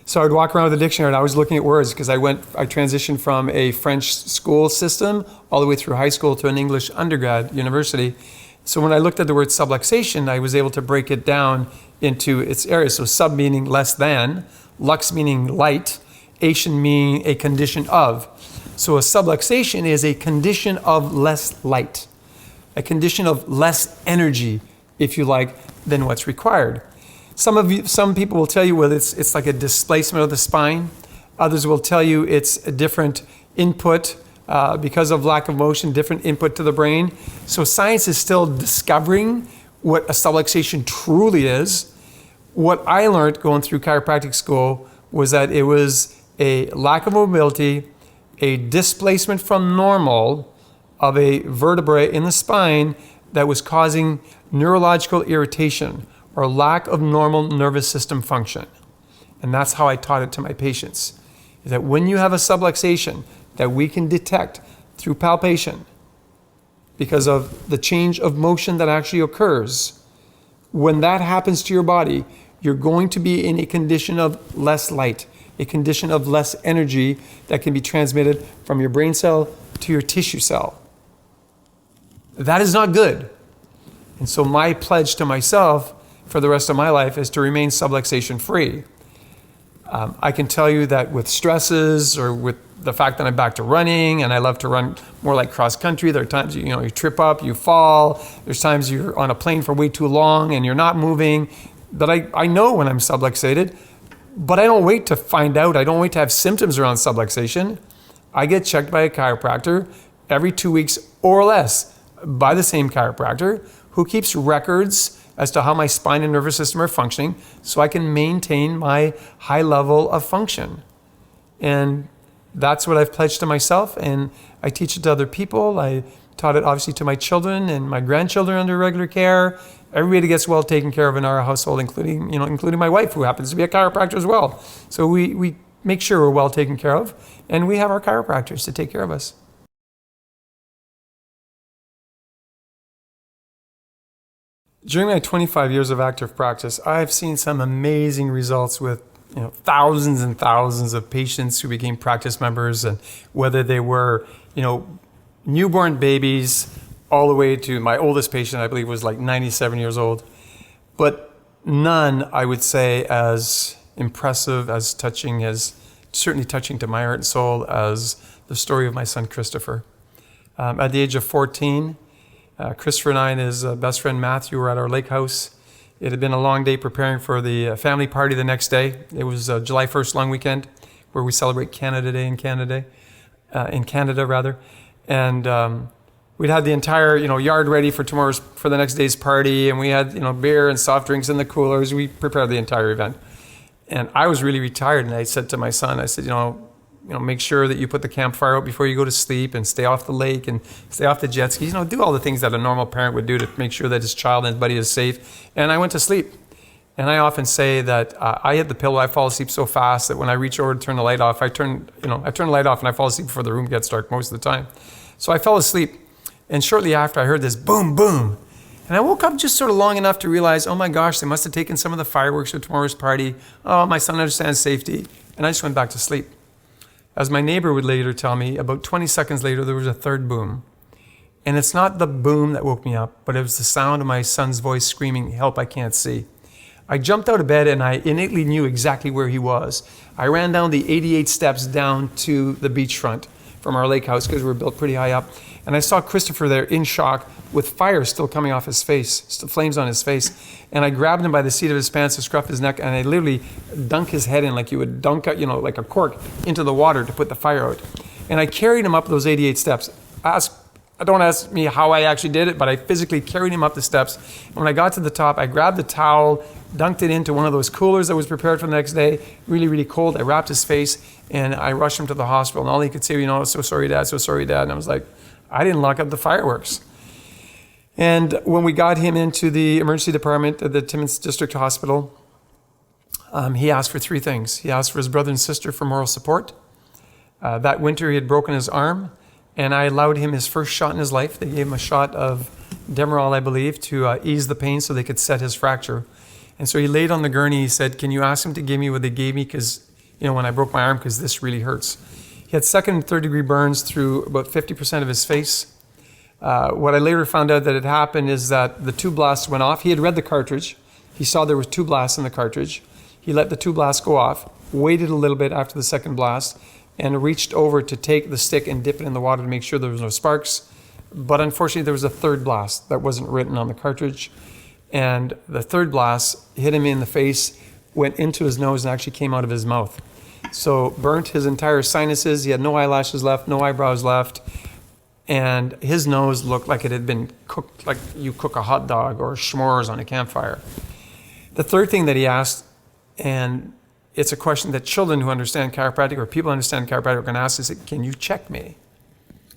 So I would walk around with the dictionary and I was looking at words because I transitioned from a French school system all the way through high school to an English undergrad university. So when I looked at the word subluxation, I was able to break it down into its areas. So sub meaning less than, lux meaning light, ation meaning a condition of. So a subluxation is a condition of less light, a condition of less energy, if you like, than what's required. Some people will tell you, well, it's like a displacement of the spine. Others will tell you it's a different input because of lack of motion, different input to the brain. So science is still discovering what a subluxation truly is. What I learned going through chiropractic school was that it was a lack of mobility, a displacement from normal of a vertebrae in the spine that was causing neurological irritation or lack of normal nervous system function. And that's how I taught it to my patients, is that when you have a subluxation that we can detect through palpation because of the change of motion that actually occurs, when that happens to your body, you're going to be in a condition of less light, a condition of less energy that can be transmitted from your brain cell to your tissue cell. That is not good. And so my pledge to myself for the rest of my life is to remain subluxation free. I can tell you that with stresses or with the fact that I'm back to running and I love to run more like cross country, there are times you trip up, you fall, there's times you're on a plane for way too long and you're not moving, that I know when I'm subluxated, but I don't wait to find out. I don't wait to have symptoms around subluxation. I get checked by a chiropractor every 2 weeks or less by the same chiropractor who keeps records as to how my spine and nervous system are functioning so I can maintain my high level of function. And that's what I've pledged to myself, and I teach it to other people. I taught it obviously to my children and my grandchildren under regular care. Everybody gets well taken care of in our household, including my wife, who happens to be a chiropractor as well. So we make sure we're well taken care of, and we have our chiropractors to take care of us. During my 25 years of active practice, I've seen some amazing results with thousands and thousands of patients who became practice members, and whether they were newborn babies all the way to my oldest patient, I believe was like 97 years old. But none, I would say, as impressive, as touching, as certainly touching to my heart and soul as the story of my son Christopher. At the age of 14, Christopher and I and his best friend Matthew were at our lake house. It had been a long day preparing for the family party the next day. It was July 1st long weekend, where we celebrate Canada Day in Canada. And we'd had the entire yard ready for the next day's party, and we had beer and soft drinks in the coolers. We prepared the entire event. And I was really retired, and I said to my son, I said, make sure that you put the campfire out before you go to sleep, and stay off the lake and stay off the jet skis. Do all the things that a normal parent would do to make sure that his child and his buddy is safe. And I went to sleep. And I often say that I hit the pillow, I fall asleep so fast that when I reach over to turn the light off, I turn the light off and I fall asleep before the room gets dark most of the time. So I fell asleep, and shortly after I heard this boom, boom. And I woke up just sort of long enough to realize, oh my gosh, they must have taken some of the fireworks for tomorrow's party. Oh, my son understands safety. And I just went back to sleep. As my neighbor would later tell me, about 20 seconds later, there was a third boom. And it's not the boom that woke me up, but it was the sound of my son's voice screaming, "Help, I can't see." I jumped out of bed and I innately knew exactly where he was. I ran down the 88 steps down to the beachfront from our lake house, because we were built pretty high up. And I saw Christopher there in shock with fire still coming off his face, still flames on his face. And I grabbed him by the seat of his pants to scruff his neck, and I literally dunked his head in like you would dunk, like a cork into the water to put the fire out. And I carried him up those 88 steps. Don't ask me how I actually did it, but I physically carried him up the steps. And when I got to the top, I grabbed the towel, dunked it into one of those coolers that was prepared for the next day, really, really cold. I wrapped his face, and I rushed him to the hospital. And all he could say, "So sorry, Dad, so sorry, Dad." And I was like, I didn't lock up the fireworks. And when we got him into the emergency department at the Timmins District Hospital, he asked for three things. He asked for his brother and sister for moral support. That winter, he had broken his arm, and I allowed him his first shot in his life. They gave him a shot of Demerol, I believe, to ease the pain so they could set his fracture. And so he laid on the gurney. He said, "Can you ask him to give me what they gave me, because when I broke my arm, because this really hurts." He had second and third degree burns through about 50% of his face. What I later found out that had happened is that the two blasts went off. He had read the cartridge. He saw there was two blasts in the cartridge. He let the two blasts go off, waited a little bit after the second blast, and reached over to take the stick and dip it in the water to make sure there was no sparks. But unfortunately, there was a third blast that wasn't written on the cartridge. And the third blast hit him in the face, went into his nose, and actually came out of his mouth. So burnt his entire sinuses. He had no eyelashes left, no eyebrows left. And his nose looked like it had been cooked, like you cook a hot dog or s'mores on a campfire. The third thing that he asked, and it's a question that children who understand chiropractic or people who understand chiropractic are going to ask, is, "Can you check me?"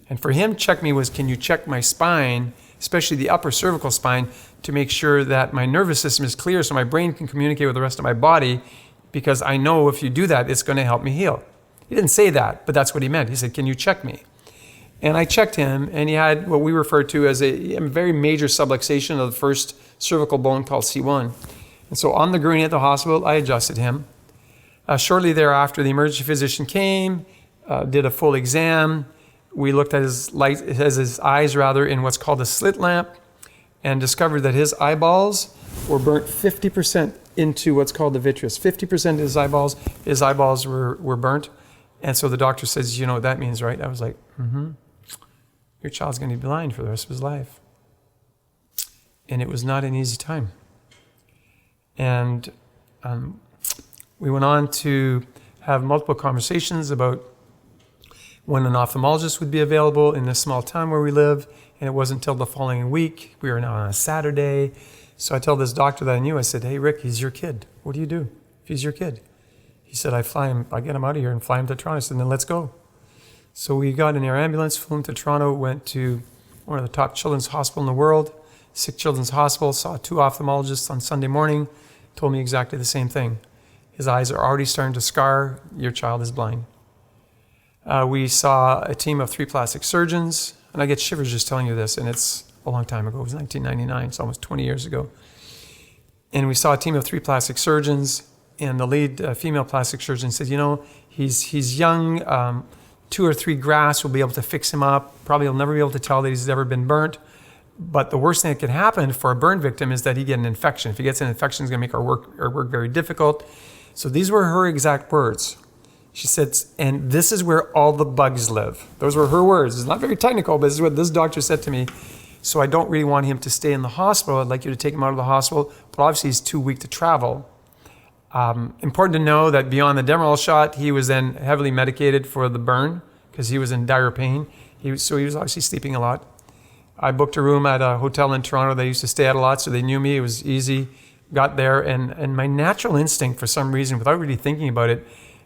And for him, check me was, can you check my spine especially the upper cervical spine, to make sure that my nervous system is clear so my brain can communicate with the rest of my body, because I know if you do that, it's going to help me heal. He didn't say that, but that's what he meant. He said, can you check me? And I checked him, and he had what we refer to as a very major subluxation of the first cervical bone called C1. And so on the gurney at the hospital, I adjusted him. Shortly thereafter, the emergency physician came, did a full exam. We looked at his eyes in what's called a slit lamp, and discovered that his eyeballs were burnt 50% into what's called the vitreous. 50% of his eyeballs were burnt. And so the doctor says, you know what that means, right? I was like, your child's going to be blind for the rest of his life. And it was not an easy time. And we went on to have multiple conversations about when an ophthalmologist would be available in this small town where we live. And it wasn't until the following week. We were now on a Saturday. So I tell this doctor that I knew, I said, hey, Rick, he's your kid. What do you do if he's your kid? He said, I get him out of here and fly him to Toronto. I said, then let's go. So we got an air ambulance, flew him to Toronto, went to one of the top children's hospitals in the world, Sick Children's Hospital, saw 2 ophthalmologists on Sunday morning, told me exactly the same thing. His eyes are already starting to scar. Your child is blind. We saw a team of 3 plastic surgeons, and I get shivers just telling you this, and it's a long time ago. It was 1999, it's almost 20 years ago. And we saw a team of 3 plastic surgeons, and the lead female plastic surgeon said, you know, he's young, 2 or 3 grafts will be able to fix him up. Probably he'll never be able to tell that he's ever been burnt. But the worst thing that can happen for a burn victim is that he get an infection. If he gets an infection, it's going to make our work very difficult. So these were her exact words. She said, and this is where all the bugs live. Those were her words. It's not very technical, but this is what this doctor said to me. So I don't really want him to stay in the hospital. I'd like you to take him out of the hospital, but obviously he's too weak to travel. Important to know that beyond the Demerol shot, he was then heavily medicated for the burn because he was in dire pain. So he was obviously sleeping a lot. I booked a room at a hotel in Toronto that I used to stay at a lot, so they knew me. It was easy. Got there, and my natural instinct, for some reason, without really thinking about it,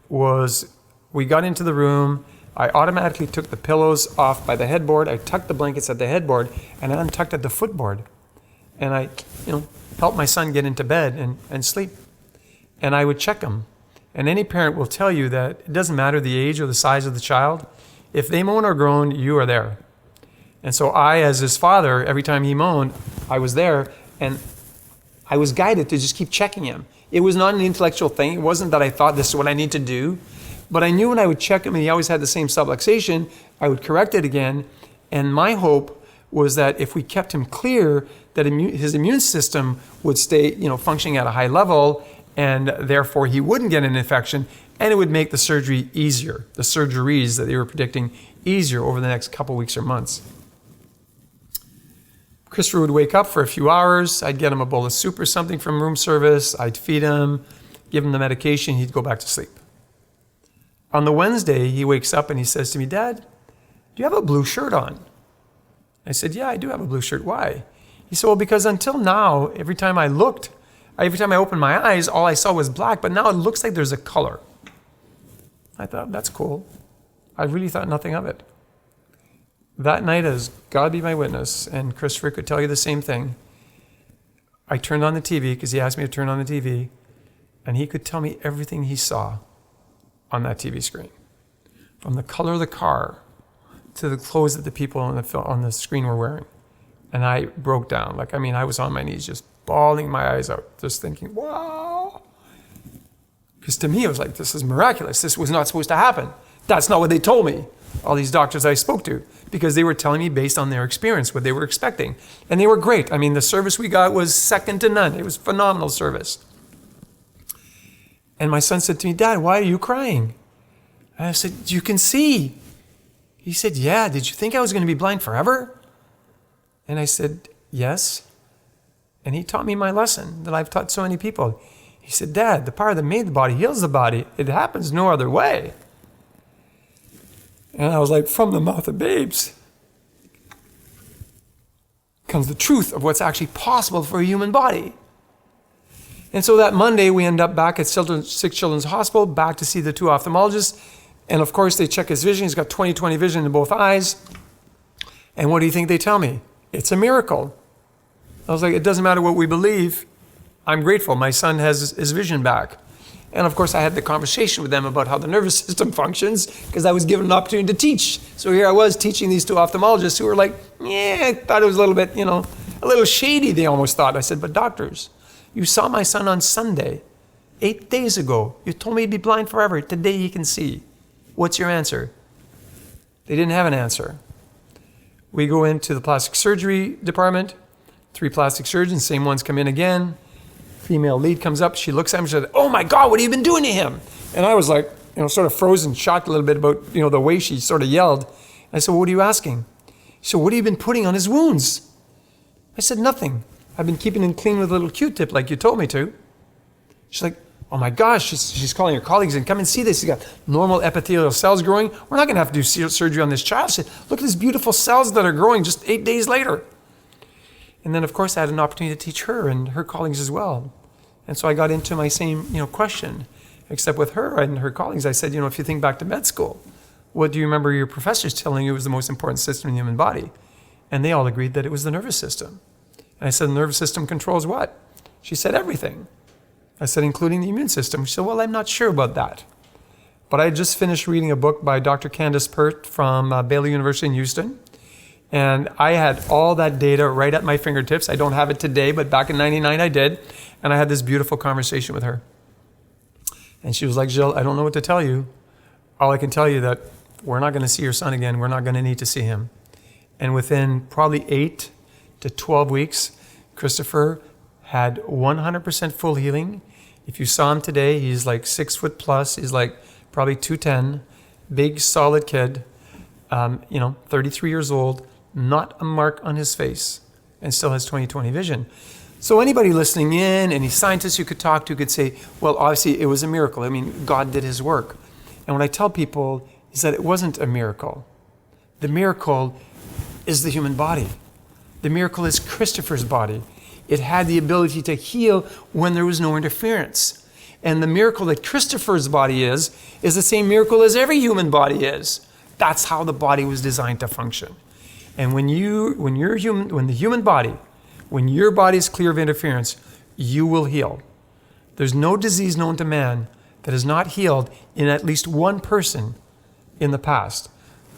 was we got into the room. I automatically took the pillows off by the headboard. I tucked the blankets at the headboard, and I untucked at the footboard. And I, helped my son get into bed and sleep. And I would check him. And any parent will tell you that it doesn't matter the age or the size of the child. If they moan or groan, you are there. And so I, as his father, every time he moaned, I was there, and I was guided to just keep checking him. It was not an intellectual thing. It wasn't that I thought this is what I need to do. But I knew when I would check him and he always had the same subluxation, I would correct it again. And my hope was that if we kept him clear, that his immune system would stay, functioning at a high level, and therefore he wouldn't get an infection, and it would make the surgery easier, the surgeries that they were predicting easier over the next couple weeks or months. Christopher would wake up for a few hours. I'd get him a bowl of soup or something from room service. I'd feed him, give him the medication. He'd go back to sleep. On the Wednesday, he wakes up and he says to me, Dad, do you have a blue shirt on? I said, yeah, I do have a blue shirt. Why? He said, well, because until now, every time I opened my eyes, all I saw was black, but now it looks like there's a color. I thought, that's cool. I really thought nothing of it. That night, as God be my witness, and Christopher could tell you the same thing, I turned on the TV, because he asked me to turn on the TV, and he could tell me everything he saw on that TV screen. From the color of the car to the clothes that the people on the screen were wearing. And I broke down. I was on my knees just bawling my eyes out, just thinking, wow. Because to me, it was like, this is miraculous. This was not supposed to happen. That's not what they told me, all these doctors I spoke to, because they were telling me based on their experience, what they were expecting. And they were great. The service we got was second to none. It was phenomenal service. And my son said to me, Dad, why are you crying? And I said, you can see. He said, yeah, did you think I was going to be blind forever? And I said, yes. And he taught me my lesson that I've taught so many people. He said, Dad, the power that made the body heals the body. It happens no other way. And I was like, from the mouth of babes comes the truth of what's actually possible for a human body. And so that Monday, we end up back at Sick Children's Hospital, back to see the 2 ophthalmologists. And of course, they check his vision. He's got 20/20 vision in both eyes. And what do you think they tell me? It's a miracle. I was like, it doesn't matter what we believe. I'm grateful. My son has his vision back. And of course, I had the conversation with them about how the nervous system functions because I was given an opportunity to teach. So here I was teaching these two ophthalmologists who were like, yeah, I thought it was a little bit, a little shady, they almost thought. I said, but doctors, you saw my son on Sunday, 8 days ago. You told me he'd be blind forever. Today he can see. What's your answer? They didn't have an answer. We go into the plastic surgery department, 3 plastic surgeons, same ones come in again. Female lead comes up, she looks at him, she said, oh my God, what have you been doing to him? And I was like, sort of frozen, shocked a little bit about, the way she sort of yelled. I said, well, what are you asking? She said, what have you been putting on his wounds? I said, nothing. I've been keeping him clean with a little Q-tip like you told me to. She's like, oh my gosh, she's calling her colleagues and come and see this. He's got normal epithelial cells growing. We're not gonna have to do surgery on this child. She said, look at these beautiful cells that are growing just 8 days later. And then, of course, I had an opportunity to teach her and her colleagues as well. And so I got into my same, question, except with her and her colleagues. I said, if you think back to med school, what do you remember your professors telling you was the most important system in the human body? And they all agreed that it was the nervous system. And I said, the nervous system controls what? She said, everything. I said, including the immune system. She said, well, I'm not sure about that. But I had just finished reading a book by Dr. Candace Pert from Baylor University in Houston. And I had all that data right at my fingertips. I don't have it today, but back in '99 I did. And I had this beautiful conversation with her. And she was like, Gilles, I don't know what to tell you. All I can tell you that we're not going to see your son again. We're not going to need to see him. And within probably 8 to 12 weeks, Christopher had 100% full healing. If you saw him today, he's like 6 foot plus. He's like probably 210, big, solid kid, 33 years old, not a mark on his face, and still has 20/20 vision. So anybody listening in, any scientists you could talk to could say, well, obviously it was a miracle. I mean, God did his work. And what I tell people is that it wasn't a miracle. The miracle is the human body. The miracle is Christopher's body. It had the ability to heal when there was no interference. And the miracle that Christopher's body is the same miracle as every human body is. That's how the body was designed to function. And when your body is clear of interference, you will heal. There's no disease known to man that is not healed in at least one person in the past.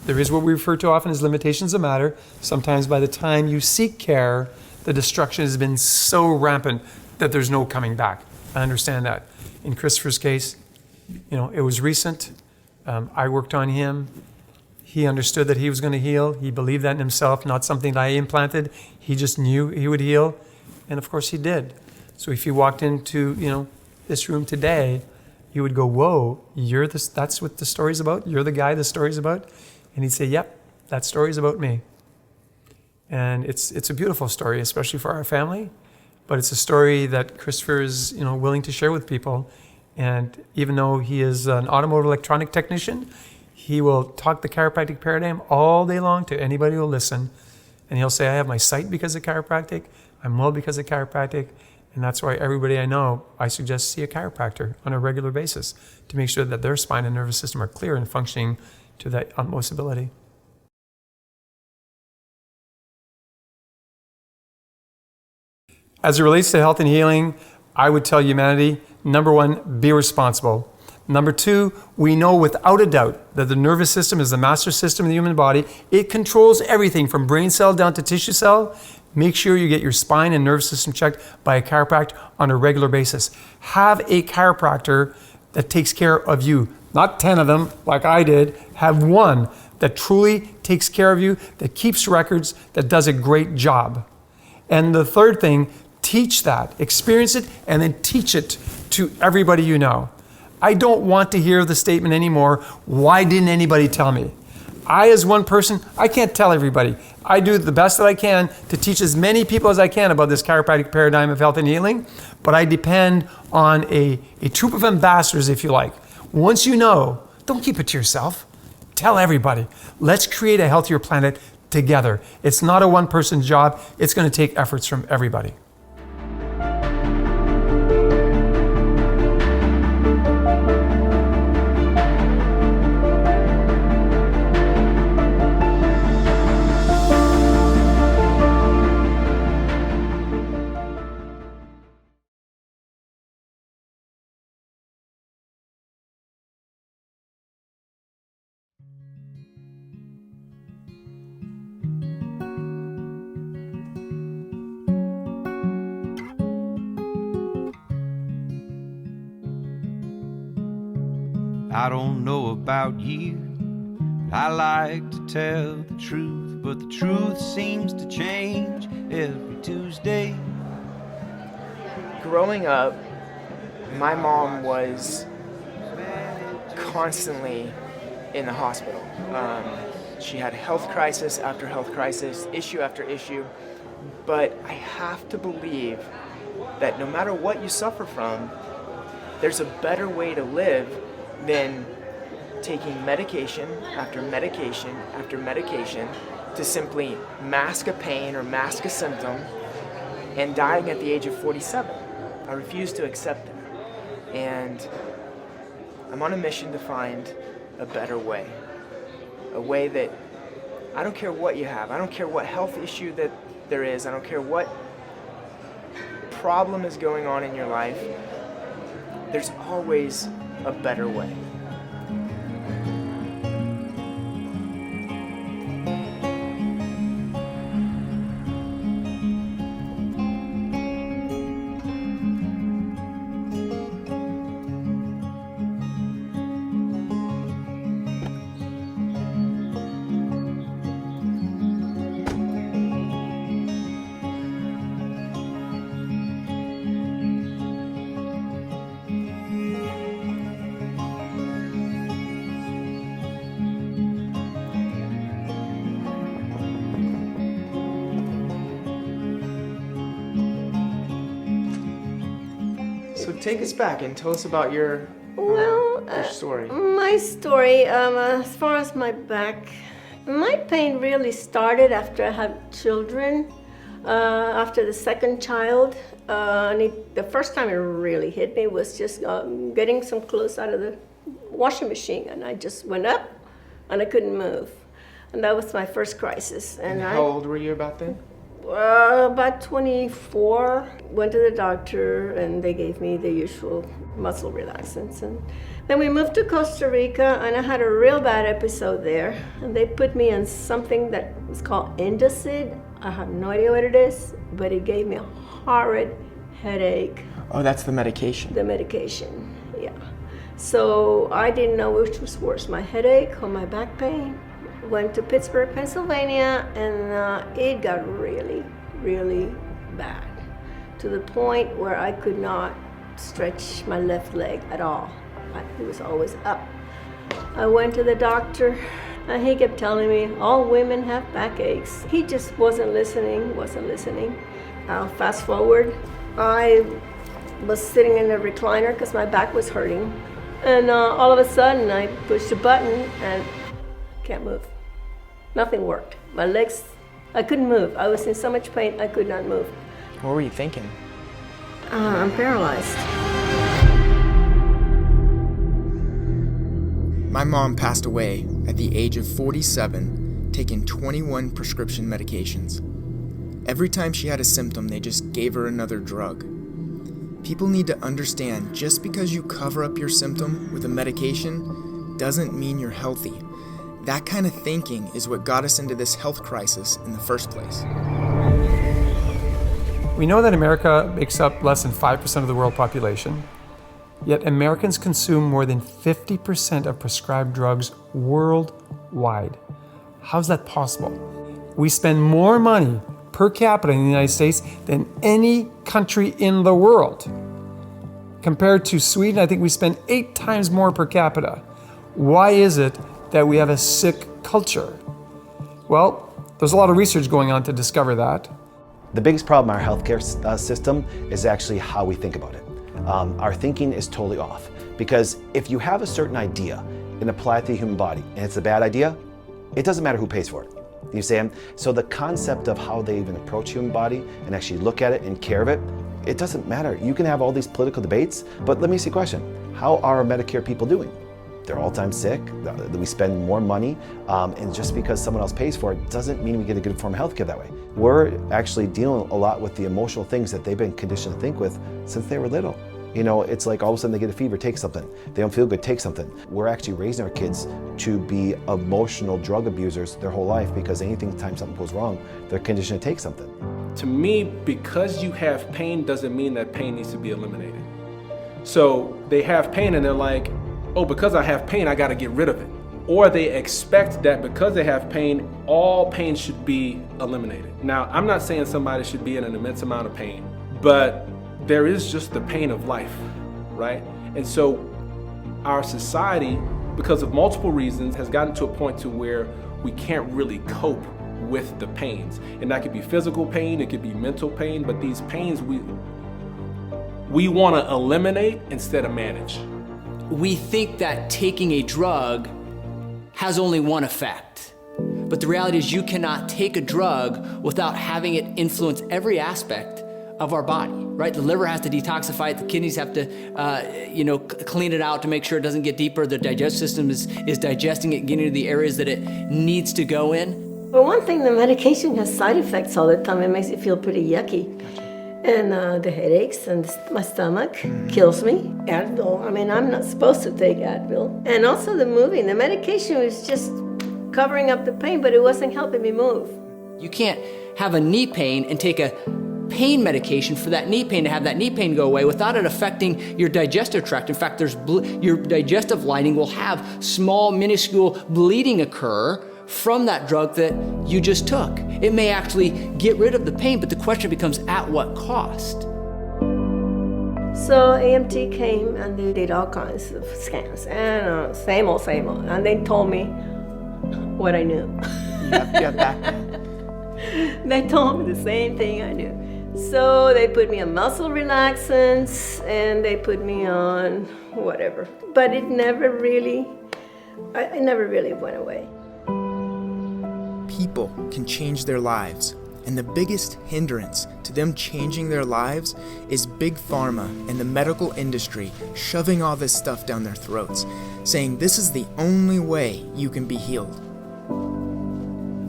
There is what we refer to often as limitations of matter. Sometimes by the time you seek care, the destruction has been so rampant that there's no coming back. I understand that. In Christopher's case, it was recent. I worked on him. He understood that he was going to heal. He believed that in himself, not something that I implanted. He just knew he would heal. And of course he did. So if you walked into, this room today, you would go, whoa, that's what the story's about? You're the guy the story's about? And he'd say, yep, that story's about me. And it's a beautiful story, especially for our family. But it's a story that Christopher is, willing to share with people. And even though he is an automotive electronic technician, he will talk the chiropractic paradigm all day long to anybody who will listen. And he'll say, I have my sight because of chiropractic. I'm well because of chiropractic. And that's why everybody I know, I suggest see a chiropractor on a regular basis to make sure that their spine and nervous system are clear and functioning to that utmost ability. As it relates to health and healing, I would tell humanity, number 1, be responsible. Number 2, we know without a doubt that the nervous system is the master system in the human body. It controls everything from brain cell down to tissue cell. Make sure you get your spine and nervous system checked by a chiropractor on a regular basis. Have a chiropractor that takes care of you. Not 10 of them like I did. Have one that truly takes care of you, that keeps records, that does a great job. And the third thing, teach that. Experience it and then teach it to everybody you know. I don't want to hear the statement anymore, why didn't anybody tell me? I, as one person, I can't tell everybody. I do the best that I can to teach as many people as I can about this chiropractic paradigm of health and healing, but I depend on a troop of ambassadors, if you like. Once you know, don't keep it to yourself. Tell everybody. Let's create a healthier planet together. It's not a one-person job. It's going to take efforts from everybody. I don't know about you, I like to tell the truth, but the truth seems to change every Tuesday. Growing up, my mom was constantly in the hospital. She had health crisis after health crisis, issue after issue, but I have to believe that no matter what you suffer from, there's a better way to live than taking medication after medication after medication to simply mask a pain or mask a symptom and dying at the age of 47. I refuse to accept that. And I'm on a mission to find a better way. A way that I don't care what you have. I don't care what health issue that there is. I don't care what problem is going on in your life. There's always a better way. So take us back and tell us about your story. My story, as far as my back, my pain really started after I had children. After the second child, the first time it really hit me was just getting some clothes out of the washing machine, and I just went up, and I couldn't move, and that was my first crisis. And how old were you about then? About 24. Went to the doctor, and they gave me the usual muscle relaxants. And then we moved to Costa Rica, and I had a real bad episode there. And they put me on something that was called Indocid. I have no idea what it is, but it gave me a horrid headache. Oh, that's the medication. The medication, yeah. So I didn't know which was worse, my headache or my back pain. Went to Pittsburgh, Pennsylvania, and it got really, really bad, to the point where I could not stretch my left leg at all. It was always up. I went to the doctor, and he kept telling me, all women have backaches. He just wasn't listening. Fast forward, I was sitting in a recliner because my back was hurting, and all of a sudden I pushed a button and can't move. Nothing worked. My legs, I couldn't move. I was in so much pain, I could not move. What were you thinking? I'm paralyzed. My mom passed away at the age of 47, taking 21 prescription medications. Every time she had a symptom, they just gave her another drug. People need to understand, just because you cover up your symptom with a medication doesn't mean you're healthy. That kind of thinking is what got us into this health crisis in the first place. We know that America makes up less than 5% of the world population, yet Americans consume more than 50% of prescribed drugs worldwide. How's that possible? We spend more money per capita in the United States than any country in the world. Compared to Sweden, I think we spend 8 times more per capita. Why is it that we have a sick culture? Well, there's a lot of research going on to discover that. The biggest problem in our healthcare system is actually how we think about it. Our thinking is totally off, because if you have a certain idea and apply it to the human body and it's a bad idea, it doesn't matter who pays for it. You see? So the concept of how they even approach human body and actually look at it and care of it, it doesn't matter. You can have all these political debates, but let me ask you a question. How are Medicare people doing? They're all time sick, we spend more money, and just because someone else pays for it doesn't mean we get a good form of healthcare that way. We're actually dealing a lot with the emotional things that they've been conditioned to think with since they were little. You know, it's like all of a sudden they get a fever, take something. They don't feel good, take something. We're actually raising our kids to be emotional drug abusers their whole life, because anytime something goes wrong, they're conditioned to take something. To me, because you have pain doesn't mean that pain needs to be eliminated. So they have pain and they're like, oh, because I have pain, I got to get rid of it. Or they expect that because they have pain, all pain should be eliminated. Now, I'm not saying somebody should be in an immense amount of pain, but there is just the pain of life, right? And so our society, because of multiple reasons, has gotten to a point to where we can't really cope with the pains. And that could be physical pain, it could be mental pain, but these pains we want to eliminate instead of manage. We think that taking a drug has only one effect. But the reality is you cannot take a drug without having it influence every aspect of our body, right? The liver has to detoxify it, the kidneys have to clean it out to make sure it doesn't get deeper, the digestive system is digesting it, getting into the areas that it needs to go in. For one thing, the medication has side effects all the time. It makes it feel pretty yucky. And the headaches and my stomach kills me. Advil, I mean, I'm not supposed to take Advil. And also the moving. The medication was just covering up the pain, but it wasn't helping me move. You can't have a knee pain and take a pain medication for that knee pain to have that knee pain go away without it affecting your digestive tract. In fact, your digestive lining will have small, minuscule bleeding occur from that drug that you just took. It may actually get rid of the pain, but the question becomes at what cost? So AMT came and they did all kinds of scans and same old. And they told me what I knew. Yeah, back then. They told me the same thing I knew. So they put me on muscle relaxants and they put me on whatever. But it never really went away. People can change their lives, and the biggest hindrance to them changing their lives is big pharma and the medical industry shoving all this stuff down their throats, saying this is the only way you can be healed.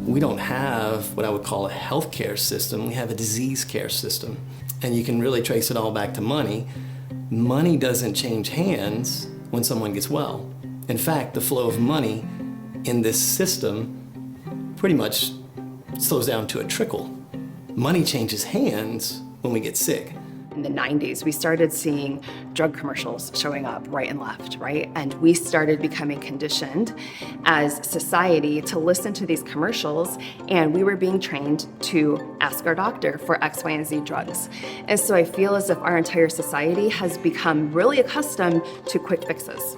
We don't have what I would call a healthcare system, we have a disease care system. And you can really trace it all back to money. Money doesn't change hands when someone gets well. In fact, the flow of money in this system pretty much slows down to a trickle. Money changes hands when we get sick. In the 90s, we started seeing drug commercials showing up right and left, right? And we started becoming conditioned as society to listen to these commercials, and we were being trained to ask our doctor for X, Y, and Z drugs. And so I feel as if our entire society has become really accustomed to quick fixes.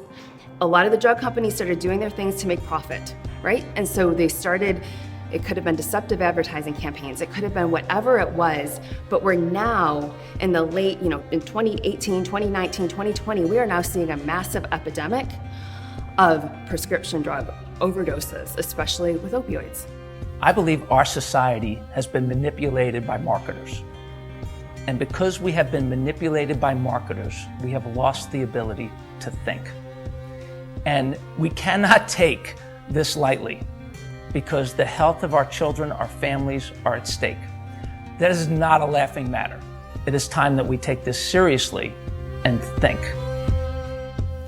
A lot of the drug companies started doing their things to make profit, right? And so they started, it could have been deceptive advertising campaigns, it could have been whatever it was, but we're now in the late, in 2018, 2019, 2020, we are now seeing a massive epidemic of prescription drug overdoses, especially with opioids. I believe our society has been manipulated by marketers. And because we have been manipulated by marketers, we have lost the ability to think. And we cannot take this lightly because the health of our children, our families are at stake. That is not a laughing matter. It is time that we take this seriously and think.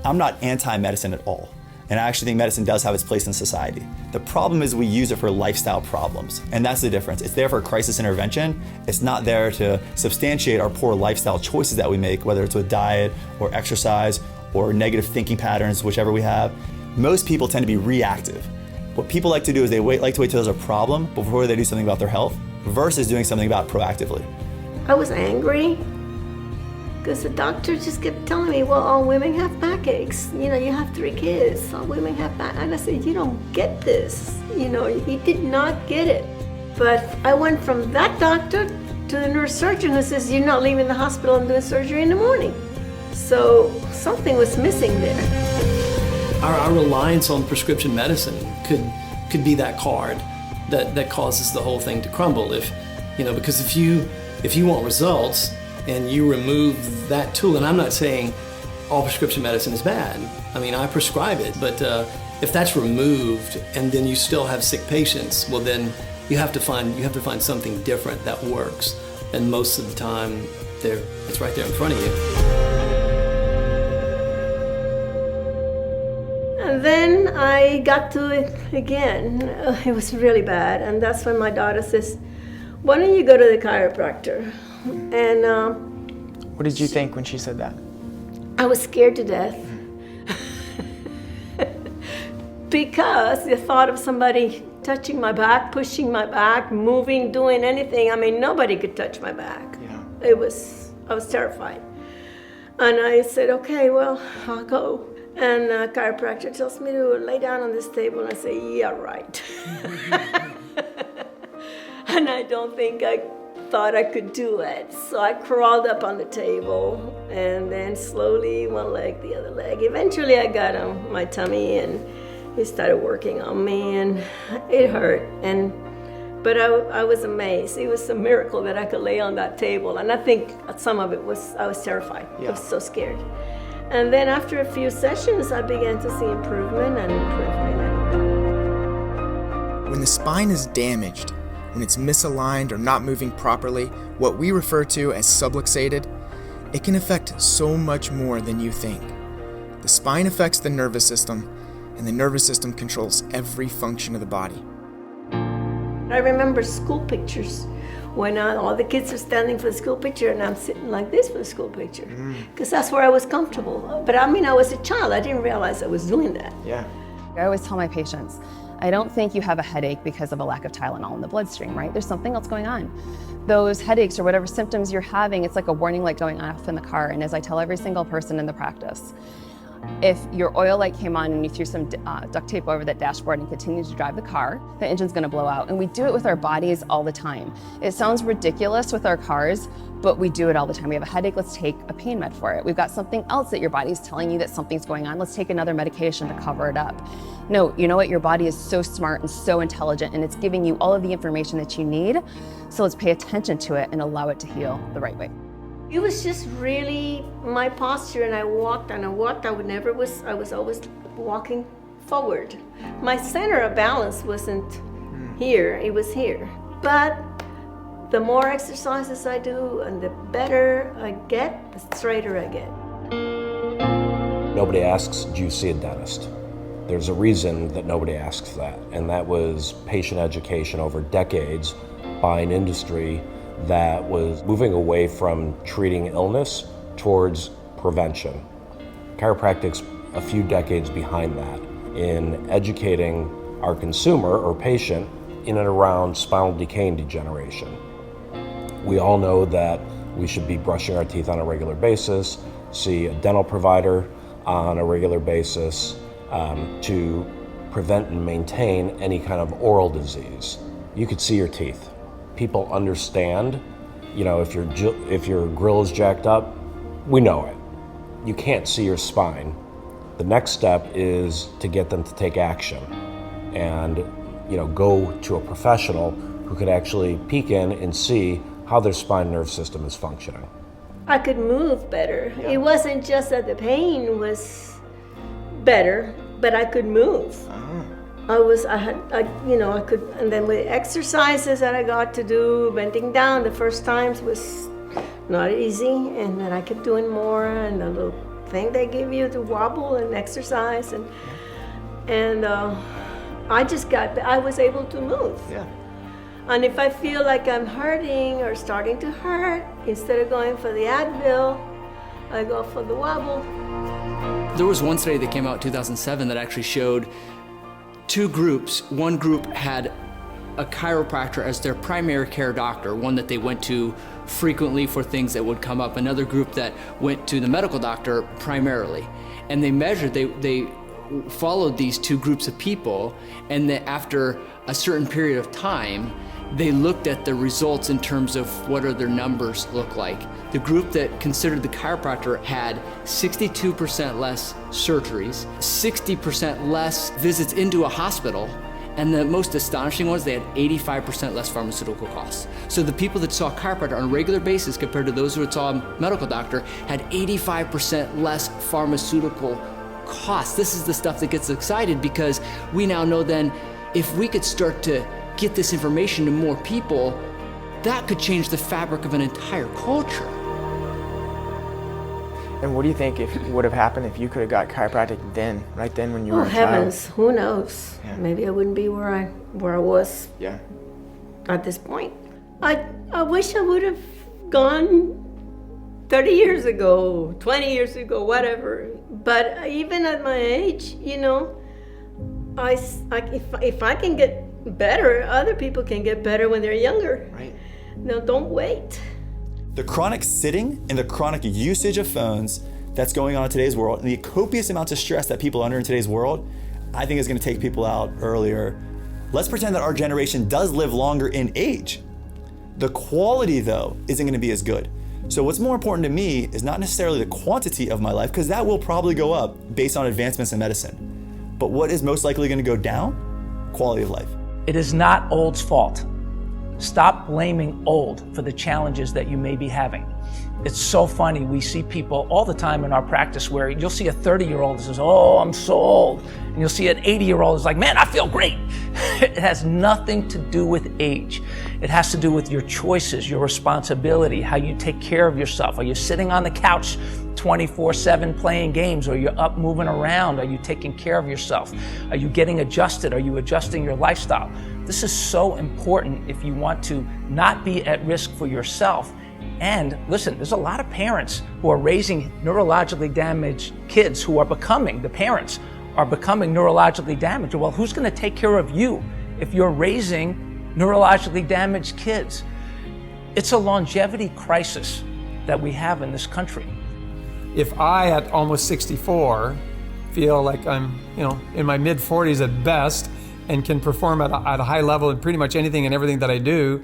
I'm not anti-medicine at all. And I actually think medicine does have its place in society. The problem is we use it for lifestyle problems. And that's the difference. It's there for crisis intervention. It's not there to substantiate our poor lifestyle choices that we make, whether it's with diet or exercise or negative thinking patterns, whichever we have. Most people tend to be reactive. What people like to do is they like to wait till there's a problem before they do something about their health versus doing something about it proactively. I was angry because the doctor just kept telling me, well, all women have backaches. You have 3 kids, all women have back. And I said, you don't get this. He did not get it. But I went from that doctor to the neurosurgeon who says, you're not leaving the hospital and doing surgery in the morning. So something was missing there. Our reliance on prescription medicine could be that card that causes the whole thing to crumble. Because if you want results and you remove that tool, and I'm not saying all prescription medicine is bad. I mean, I prescribe it, but if that's removed and then you still have sick patients, well then you have to find something different that works. And most of the time, it's right there in front of you. And then I got to it again. It was really bad, and that's when my daughter says, why don't you go to the chiropractor? And what did you think when she said that? I was scared to death. Because the thought of somebody touching my back, pushing my back, moving, doing anything, I mean, nobody could touch my back. Yeah. I was terrified. And I said, okay, well, I'll go. And a chiropractor tells me to lay down on this table, and I say, yeah, right. And I don't think I thought I could do it. So I crawled up on the table, and then slowly one leg, the other leg. Eventually I got on my tummy, and he started working on me, and it hurt. But I was amazed. It was a miracle that I could lay on that table. And I think some of it was, I was terrified. Yeah. I was so scared. And then after a few sessions, I began to see improvement and improvement. When the spine is damaged, when it's misaligned or not moving properly, what we refer to as subluxated, it can affect so much more than you think. The spine affects the nervous system, and the nervous system controls every function of the body. I remember school pictures when all the kids are standing for the school picture and I'm sitting like this for the school picture, because that's where I was comfortable. But I mean, I was a child. I didn't realize I was doing that. Yeah. I always tell my patients, I don't think you have a headache because of a lack of Tylenol in the bloodstream, right? There's something else going on. Those headaches or whatever symptoms you're having, it's like a warning light going off in the car. And as I tell every single person in the practice, if your oil light came on and you threw some duct tape over that dashboard and continued to drive the car, the engine's gonna blow out. And we do it with our bodies all the time. It sounds ridiculous with our cars, but we do it all the time. We have a headache, let's take a pain med for it. We've got something else that your body's telling you that something's going on, let's take another medication to cover it up. No, you know what? Your body is so smart and so intelligent, and it's giving you all of the information that you need. So let's pay attention to it and allow it to heal the right way. It was just really my posture, and I walked, I was always walking forward. My center of balance wasn't here, it was here. But the more exercises I do and the better I get, the straighter I get. Nobody asks, do you see a dentist? There's a reason that nobody asks that, and that was patient education over decades by an industry that was moving away from treating illness towards prevention. Chiropractic's a few decades behind that in educating our consumer or patient in and around spinal decay and degeneration. We all know that we should be brushing our teeth on a regular basis, see a dental provider on a regular basis to prevent and maintain any kind of oral disease. You could see your teeth. People understand, you know, if your grill is jacked up, we know it. You can't see your spine. The next step is to get them to take action and, you know, go to a professional who could actually peek in and see how their spine nerve system is functioning. I could move better. Yeah. It wasn't just that the pain was better, but I could move. I could, and then with exercises that I got to do, bending down the first times was not easy, and then I kept doing more, and the little thing they give you to wobble and exercise, and I was able to move. Yeah. And if I feel like I'm hurting or starting to hurt, instead of going for the Advil, I go for the wobble. There was one study that came out in 2007 that actually showed two groups. One group had a chiropractor as their primary care doctor, one that they went to frequently for things that would come up. Another group that went to the medical doctor primarily. And they measured, they followed these two groups of people, and then after a certain period of time, they looked at the results in terms of what are their numbers look like. The group that considered the chiropractor had 62% less surgeries, 60% less visits into a hospital, and the most astonishing was they had 85% less pharmaceutical costs. So the people that saw a chiropractor on a regular basis compared to those who saw a medical doctor had 85% less pharmaceutical costs. This is the stuff that gets excited, because we now know then if we could start to get this information to more people, that could change the fabric of an entire culture. And what do you think would have happened if you could have got chiropractic right then when you were a child? Oh heavens, who knows? Yeah. Maybe I wouldn't be where I was at this point. I wish I would have gone 30 years ago, 20 years ago, whatever. But even at my age, you know, if I can get better, other people can get better when they're younger. Right. No, don't wait. The chronic sitting and the chronic usage of phones that's going on in today's world, and the copious amounts of stress that people are under in today's world, I think is going to take people out earlier. Let's pretend that our generation does live longer in age. The quality, though, isn't going to be as good. So what's more important to me is not necessarily the quantity of my life, because that will probably go up based on advancements in medicine. But what is most likely going to go down? Quality of life. It is not old's fault. Stop blaming old for the challenges that you may be having. It's so funny, we see people all the time in our practice where you'll see a 30-year-old that says, oh, I'm so old. And you'll see an 80-year-old who's like, man, I feel great. It has nothing to do with age. It has to do with your choices, your responsibility, how you take care of yourself. Are you sitting on the couch 24/7 playing games? Or you're up moving around? Are you taking care of yourself? Are you getting adjusted? Are you adjusting your lifestyle? This is so important if you want to not be at risk for yourself. And listen, there's a lot of parents who are raising neurologically damaged kids who are becoming, the parents are becoming neurologically damaged. Well, who's going to take care of you if you're raising neurologically damaged kids? It's a longevity crisis that we have in this country. If I, at almost 64, feel like I'm, in my mid-40s at best and can perform at a high level in pretty much anything and everything that I do,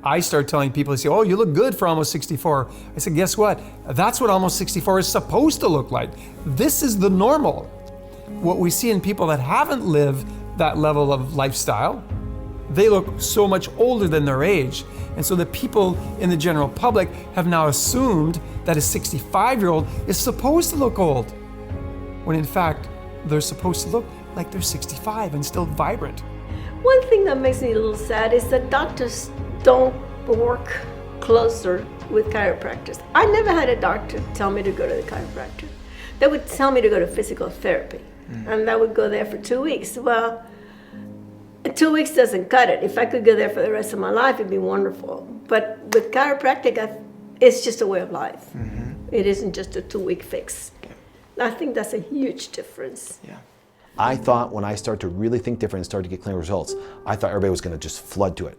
I start telling people, they say, oh, you look good for almost 64. I said, guess what? That's what almost 64 is supposed to look like. This is the normal. What we see in people that haven't lived that level of lifestyle, they look so much older than their age. And so the people in the general public have now assumed that a 65-year-old is supposed to look old, when in fact, they're supposed to look like they're 65 and still vibrant. One thing that makes me a little sad is that doctors don't work closer with chiropractors. I never had a doctor tell me to go to the chiropractor. They would tell me to go to physical therapy, and I would go there for 2 weeks. Well, 2 weeks doesn't cut it. If I could go there for the rest of my life, it'd be wonderful. But with chiropractic, it's just a way of life. It isn't just a 2-week fix. I think that's a huge difference. Yeah. I thought when I started to really think different and started to get clear results, I thought everybody was going to just flood to it.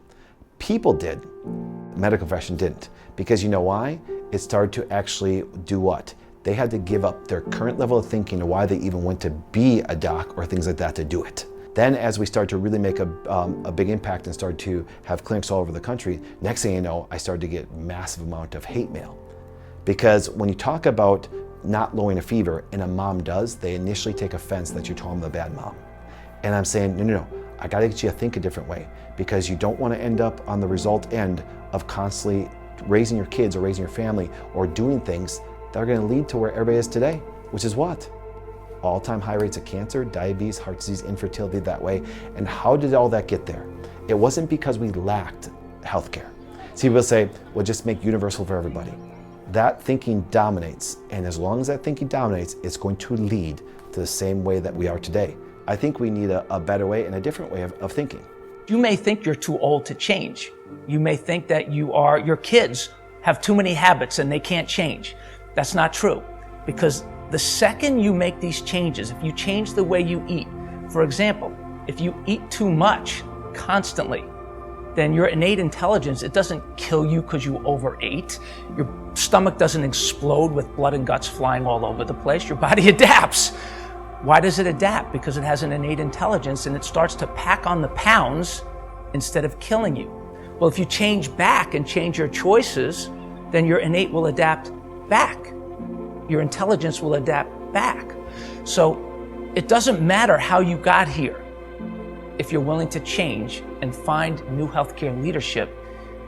People did. The medical profession didn't. Because you know why? It started to actually do what? They had to give up their current level of thinking and why they even went to be a doc or things like that to do it. Then as we started to really make a big impact and started to have clinics all over the country, next thing you know, I started to get massive amount of hate mail. Because when you talk about not lowering a fever and a mom does, they initially take offense that you're calling them a bad mom. And I'm saying, no, I gotta get you to think a different way, because you don't wanna end up on the result end of constantly raising your kids or raising your family or doing things that are gonna lead to where everybody is today, which is what? All-time high rates of cancer, diabetes, heart disease, infertility that way. And how did all that get there? It wasn't because we lacked healthcare. See, people say, well, just make universal for everybody. That thinking dominates, and as long as that thinking dominates, it's going to lead to the same way that we are today. I think we need a better way and a different way of thinking. You may think you're too old to change. You may think that your kids have too many habits and they can't change. That's not true, because the second you make these changes, if you change the way you eat, for example, if you eat too much constantly, then your innate intelligence, it doesn't kill you because you overate. Your stomach doesn't explode with blood and guts flying all over the place. Your body adapts. Why does it adapt? Because it has an innate intelligence and it starts to pack on the pounds instead of killing you. Well, if you change back and change your choices, then your innate will adapt back. Your intelligence will adapt back. So it doesn't matter how you got here if you're willing to change and find new healthcare leadership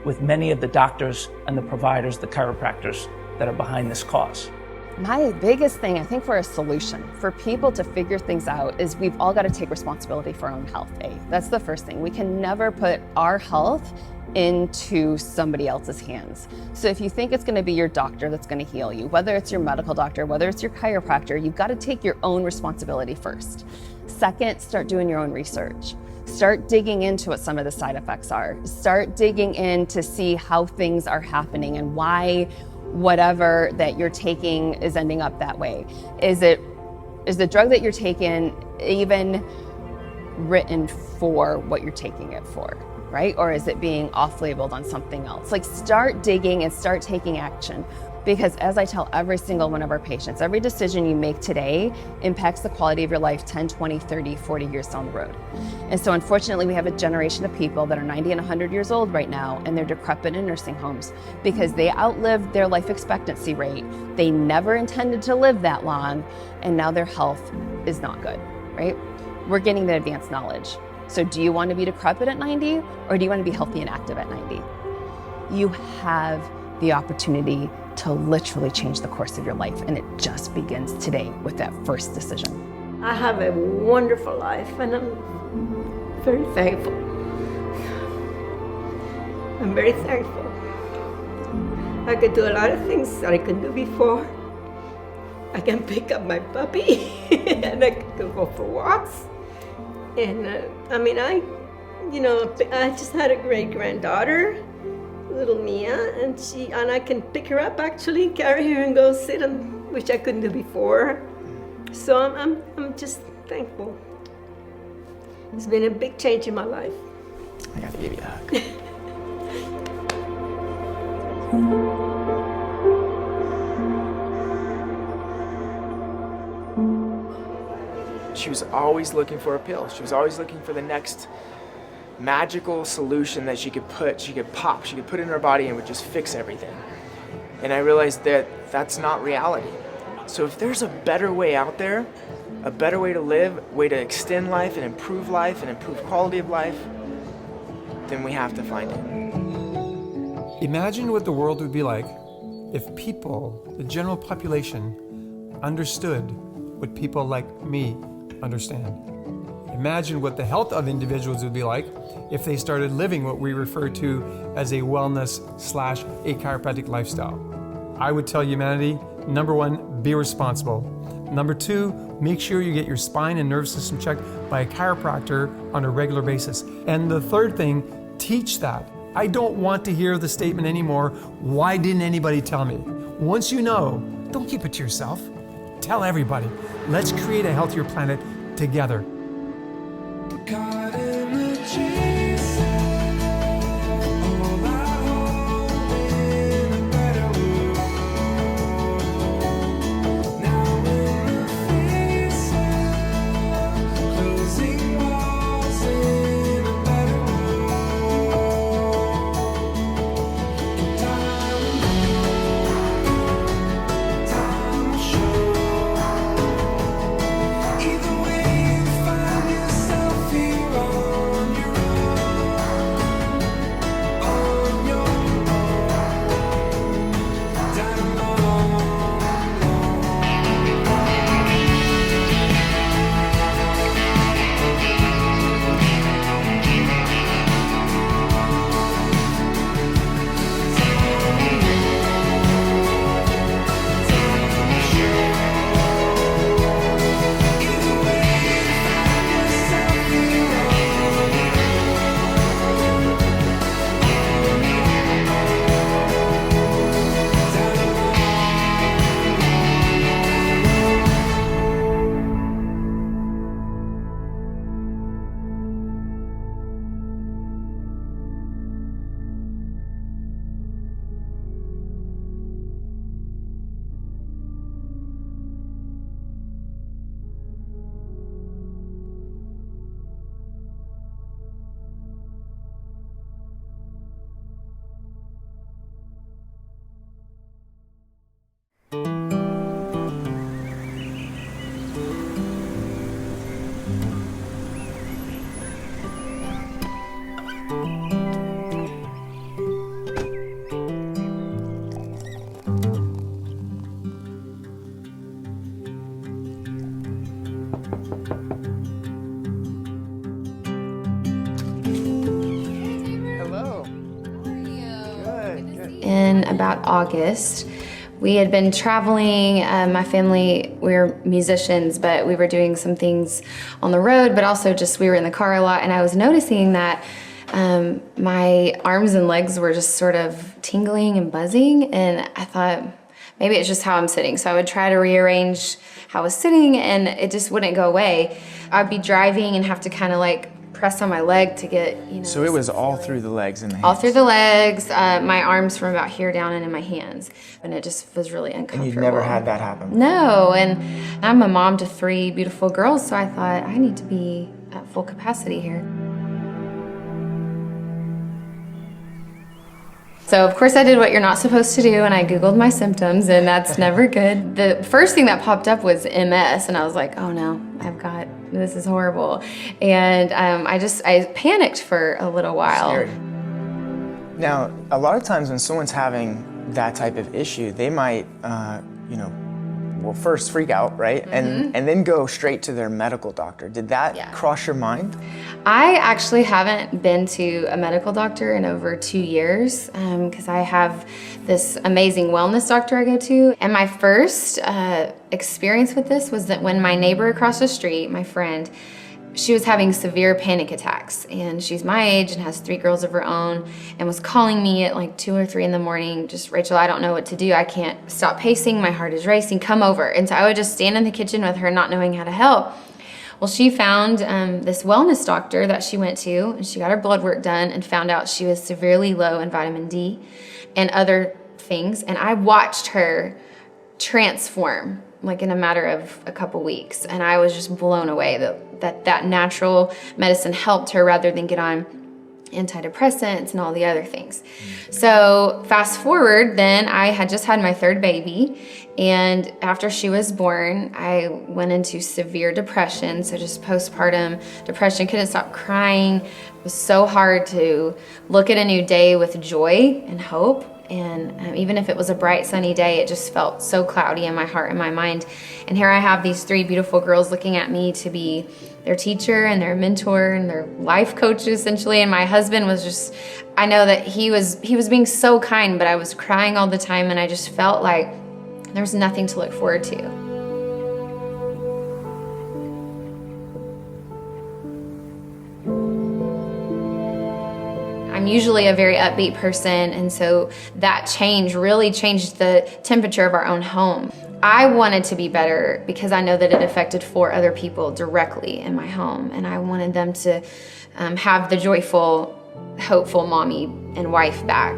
with many of the doctors and the providers, the chiropractors that are behind this cause. My biggest thing, I think, for a solution for people to figure things out is we've all got to take responsibility for our own health. That's the first thing. We can never put our health into somebody else's hands. So if you think it's going to be your doctor that's going to heal you, whether it's your medical doctor, whether it's your chiropractor, you've got to take your own responsibility first. Second, start doing your own research. Start digging into what some of the side effects are. Start digging in to see how things are happening and why whatever that you're taking is ending up that way. Is the drug that you're taking even written for what you're taking it for, right? Or is it being off-labeled on something else? Like, start digging and start taking action. Because as I tell every single one of our patients, every decision you make today impacts the quality of your life 10, 20, 30, 40 years down the road. And so unfortunately, we have a generation of people that are 90 and 100 years old right now, and they're decrepit in nursing homes because they outlived their life expectancy rate. They never intended to live that long, and now their health is not good, right? We're getting the advanced knowledge. So do you want to be decrepit at 90, or do you want to be healthy and active at 90? You have the opportunity to literally change the course of your life, and it just begins today with that first decision. I have a wonderful life, and I'm very thankful. I'm very thankful. I could do a lot of things that I couldn't do before. I can pick up my puppy and I can go for walks. And I just had a great granddaughter, little Mia, and I can pick her up actually, carry her and go sit on, which I couldn't do before. So I'm just thankful. It's been a big change in my life. I got to give you a hug. She was always looking for a pill. She was always looking for the next magical solution that she could put in her body and would just fix everything. And I realized that that's not reality. So if there's a better way out there, a better way to live, way to extend life and improve quality of life, then we have to find it. Imagine what the world would be like if people, the general population, understood what people like me understand. Imagine what the health of individuals would be like if they started living what we refer to as a wellness/a chiropractic lifestyle. I would tell humanity, number one, be responsible. Number two, make sure you get your spine and nervous system checked by a chiropractor on a regular basis. And the third thing, teach that. I don't want to hear the statement anymore, why didn't anybody tell me? Once you know, don't keep it to yourself. Tell everybody. Let's create a healthier planet together. In about August, we had been traveling. My family, we were musicians, but we were doing some things on the road, but also just we were in the car a lot, and I was noticing that my arms and legs were just sort of tingling and buzzing, and I thought, maybe it's just how I'm sitting. So I would try to rearrange how I was sitting and it just wouldn't go away. I'd be driving and have to kind of like press on my leg to get, you know. So it was all through the legs and the hands? All through the legs, my arms from about here down and in my hands. And it just was really uncomfortable. And you'd never had that happen? No, and I'm a mom to 3 beautiful girls, so I thought I need to be at full capacity here. So of course I did what you're not supposed to do and I Googled my symptoms and that's never good. The first thing that popped up was MS and I was like, oh no, this is horrible. And I panicked for a little while. Scary. Now, a lot of times when someone's having that type of issue, they might, first freak out, right? Mm-hmm. And then go straight to their medical doctor. Did that cross your mind? I actually haven't been to a medical doctor in over 2 years because I have this amazing wellness doctor I go to. And my first experience with this was that when my neighbor across the street, my friend, she was having severe panic attacks and she's my age and has 3 girls of her own and was calling me at like 2 or 3 in the morning, just, Rachel, I don't know what to do. I can't stop pacing. My heart is racing. Come over. And so I would just stand in the kitchen with her not knowing how to help. Well, she found this wellness doctor that she went to and she got her blood work done and found out she was severely low in vitamin D and other things. And I watched her transform like in a matter of a couple weeks. And I was just blown away that natural medicine helped her rather than get on antidepressants and all the other things. So fast forward, then I had just had my 3rd baby. And after she was born, I went into severe depression. So just postpartum depression, couldn't stop crying. It was so hard to look at a new day with joy and hope. And even if it was a bright sunny day, it just felt so cloudy in my heart and my mind. And here I have these 3 beautiful girls looking at me to be their teacher and their mentor and their life coach essentially. And my husband was just, I know that he was being so kind, but I was crying all the time and I just felt like there was nothing to look forward to. I'm usually a very upbeat person, and so that change really changed the temperature of our own home. I wanted to be better because I know that it affected 4 other people directly in my home, and I wanted them to have the joyful, hopeful mommy and wife back.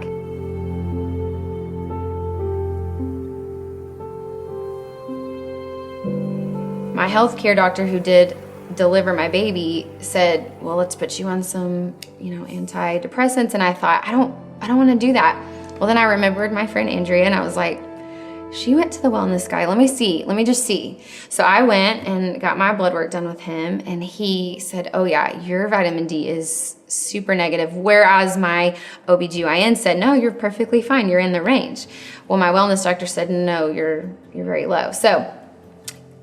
My healthcare doctor who did deliver my baby said, well, let's put you on some, antidepressants. And I thought, I don't want to do that. Well, then I remembered my friend Andrea and I was like, she went to the wellness guy. Let me just see. So I went and got my blood work done with him and he said, oh yeah, your vitamin D is super negative. Whereas my OBGYN said, no, you're perfectly fine. You're in the range. Well, my wellness doctor said, no, you're very low. So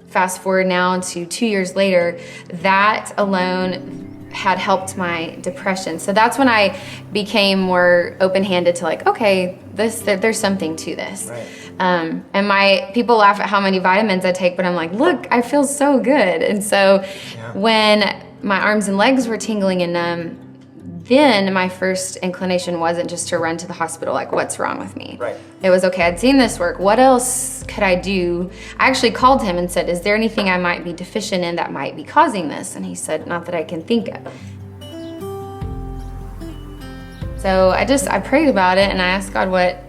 fast forward now to 2 years later, that alone had helped my depression. So that's when I became more open-handed to like, okay, there's something to this. Right. And my people laugh at how many vitamins I take, but I'm like, look, I feel so good. And so when my arms and legs were tingling and numb, then my first inclination wasn't just to run to the hospital, like what's wrong with me? Right. It was, okay, I'd seen this work. What else could I do? I actually called him and said, is there anything I might be deficient in that might be causing this? And he said, not that I can think of. So I prayed about it and I asked God what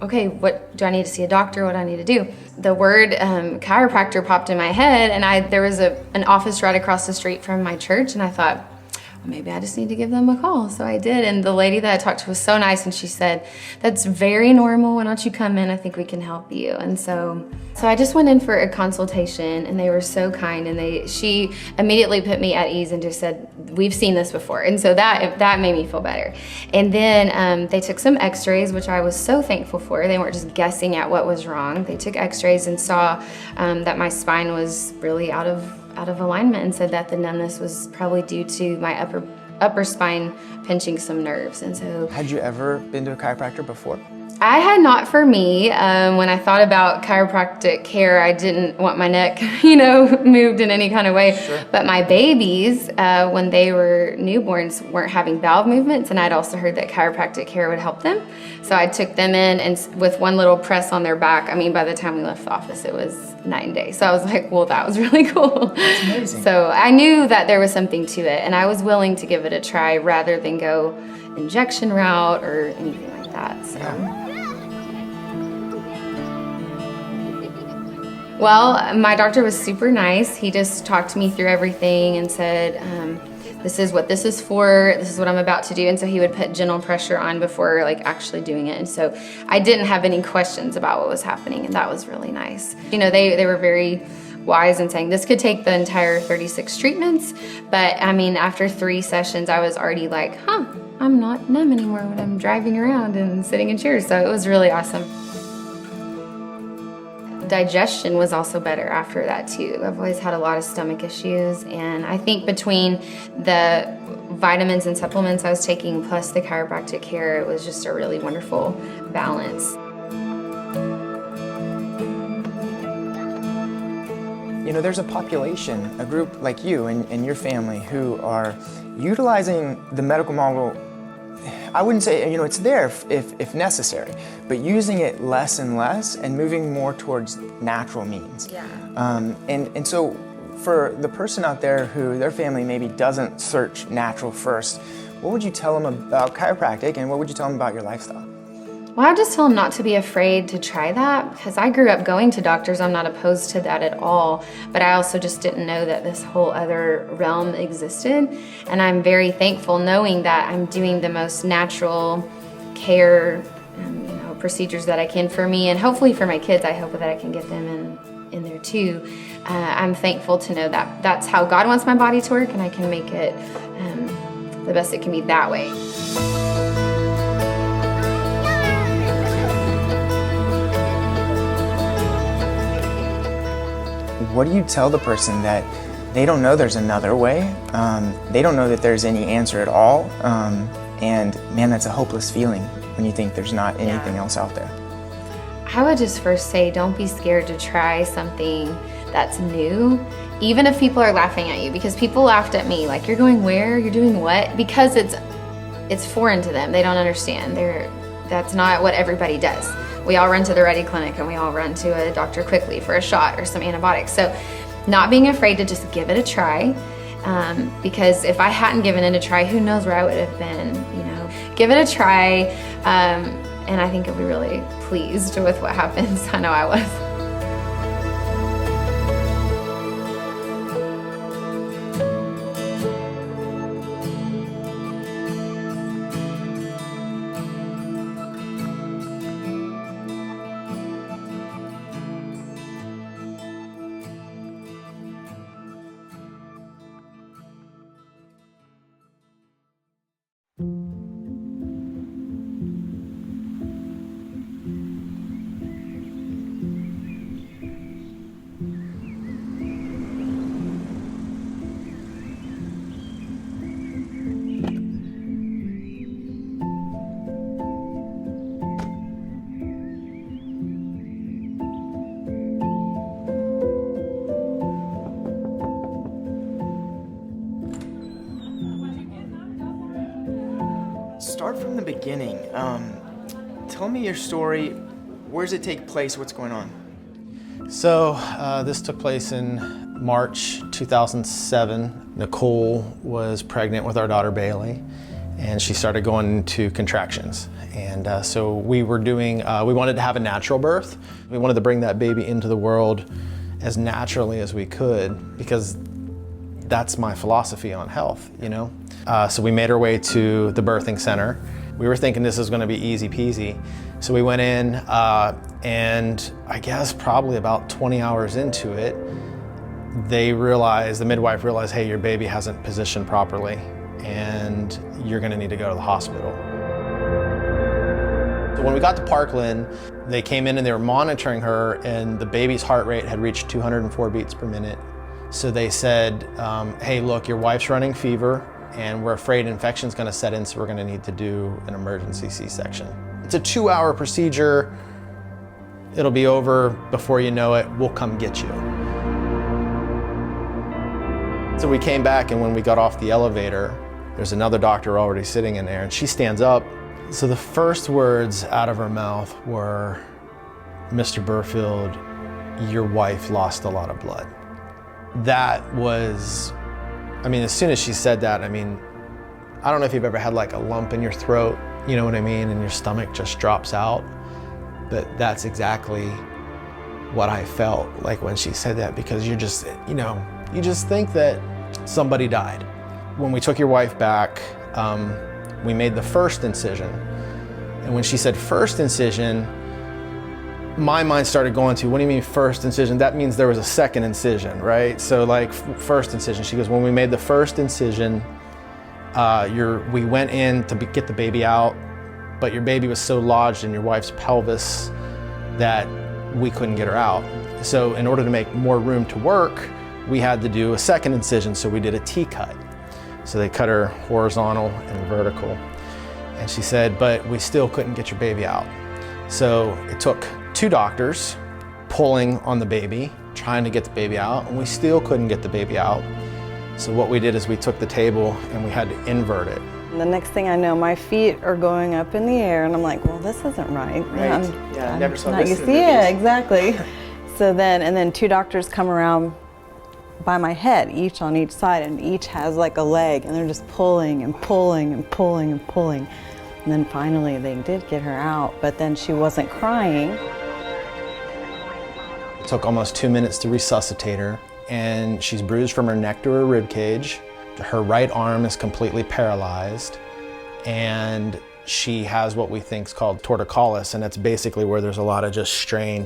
do I need to see a doctor? What do I need to do? The word chiropractor popped in my head and there was an office right across the street from my church and I thought, maybe I just need to give them a call. So I did. And the lady that I talked to was so nice. And she said, that's very normal. Why don't you come in? I think we can help you. And so I just went in for a consultation and they were so kind. And she immediately put me at ease and just said, we've seen this before. And so that made me feel better. And then they took some x-rays, which I was so thankful for. They weren't just guessing at what was wrong. They took x-rays and saw that my spine was really out of alignment and said that the numbness was probably due to my upper spine pinching some nerves. And so, had you ever been to a chiropractor before? I had not for me. When I thought about chiropractic care, I didn't want my neck, moved in any kind of way. Sure. But my babies, when they were newborns, weren't having bowel movements, and I'd also heard that chiropractic care would help them. So I took them in, and with one little press on their back, by the time we left the office, it was night and day. So I was like, well, that was really cool. That's amazing. So I knew that there was something to it, and I was willing to give it a try rather than go injection route or anything like that. So. Yeah. Well, my doctor was super nice. He just talked to me through everything and said, this is what this is for, this is what I'm about to do. And so he would put gentle pressure on before actually doing it. And so I didn't have any questions about what was happening, and that was really nice. They were very wise in saying this could take the entire 36 treatments, but after 3 sessions, I was already like, I'm not numb anymore when I'm driving around and sitting in chairs. So it was really awesome. Digestion was also better after that too. I've always had a lot of stomach issues, and I think between the vitamins and supplements I was taking plus the chiropractic care, it was just a really wonderful balance. There's a population, a group like you and your family who are utilizing the medical model. I wouldn't say, it's there if necessary, but using it less and less and moving more towards natural means. Yeah. And so for the person out there who their family maybe doesn't search natural first, what would you tell them about chiropractic, and what would you tell them about your lifestyle? Well, I just tell them not to be afraid to try that, because I grew up going to doctors. I'm not opposed to that at all, but I also just didn't know that this whole other realm existed. And I'm very thankful knowing that I'm doing the most natural care procedures that I can for me, and hopefully for my kids. I hope that I can get them in there too. I'm thankful to know that that's how God wants my body to work, and I can make it the best it can be that way. What do you tell the person that they don't know there's another way? They don't know that there's any answer at all. And man, that's a hopeless feeling when you think there's not anything else out there. I would just first say, don't be scared to try something that's new, even if people are laughing at you, because people laughed at me, like, you're going where? You're doing what? Because it's foreign to them. They don't understand. That's not what everybody does. We all run to the Ready Clinic, and we all run to a doctor quickly for a shot or some antibiotics. So not being afraid to just give it a try, because if I hadn't given it a try, who knows where I would have been, Give it a try, and I think you'll be really pleased with what happens. I know I was. Start from the beginning. Tell me your story. Where does it take place? What's going on? So this took place in March 2007. Nicole was pregnant with our daughter Bailey, and she started going into contractions. And so we were doing, we wanted to have a natural birth. We wanted to bring that baby into the world as naturally as we could, because that's my philosophy on health, So we made our way to the birthing center. We were thinking this was gonna be easy peasy. So we went in, and I guess probably about 20 hours into it, the midwife realized, hey, your baby hasn't positioned properly, and you're gonna need to go to the hospital. So when we got to Parkland, they came in and they were monitoring her, and the baby's heart rate had reached 204 beats per minute. So they said, hey, look, your wife's running fever, and we're afraid infection's gonna set in, so we're gonna need to do an emergency C-section. It's a 2-hour procedure. It'll be over before you know it. We'll come get you. So we came back, and when we got off the elevator, there's another doctor already sitting in there, and she stands up. So the first words out of her mouth were, "Mr. Burfield, your wife lost a lot of blood." That was, I mean, as soon as she said that, I mean, I don't know if you've ever had like a lump in your throat, you know what I mean, and your stomach just drops out, but that's exactly what I felt like when she said that, because you're just, you know, you just think that somebody died. When we took your wife back, we made the first incision, and when she said first incision, my mind started going to, what do you mean first incision? That means there was a second incision, right? So like first incision, she goes, when we made the first incision, we went in to get the baby out, but your baby was so lodged in your wife's pelvis that we couldn't get her out. So in order to make more room to work, we had to do a second incision, so we did a T-cut. So they cut her horizontal and vertical. And she said, but we still couldn't get your baby out. So it took 2 doctors pulling on the baby, trying to get the baby out, and we still couldn't get the baby out. So what we did is we took the table and we had to invert it. The next thing I know, my feet are going up in the air, and I'm like, well, this isn't right. Right. I never saw this in the movies. Yeah, movies. exactly. So then 2 doctors come around by my head, each on each side, and each has like a leg, and they're just pulling and pulling and pulling and pulling. And then finally they did get her out, but then she wasn't crying. It took almost 2 minutes to resuscitate her, and she's bruised from her neck to her rib cage. Her right arm is completely paralyzed, and she has what we think is called torticollis, and that's basically where there's a lot of just sprain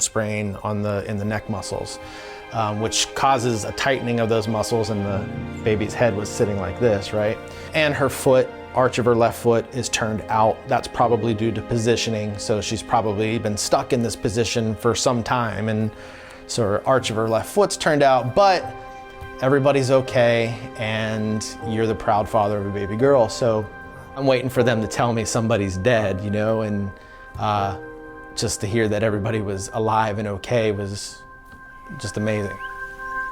in the neck muscles, which causes a tightening of those muscles, and the baby's head was sitting like this, right? And her foot, arch of her left foot is turned out. That's probably due to positioning, so she's probably been stuck in this position for some time, and so her arch of her left foot's turned out, but everybody's okay, and you're the proud father of a baby girl. So I'm waiting for them to tell me somebody's dead, you know, and just to hear that everybody was alive and okay was just amazing.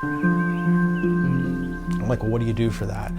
I'm like, well, what do you do for that?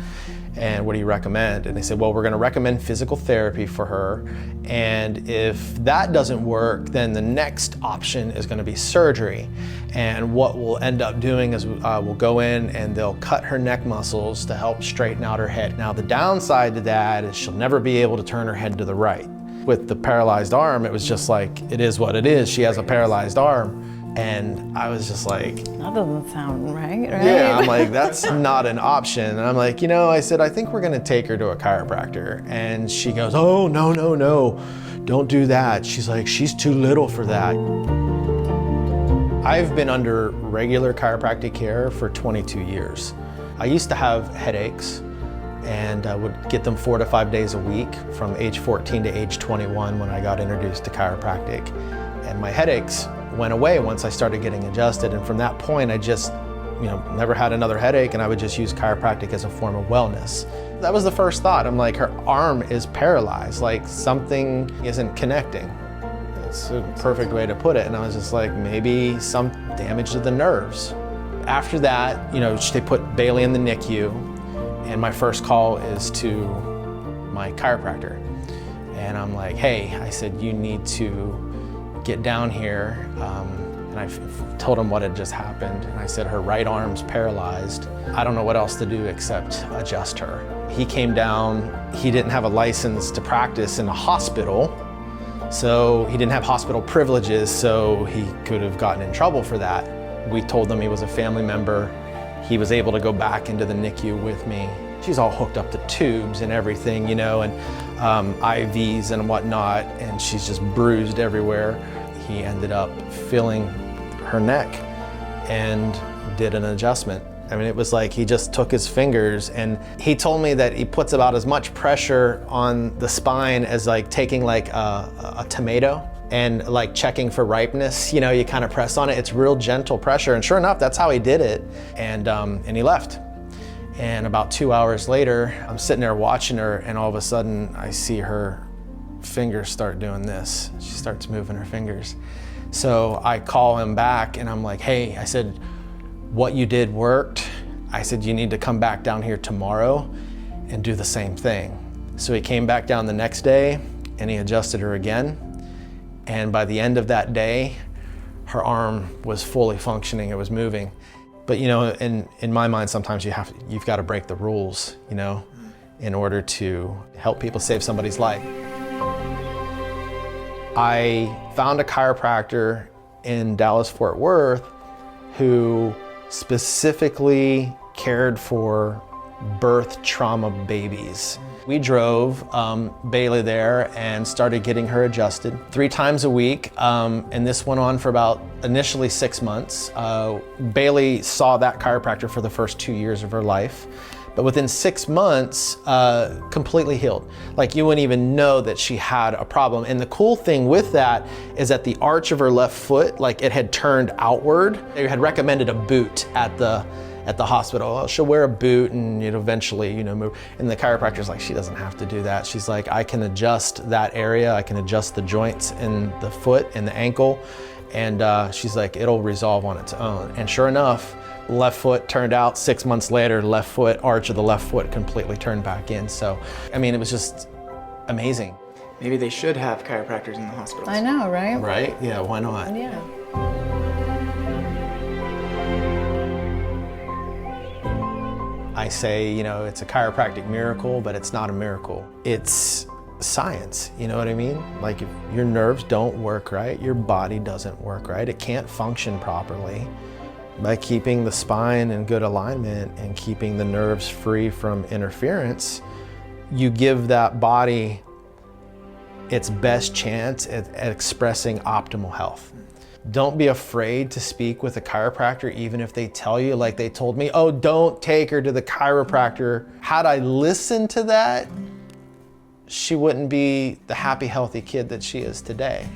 And what do you recommend? And they said, well, we're gonna recommend physical therapy for her. And if that doesn't work, then the next option is gonna be surgery. And what we'll end up doing is we'll go in and they'll cut her neck muscles to help straighten out her head. Now, the downside to that is she'll never be able to turn her head to the right. With the paralyzed arm, it was just like, it is what it is. She has a paralyzed arm. And I was just like, That doesn't sound right? yeah, I'm like, that's not an option. And I'm like, you know, I said, I think we're gonna take her to a chiropractor. And she goes, oh, no, no, no, don't do that. She's like, she's too little for that. I've been under regular chiropractic care for 22 years. I used to have headaches, and I would get them 4 to 5 days a week from age 14 to age 21 when I got introduced to chiropractic. And my headaches went away once I started getting adjusted, and from that point I just, you know, never had another headache, and I would just use chiropractic as a form of wellness. That was the first thought. I'm like, her arm is paralyzed, like something isn't connecting. It's a perfect way to put it. And I was just like, maybe some damage to the nerves. After that, you know, they put Bailey in the NICU, and my first call is to my chiropractor. And I'm like, hey, I said, you need to get down here. And I told him what had just happened. And I said, her right arm's paralyzed. I don't know what else to do except adjust her. He came down. He didn't have a license to practice in a hospital, so he didn't have hospital privileges, so he could have gotten in trouble for that. We told him he was a family member. He was able to go back into the NICU with me. She's all hooked up to tubes and everything, you know, and IVs and whatnot, and she's just bruised everywhere. He ended up feeling her neck and did an adjustment. I mean, it was like he just took his fingers, and he told me that he puts about as much pressure on the spine as like taking like a tomato and like checking for ripeness. You know, you kind of press on it. It's real gentle pressure, and sure enough, that's how he did it. And he left. And about 2 hours later, I'm sitting there watching her, and all of a sudden I see her fingers start doing this. She starts moving her fingers. So I call him back and I'm like, hey, I said, what you did worked. I said, you need to come back down here tomorrow and do the same thing. So he came back down the next day and he adjusted her again. And by the end of that day, her arm was fully functioning, it was moving. But you know, in my mind, sometimes you've got to break the rules, you know, in order to help people save somebody's life. I found a chiropractor in Dallas-Fort Worth who specifically cared for birth trauma babies. We drove Bailey there and started getting her adjusted 3 times a week, and this went on for about initially 6 months. Bailey saw that chiropractor for the first 2 years of her life, but within 6 months, completely healed. Like you wouldn't even know that she had a problem. And the cool thing with that is that the arch of her left foot, like it had turned outward. They had recommended a boot at the hospital. Oh, she'll wear a boot and you'd eventually, you know, move. And the chiropractor's like, she doesn't have to do that. She's like, I can adjust that area. I can adjust the joints in the foot and the ankle. And she's like, it'll resolve on its own. And sure enough, left foot turned out. 6 months later, left foot, arch of the left foot completely turned back in. So, I mean, it was just amazing. Maybe they should have chiropractors in the hospitals. I know, right? Right? Yeah, why not? Yeah. I say, you know, it's a chiropractic miracle, but it's not a miracle. It's science, you know what I mean? Like if your nerves don't work right, your body doesn't work right, it can't function properly. By keeping the spine in good alignment and keeping the nerves free from interference, you give that body its best chance at expressing optimal health. Don't be afraid to speak with a chiropractor, even if they tell you, like they told me, oh, don't take her to the chiropractor. Had I listened to that, she wouldn't be the happy, healthy kid that she is today.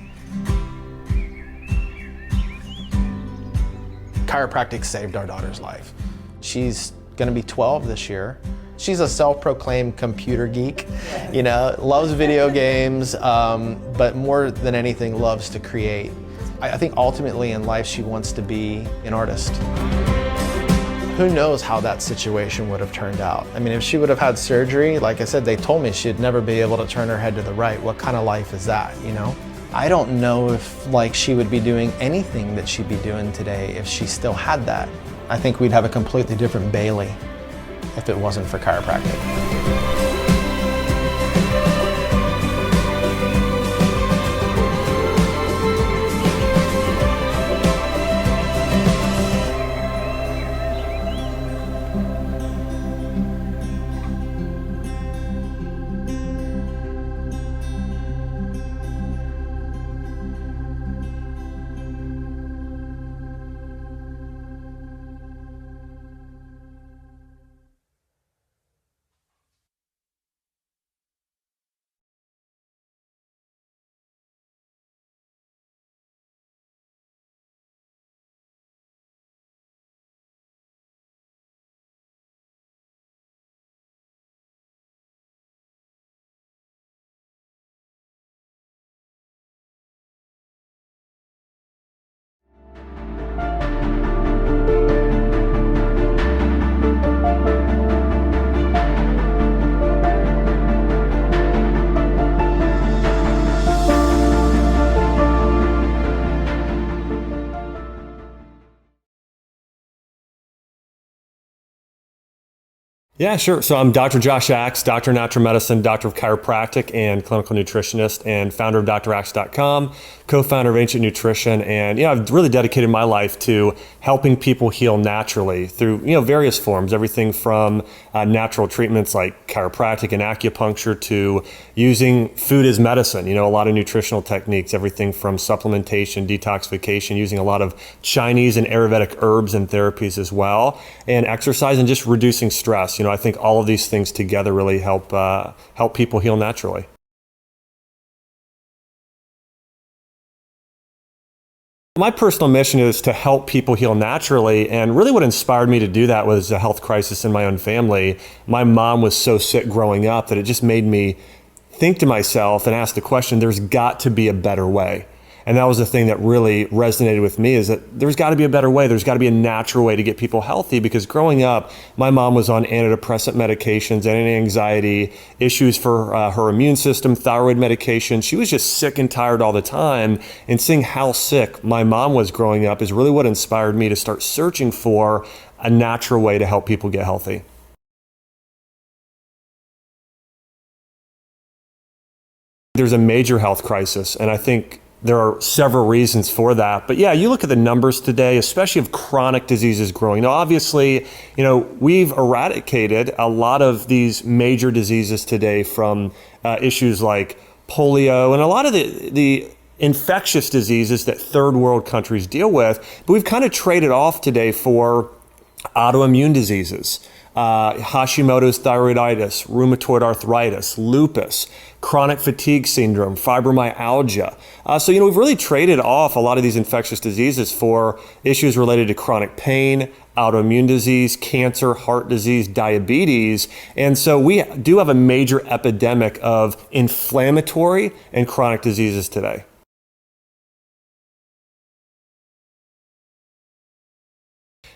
Chiropractic saved our daughter's life. She's gonna be 12 this year. She's a self-proclaimed computer geek, you know, loves video games, but more than anything loves to create. I think ultimately in life she wants to be an artist. Who knows how that situation would have turned out? I mean, if she would have had surgery, like I said, they told me she'd never be able to turn her head to the right. What kind of life is that, you know? I don't know if like she would be doing anything that she'd be doing today if she still had that. I think we'd have a completely different Bailey if it wasn't for chiropractic. Yeah, sure. So I'm Dr. Josh Axe, doctor of natural medicine, doctor of chiropractic, and clinical nutritionist, and founder of drax.com, co-founder of Ancient Nutrition. And, I've really dedicated my life to helping people heal naturally through, various forms, everything from natural treatments like chiropractic and acupuncture to using food as medicine, a lot of nutritional techniques, everything from supplementation, detoxification, using a lot of Chinese and Ayurvedic herbs and therapies as well, and exercise and just reducing stress. I think all of these things together really help people heal naturally. My personal mission is to help people heal naturally, and really what inspired me to do that was a health crisis in my own family. My mom was so sick growing up that it just made me think to myself and ask the question, there's got to be a better way. And that was the thing that really resonated with me, is that there's got to be a better way. There's got to be a natural way to get people healthy, because growing up, my mom was on antidepressant medications, anti-anxiety, issues for her immune system, thyroid medication. She was just sick and tired all the time. And seeing how sick my mom was growing up is really what inspired me to start searching for a natural way to help people get healthy. There's a major health crisis, and I think there are several reasons for that. But yeah, you look at the numbers today, especially of chronic diseases growing. Now, obviously, we've eradicated a lot of these major diseases today from issues like polio and a lot of the infectious diseases that third world countries deal with. But we've kind of traded off today for autoimmune diseases. Hashimoto's thyroiditis, rheumatoid arthritis, lupus, chronic fatigue syndrome, fibromyalgia. So we've really traded off a lot of these infectious diseases for issues related to chronic pain, autoimmune disease, cancer, heart disease, diabetes. And so we do have a major epidemic of inflammatory and chronic diseases today.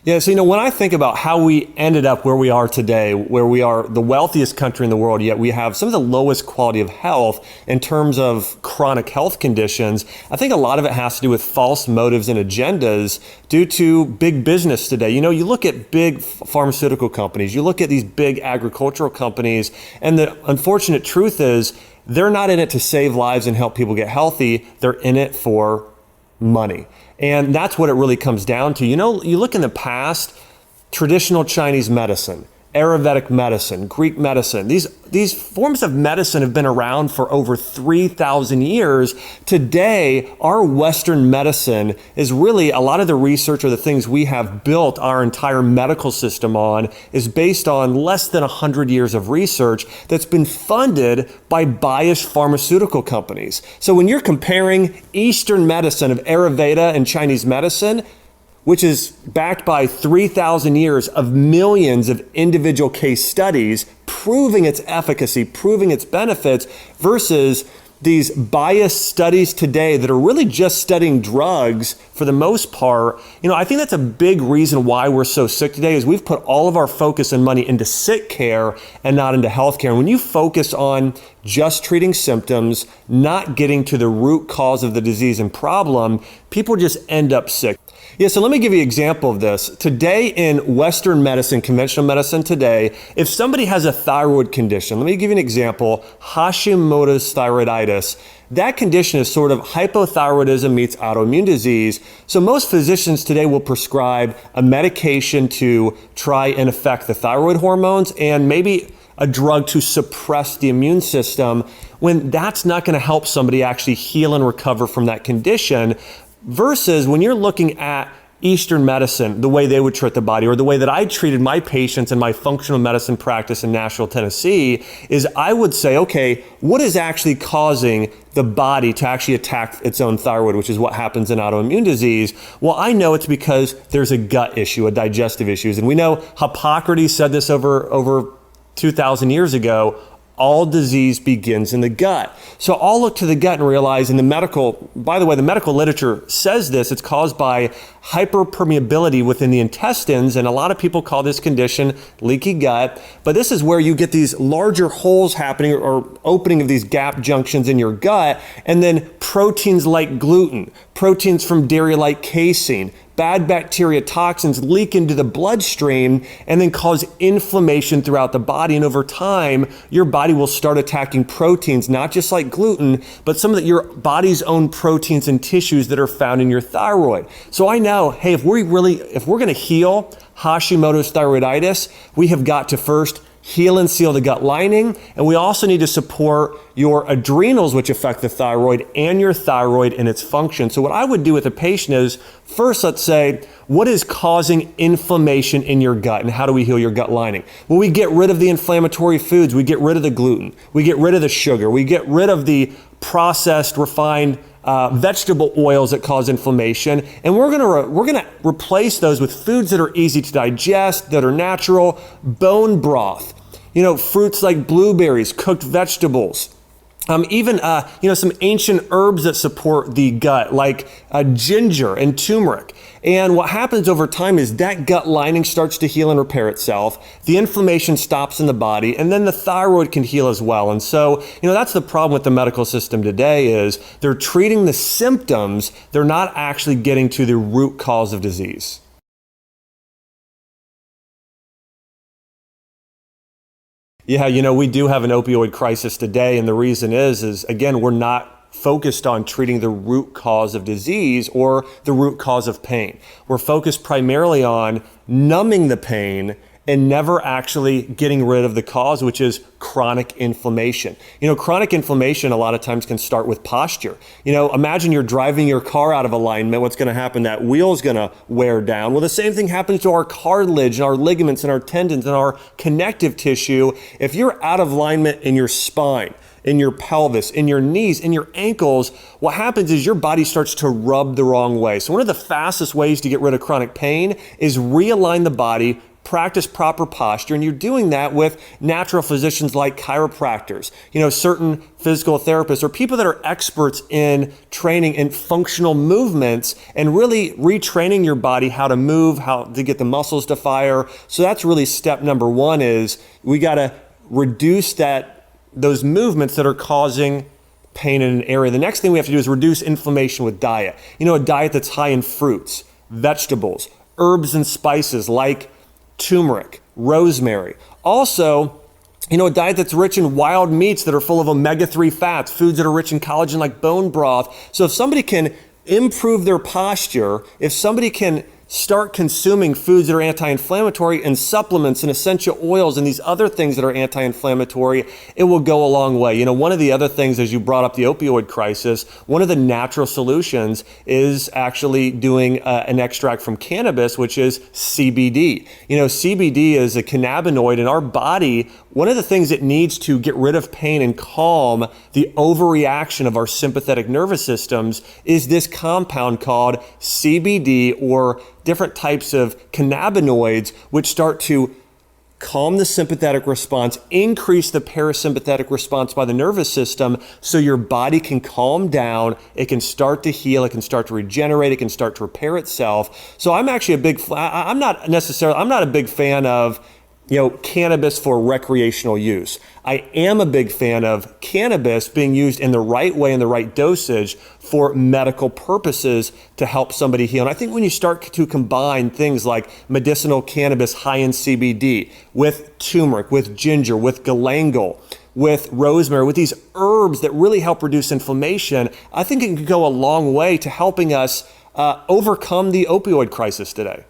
Yeah, so when I think about how we ended up where we are today, where we are the wealthiest country in the world, yet we have some of the lowest quality of health in terms of chronic health conditions, I think a lot of it has to do with false motives and agendas due to big business today. You look at big pharmaceutical companies, you look at these big agricultural companies, and the unfortunate truth is they're not in it to save lives and help people get healthy. They're in it for money. And that's what it really comes down to. You look in the past, traditional Chinese medicine, Ayurvedic medicine, Greek medicine, these forms of medicine have been around for over 3,000 years. Today, our Western medicine is really, a lot of the research or the things we have built our entire medical system on is based on less than 100 years of research that's been funded by biased pharmaceutical companies. So when you're comparing Eastern medicine of Ayurveda and Chinese medicine, which is backed by 3,000 years of millions of individual case studies proving its efficacy, proving its benefits, versus these biased studies today that are really just studying drugs for the most part. I think that's a big reason why we're so sick today, is we've put all of our focus and money into sick care and not into healthcare. And when you focus on just treating symptoms, not getting to the root cause of the disease and problem, people just end up sick. Yeah, so let me give you an example of this. Today in Western medicine, conventional medicine today, if somebody has a thyroid condition, let me give you an example, Hashimoto's thyroiditis, that condition is sort of hypothyroidism meets autoimmune disease. So most physicians today will prescribe a medication to try and affect the thyroid hormones and maybe a drug to suppress the immune system, when that's not going to help somebody actually heal and recover from that condition. Versus when you're looking at Eastern medicine, the way they would treat the body, or the way that I treated my patients in my functional medicine practice in Nashville, Tennessee, is I would say, okay, what is actually causing the body to actually attack its own thyroid, which is what happens in autoimmune disease? Well, I know it's because there's a gut issue, a digestive issue. And we know Hippocrates said this over 2,000 years ago, all disease begins in the gut. So I'll look to the gut and realize by the way, the medical literature says this, it's caused by hyperpermeability within the intestines, and a lot of people call this condition leaky gut, but this is where you get these larger holes happening or opening of these gap junctions in your gut, and then proteins like gluten, proteins from dairy like casein, bad bacteria, toxins leak into the bloodstream and then cause inflammation throughout the body. And over time, your body will start attacking proteins, not just like gluten, but some of your body's own proteins and tissues that are found in your thyroid. So I know, hey, if we're going to heal Hashimoto's thyroiditis, we have got to first heal and seal the gut lining, and we also need to support your adrenals, which affect the thyroid, and your thyroid and its function. So what I would do with a patient is, first, let's say, what is causing inflammation in your gut, and how do we heal your gut lining? Well, we get rid of the inflammatory foods, we get rid of the gluten, we get rid of the sugar, we get rid of the processed, refined vegetable oils that cause inflammation, and we're gonna replace those with foods that are easy to digest, that are natural, bone broth, fruits like blueberries, cooked vegetables, Even some ancient herbs that support the gut, like ginger and turmeric. And what happens over time is that gut lining starts to heal and repair itself. The inflammation stops in the body, and then the thyroid can heal as well. And so, that's the problem with the medical system today is they're treating the symptoms. They're not actually getting to the root cause of disease. Yeah, we do have an opioid crisis today, and the reason is again, we're not focused on treating the root cause of disease or the root cause of pain. We're focused primarily on numbing the pain and never actually getting rid of the cause, which is chronic inflammation. Chronic inflammation a lot of times can start with posture. Imagine you're driving your car out of alignment. What's going to happen? That wheel's going to wear down. Well, the same thing happens to our cartilage and our ligaments and our tendons and our connective tissue. If you're out of alignment in your spine, in your pelvis, in your knees, in your ankles, what happens is your body starts to rub the wrong way. So one of the fastest ways to get rid of chronic pain is realign the body, practice proper posture, and you're doing that with natural physicians like chiropractors, certain physical therapists, or people that are experts in training in functional movements and really retraining your body how to move, how to get the muscles to fire. So that's really step number one is we got to reduce those movements that are causing pain in an area. The next thing we have to do is reduce inflammation with diet. A diet that's high in fruits, vegetables, herbs and spices like turmeric, rosemary. Also, a diet that's rich in wild meats that are full of omega-3 fats, foods that are rich in collagen like bone broth. So if somebody can improve their posture, if somebody can start consuming foods that are anti-inflammatory and supplements and essential oils and these other things that are anti-inflammatory, it will go a long way. One of the other things, as you brought up the opioid crisis, one of the natural solutions is actually doing an extract from cannabis, which is CBD. CBD is a cannabinoid in our body. One of the things it needs to get rid of pain and calm the overreaction of our sympathetic nervous systems is this compound called CBD, or different types of cannabinoids, which start to calm the sympathetic response, increase the parasympathetic response by the nervous system so your body can calm down, it can start to heal, it can start to regenerate, it can start to repair itself. So I'm actually I'm not a big fan of cannabis for recreational use. I am a big fan of cannabis being used in the right way, in the right dosage for medical purposes to help somebody heal. And I think when you start to combine things like medicinal cannabis high in CBD with turmeric, with ginger, with galangal, with rosemary, with these herbs that really help reduce inflammation, I think it can go a long way to helping us overcome the opioid crisis today.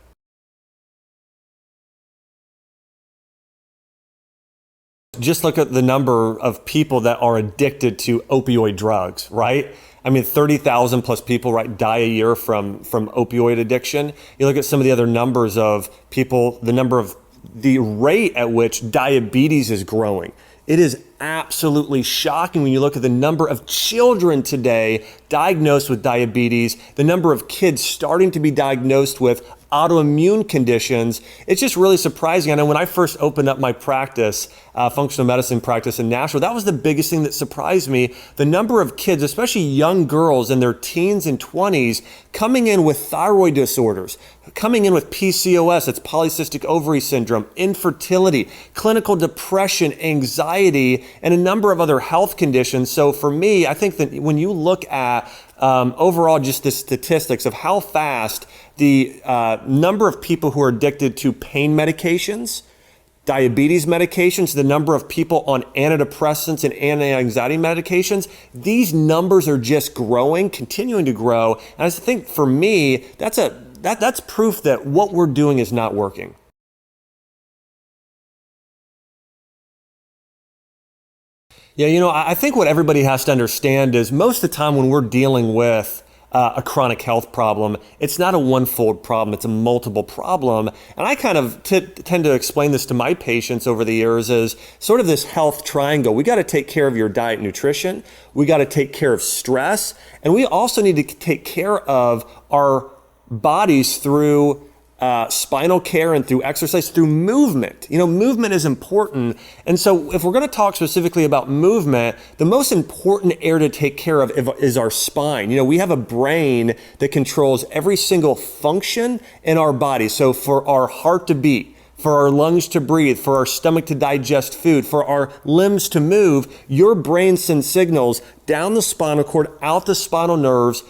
Just look at the number of people that are addicted to opioid drugs, right? 30,000 plus people die a year from opioid addiction. You look at some of the other numbers of people, the rate at which diabetes is growing. It is absolutely shocking when you look at the number of children today diagnosed with diabetes, the number of kids starting to be diagnosed with autoimmune conditions. It's just really surprising. I know when I first opened up my practice, functional medicine practice in Nashville, that was the biggest thing that surprised me. The number of kids, especially young girls in their teens and 20s, coming in with thyroid disorders, coming in with PCOS, it's polycystic ovary syndrome, infertility, clinical depression, anxiety, and a number of other health conditions. So for me, I think that when you look at overall just the statistics of how fast the number of people who are addicted to pain medications, diabetes medications, the number of people on antidepressants and anti-anxiety medications, these numbers are just growing, continuing to grow. And I think for me, that's proof that what we're doing is not working. Yeah, I think what everybody has to understand is most of the time when we're dealing with a chronic health problem, it's not a one-fold problem, it's a multiple problem. And I kind of tend to explain this to my patients over the years as sort of this health triangle. We got to take care of your diet and nutrition, we got to take care of stress, and we also need to take care of our bodies through spinal care and through exercise, through movement. Movement is important. And so if we're going to talk specifically about movement, the most important area to take care of is our spine. We have a brain that controls every single function in our body. So for our heart to beat, for our lungs to breathe, for our stomach to digest food, for our limbs to move, your brain sends signals down the spinal cord, out the spinal nerves,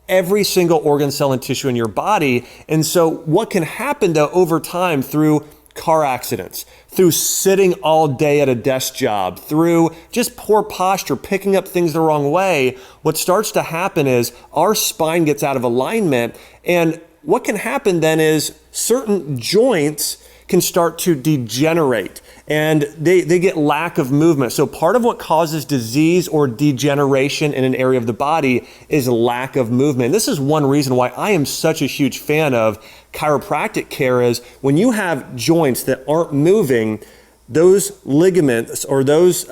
every single organ, cell, and tissue in your body. And so what can happen though over time through car accidents, through sitting all day at a desk job, through just poor posture, picking up things the wrong way, what starts to happen is our spine gets out of alignment. And what can happen then is certain joints can start to degenerate and they get lack of movement. So part of what causes disease or degeneration in an area of the body is lack of movement. And this is one reason why I am such a huge fan of chiropractic care is when you have joints that aren't moving, those ligaments or those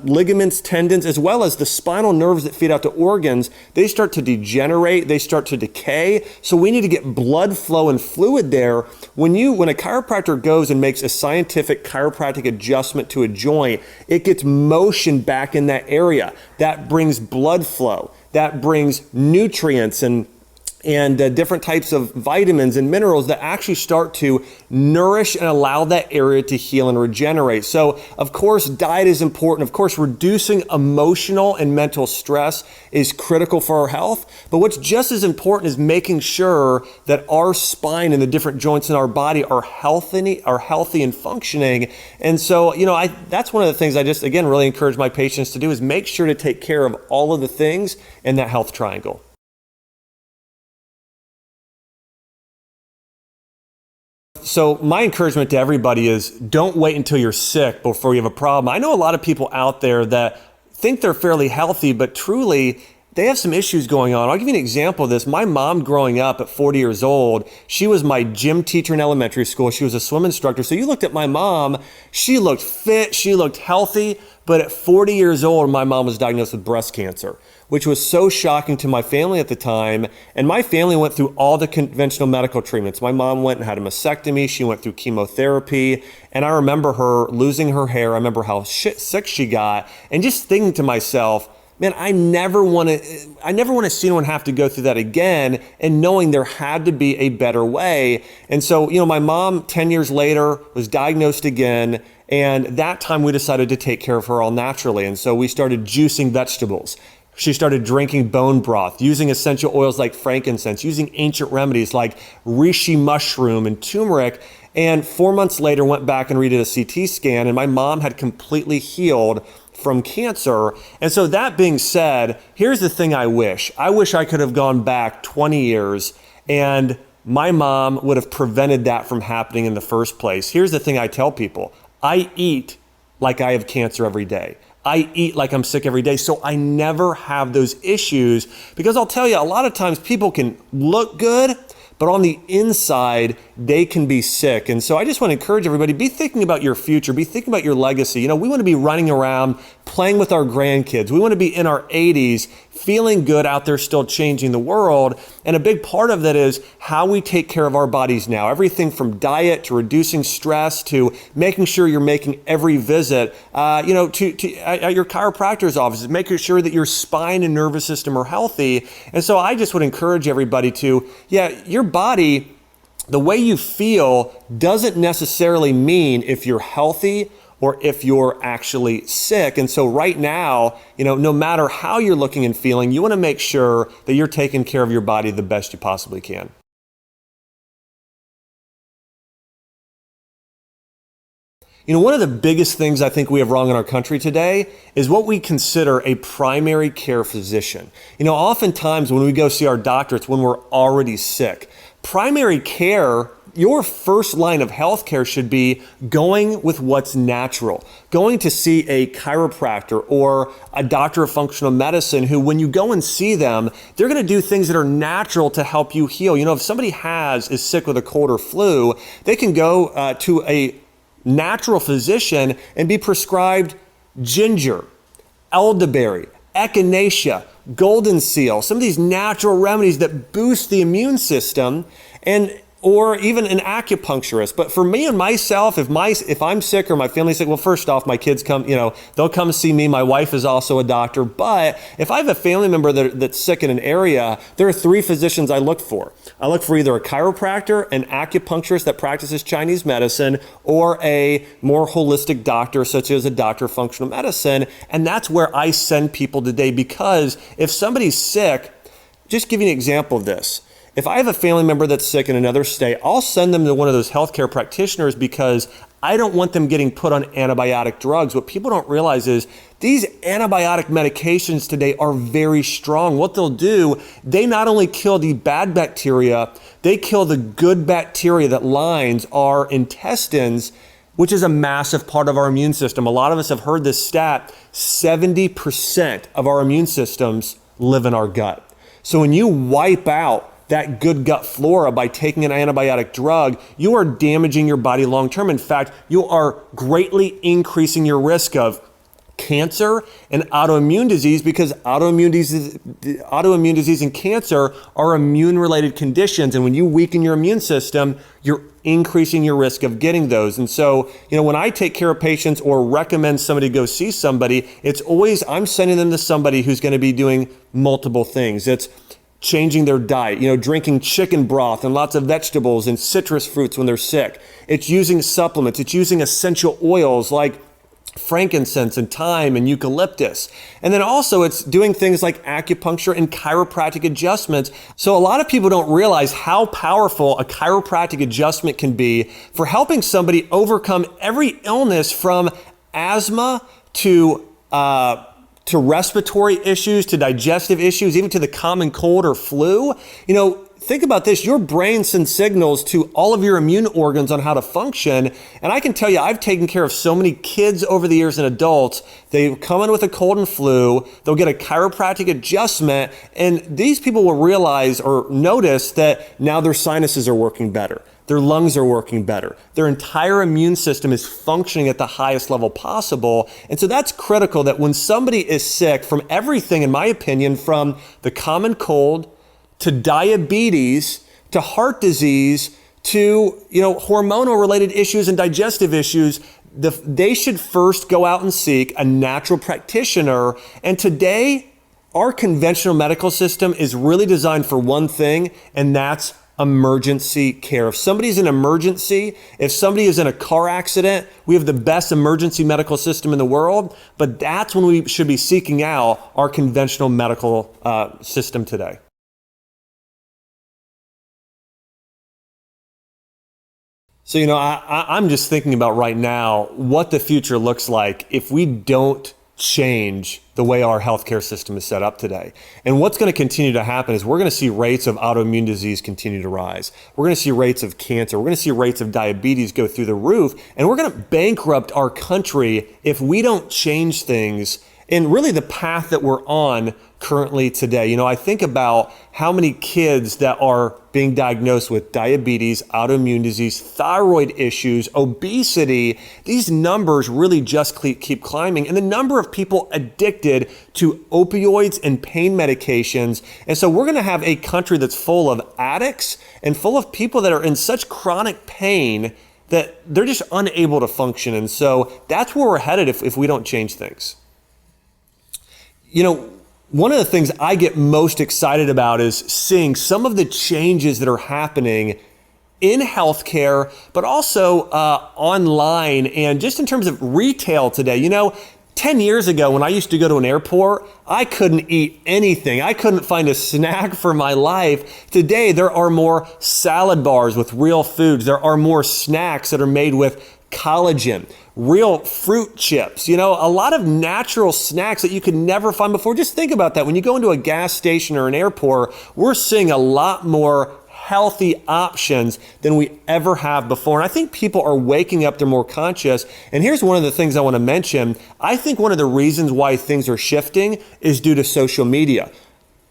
ligaments, tendons, as well as the spinal nerves that feed out to organs, they start to degenerate, they start to decay. So we need to get blood flow and fluid there. When a chiropractor goes and makes a scientific chiropractic adjustment to a joint, it gets motion back in that area. That brings blood flow, that brings nutrients and different types of vitamins and minerals that actually start to nourish and allow that area to heal and regenerate. So, of course, diet is important. Of course, reducing emotional and mental stress is critical for our health. But what's just as important is making sure that our spine and the different joints in our body are healthy and functioning. And so, that's one of the things I just, again, really encourage my patients to do is make sure to take care of all of the things in that health triangle. So my encouragement to everybody is don't wait until you're sick before you have a problem. I know a lot of people out there that think they're fairly healthy, but truly they have some issues going on. I'll give you an example of this. My mom growing up at 40 years old, she was my gym teacher in elementary school. She was a swim instructor. So you looked at my mom, she looked fit, she looked healthy, but at 40 years old, my mom was diagnosed with breast cancer, which was so shocking to my family at the time. And my family went through all the conventional medical treatments. My mom went and had a mastectomy. She went through chemotherapy. And I remember her losing her hair. I remember how sick she got. And just thinking to myself, man, I never want to see anyone have to go through that again, and knowing there had to be a better way. And so, my mom 10 years later was diagnosed again. And that time we decided to take care of her all naturally. And so we started juicing vegetables. She started drinking bone broth, using essential oils like frankincense, using ancient remedies like reishi mushroom and turmeric. And 4 months later, went back and redid a CT scan, and my mom had completely healed from cancer. And so that being said, here's the thing I wish I could have gone back 20 years and my mom would have prevented that from happening in the first place. Here's the thing I tell people. I eat like I have cancer every day. I eat like I'm sick every day, so I never have those issues, because I'll tell you, a lot of times people can look good, but on the inside, they can be sick. And so I just want to encourage everybody, be thinking about your future, be thinking about your legacy. We want to be running around, playing with our grandkids. We want to be in our 80s, feeling good out there, still changing the world. And a big part of that is how we take care of our bodies now. Everything from diet to reducing stress to making sure you're making every visit, at your chiropractor's office, making sure that your spine and nervous system are healthy. And so I just would encourage everybody to, your body, the way you feel doesn't necessarily mean if you're healthy or if you're actually sick. And so right now, no matter how you're looking and feeling, you want to make sure that you're taking care of your body the best you possibly can. One of the biggest things I think we have wrong in our country today is what we consider a primary care physician. Oftentimes when we go see our doctor, it's when we're already sick. Primary care, your first line of healthcare should be going with what's natural, going to see a chiropractor or a doctor of functional medicine who, when you go and see them, they're going to do things that are natural to help you heal. If somebody is sick with a cold or flu, they can go to a natural physician and be prescribed ginger, elderberry, echinacea, golden seal, some of these natural remedies that boost the immune system. And or even an acupuncturist. But for me and myself, if I'm sick or my family's sick, well, first off, my kids come, they'll come see me. My wife is also a doctor. But if I have a family member that's sick in an area, there are 3 physicians I look for. I look for either a chiropractor, an acupuncturist that practices Chinese medicine, or a more holistic doctor, such as a doctor of functional medicine. And that's where I send people today, because if somebody's sick, just give you an example of this. If I have a family member that's sick in another state, I'll send them to one of those healthcare practitioners because I don't want them getting put on antibiotic drugs. What people don't realize is these antibiotic medications today are very strong. What they'll do, they not only kill the bad bacteria, they kill the good bacteria that lines our intestines, which is a massive part of our immune system. A lot of us have heard this stat, 70% of our immune systems live in our gut. So when you wipe out that good gut flora by taking an antibiotic drug, you are damaging your body long term. In fact, you are greatly increasing your risk of cancer and autoimmune disease, because autoimmune disease and cancer are immune-related conditions. And when you weaken your immune system, you're increasing your risk of getting those. And so, when I take care of patients or recommend somebody go see somebody, it's always, I'm sending them to somebody who's going to be doing multiple things. It's changing their diet, drinking chicken broth and lots of vegetables and citrus fruits when they're sick. It's using supplements. It's using essential oils like frankincense and thyme and eucalyptus. And then also it's doing things like acupuncture and chiropractic adjustments. So a lot of people don't realize how powerful a chiropractic adjustment can be for helping somebody overcome every illness, from asthma to respiratory issues, to digestive issues, even to the common cold or flu. Think about this. Your brain sends signals to all of your immune organs on how to function. And I can tell you, I've taken care of so many kids over the years and adults. They come in with a cold and flu. They'll get a chiropractic adjustment. And these people will realize or notice that now their sinuses are working better. Their lungs are working better. Their entire immune system is functioning at the highest level possible. And so that's critical, that when somebody is sick from everything, in my opinion, from the common cold to diabetes to heart disease to hormonal related issues and digestive issues, they should first go out and seek a natural practitioner. And today, our conventional medical system is really designed for one thing, and that's emergency care. If somebody's in emergency, if somebody is in a car accident, we have the best emergency medical system in the world, but that's when we should be seeking out our conventional medical system today. So, I'm just thinking about right now what the future looks like if we don't change the way our healthcare system is set up today. And what's going to continue to happen is we're going to see rates of autoimmune disease continue to rise. We're going to see rates of cancer. We're going to see rates of diabetes go through the roof. And we're going to bankrupt our country if we don't change things in really the path that we're on currently today. I think about how many kids that are being diagnosed with diabetes, autoimmune disease, thyroid issues, obesity. These numbers really just keep climbing. And the number of people addicted to opioids and pain medications. And so we're going to have a country that's full of addicts and full of people that are in such chronic pain that they're just unable to function. And so that's where we're headed if we don't change things. One of the things I get most excited about is seeing some of the changes that are happening in healthcare, but also online and just in terms of retail today. 10 years ago when I used to go to an airport, I couldn't eat anything. I couldn't find a snack for my life. Today, there are more salad bars with real foods. There are more snacks that are made with collagen, real fruit chips, a lot of natural snacks that you could never find before. Just think about that. When you go into a gas station or an airport, we're seeing a lot more healthy options than we ever have before. And I think people are waking up, they're more conscious. And here's one of the things I want to mention. I think one of the reasons why things are shifting is due to social media.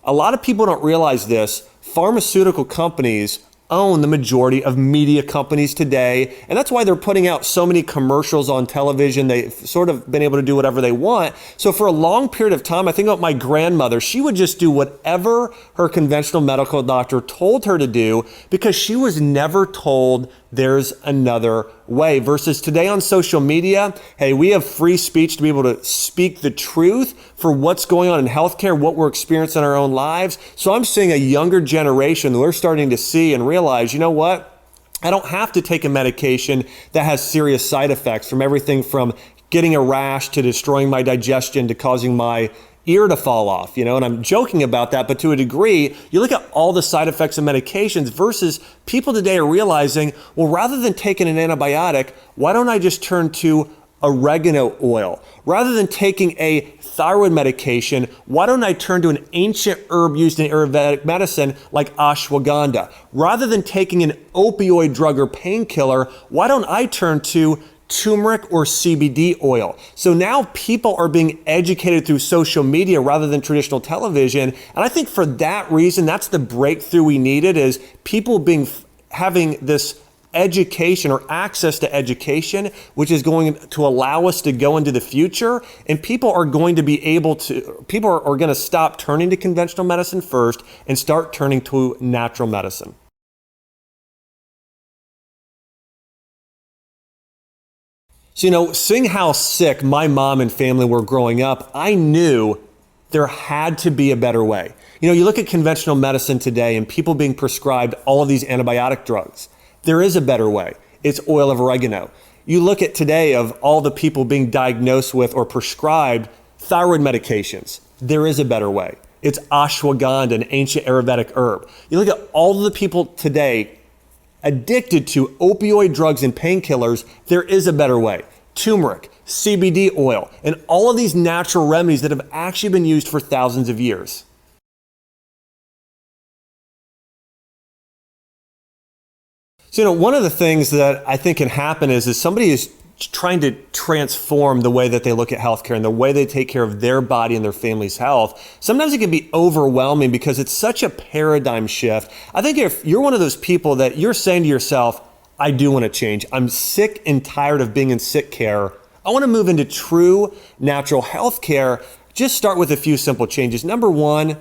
A lot of people don't realize this. Pharmaceutical companies own the majority of media companies today. And that's why they're putting out so many commercials on television. They've sort of been able to do whatever they want. So for a long period of time, I think about my grandmother, she would just do whatever her conventional medical doctor told her to do because she was never told there's another way. Versus today on social media, hey, we have free speech to be able to speak the truth for what's going on in healthcare, what we're experiencing in our own lives. So I'm seeing a younger generation that we're starting to see and realize, you know what? I don't have to take a medication that has serious side effects, from everything from getting a rash to destroying my digestion to causing my ear to fall off, and I'm joking about that, but to a degree, you look at all the side effects of medications versus people today are realizing, well, rather than taking an antibiotic, why don't I just turn to oregano oil? Rather than taking a thyroid medication, why don't I turn to an ancient herb used in Ayurvedic medicine like ashwagandha? Rather than taking an opioid drug or painkiller, why don't I turn to turmeric or CBD oil? So now people are being educated through social media rather than traditional television. And I think for that reason, that's the breakthrough we needed, is people having this education or access to education, which is going to allow us to go into the future. And people are going to stop turning to conventional medicine first and start turning to natural medicine. So, seeing how sick my mom and family were growing up, I knew there had to be a better way. You look at conventional medicine today and people being prescribed all of these antibiotic drugs. There is a better way. It's oil of oregano. You look at today of all the people being diagnosed with or prescribed thyroid medications. There is a better way. It's ashwagandha, an ancient Ayurvedic herb. You look at all of the people today addicted to opioid drugs and painkillers, there is a better way. Turmeric, CBD oil, and all of these natural remedies that have actually been used for thousands of years. So, one of the things that I think can happen is somebody is trying to transform the way that they look at healthcare and the way they take care of their body and their family's health. Sometimes it can be overwhelming because it's such a paradigm shift. I think if you're one of those people that you're saying to yourself, I do want to change. I'm sick and tired of being in sick care. I want to move into true natural healthcare. Just start with a few simple changes. Number one,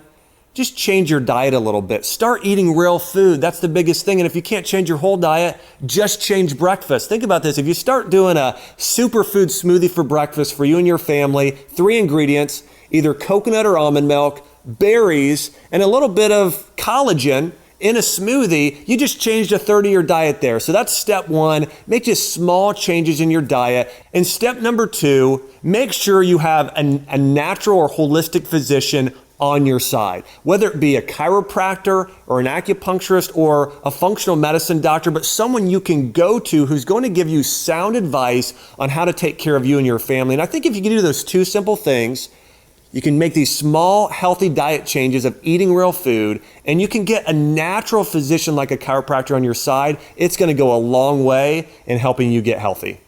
just change your diet a little bit. Start eating real food. That's the biggest thing. And if you can't change your whole diet, just change breakfast. Think about this. If you start doing a superfood smoothie for breakfast for you and your family, 3 ingredients, either coconut or almond milk, berries, and a little bit of collagen in a smoothie, you just changed a third of your diet there. So that's step one. Make just small changes in your diet. And step number 2, make sure you have a natural or holistic physician on your side, whether it be a chiropractor or an acupuncturist or a functional medicine doctor, but someone you can go to who's going to give you sound advice on how to take care of you and your family. And I think if you can do those 2 simple things, you can make these small, healthy diet changes of eating real food, and you can get a natural physician like a chiropractor on your side. It's going to go a long way in helping you get healthy.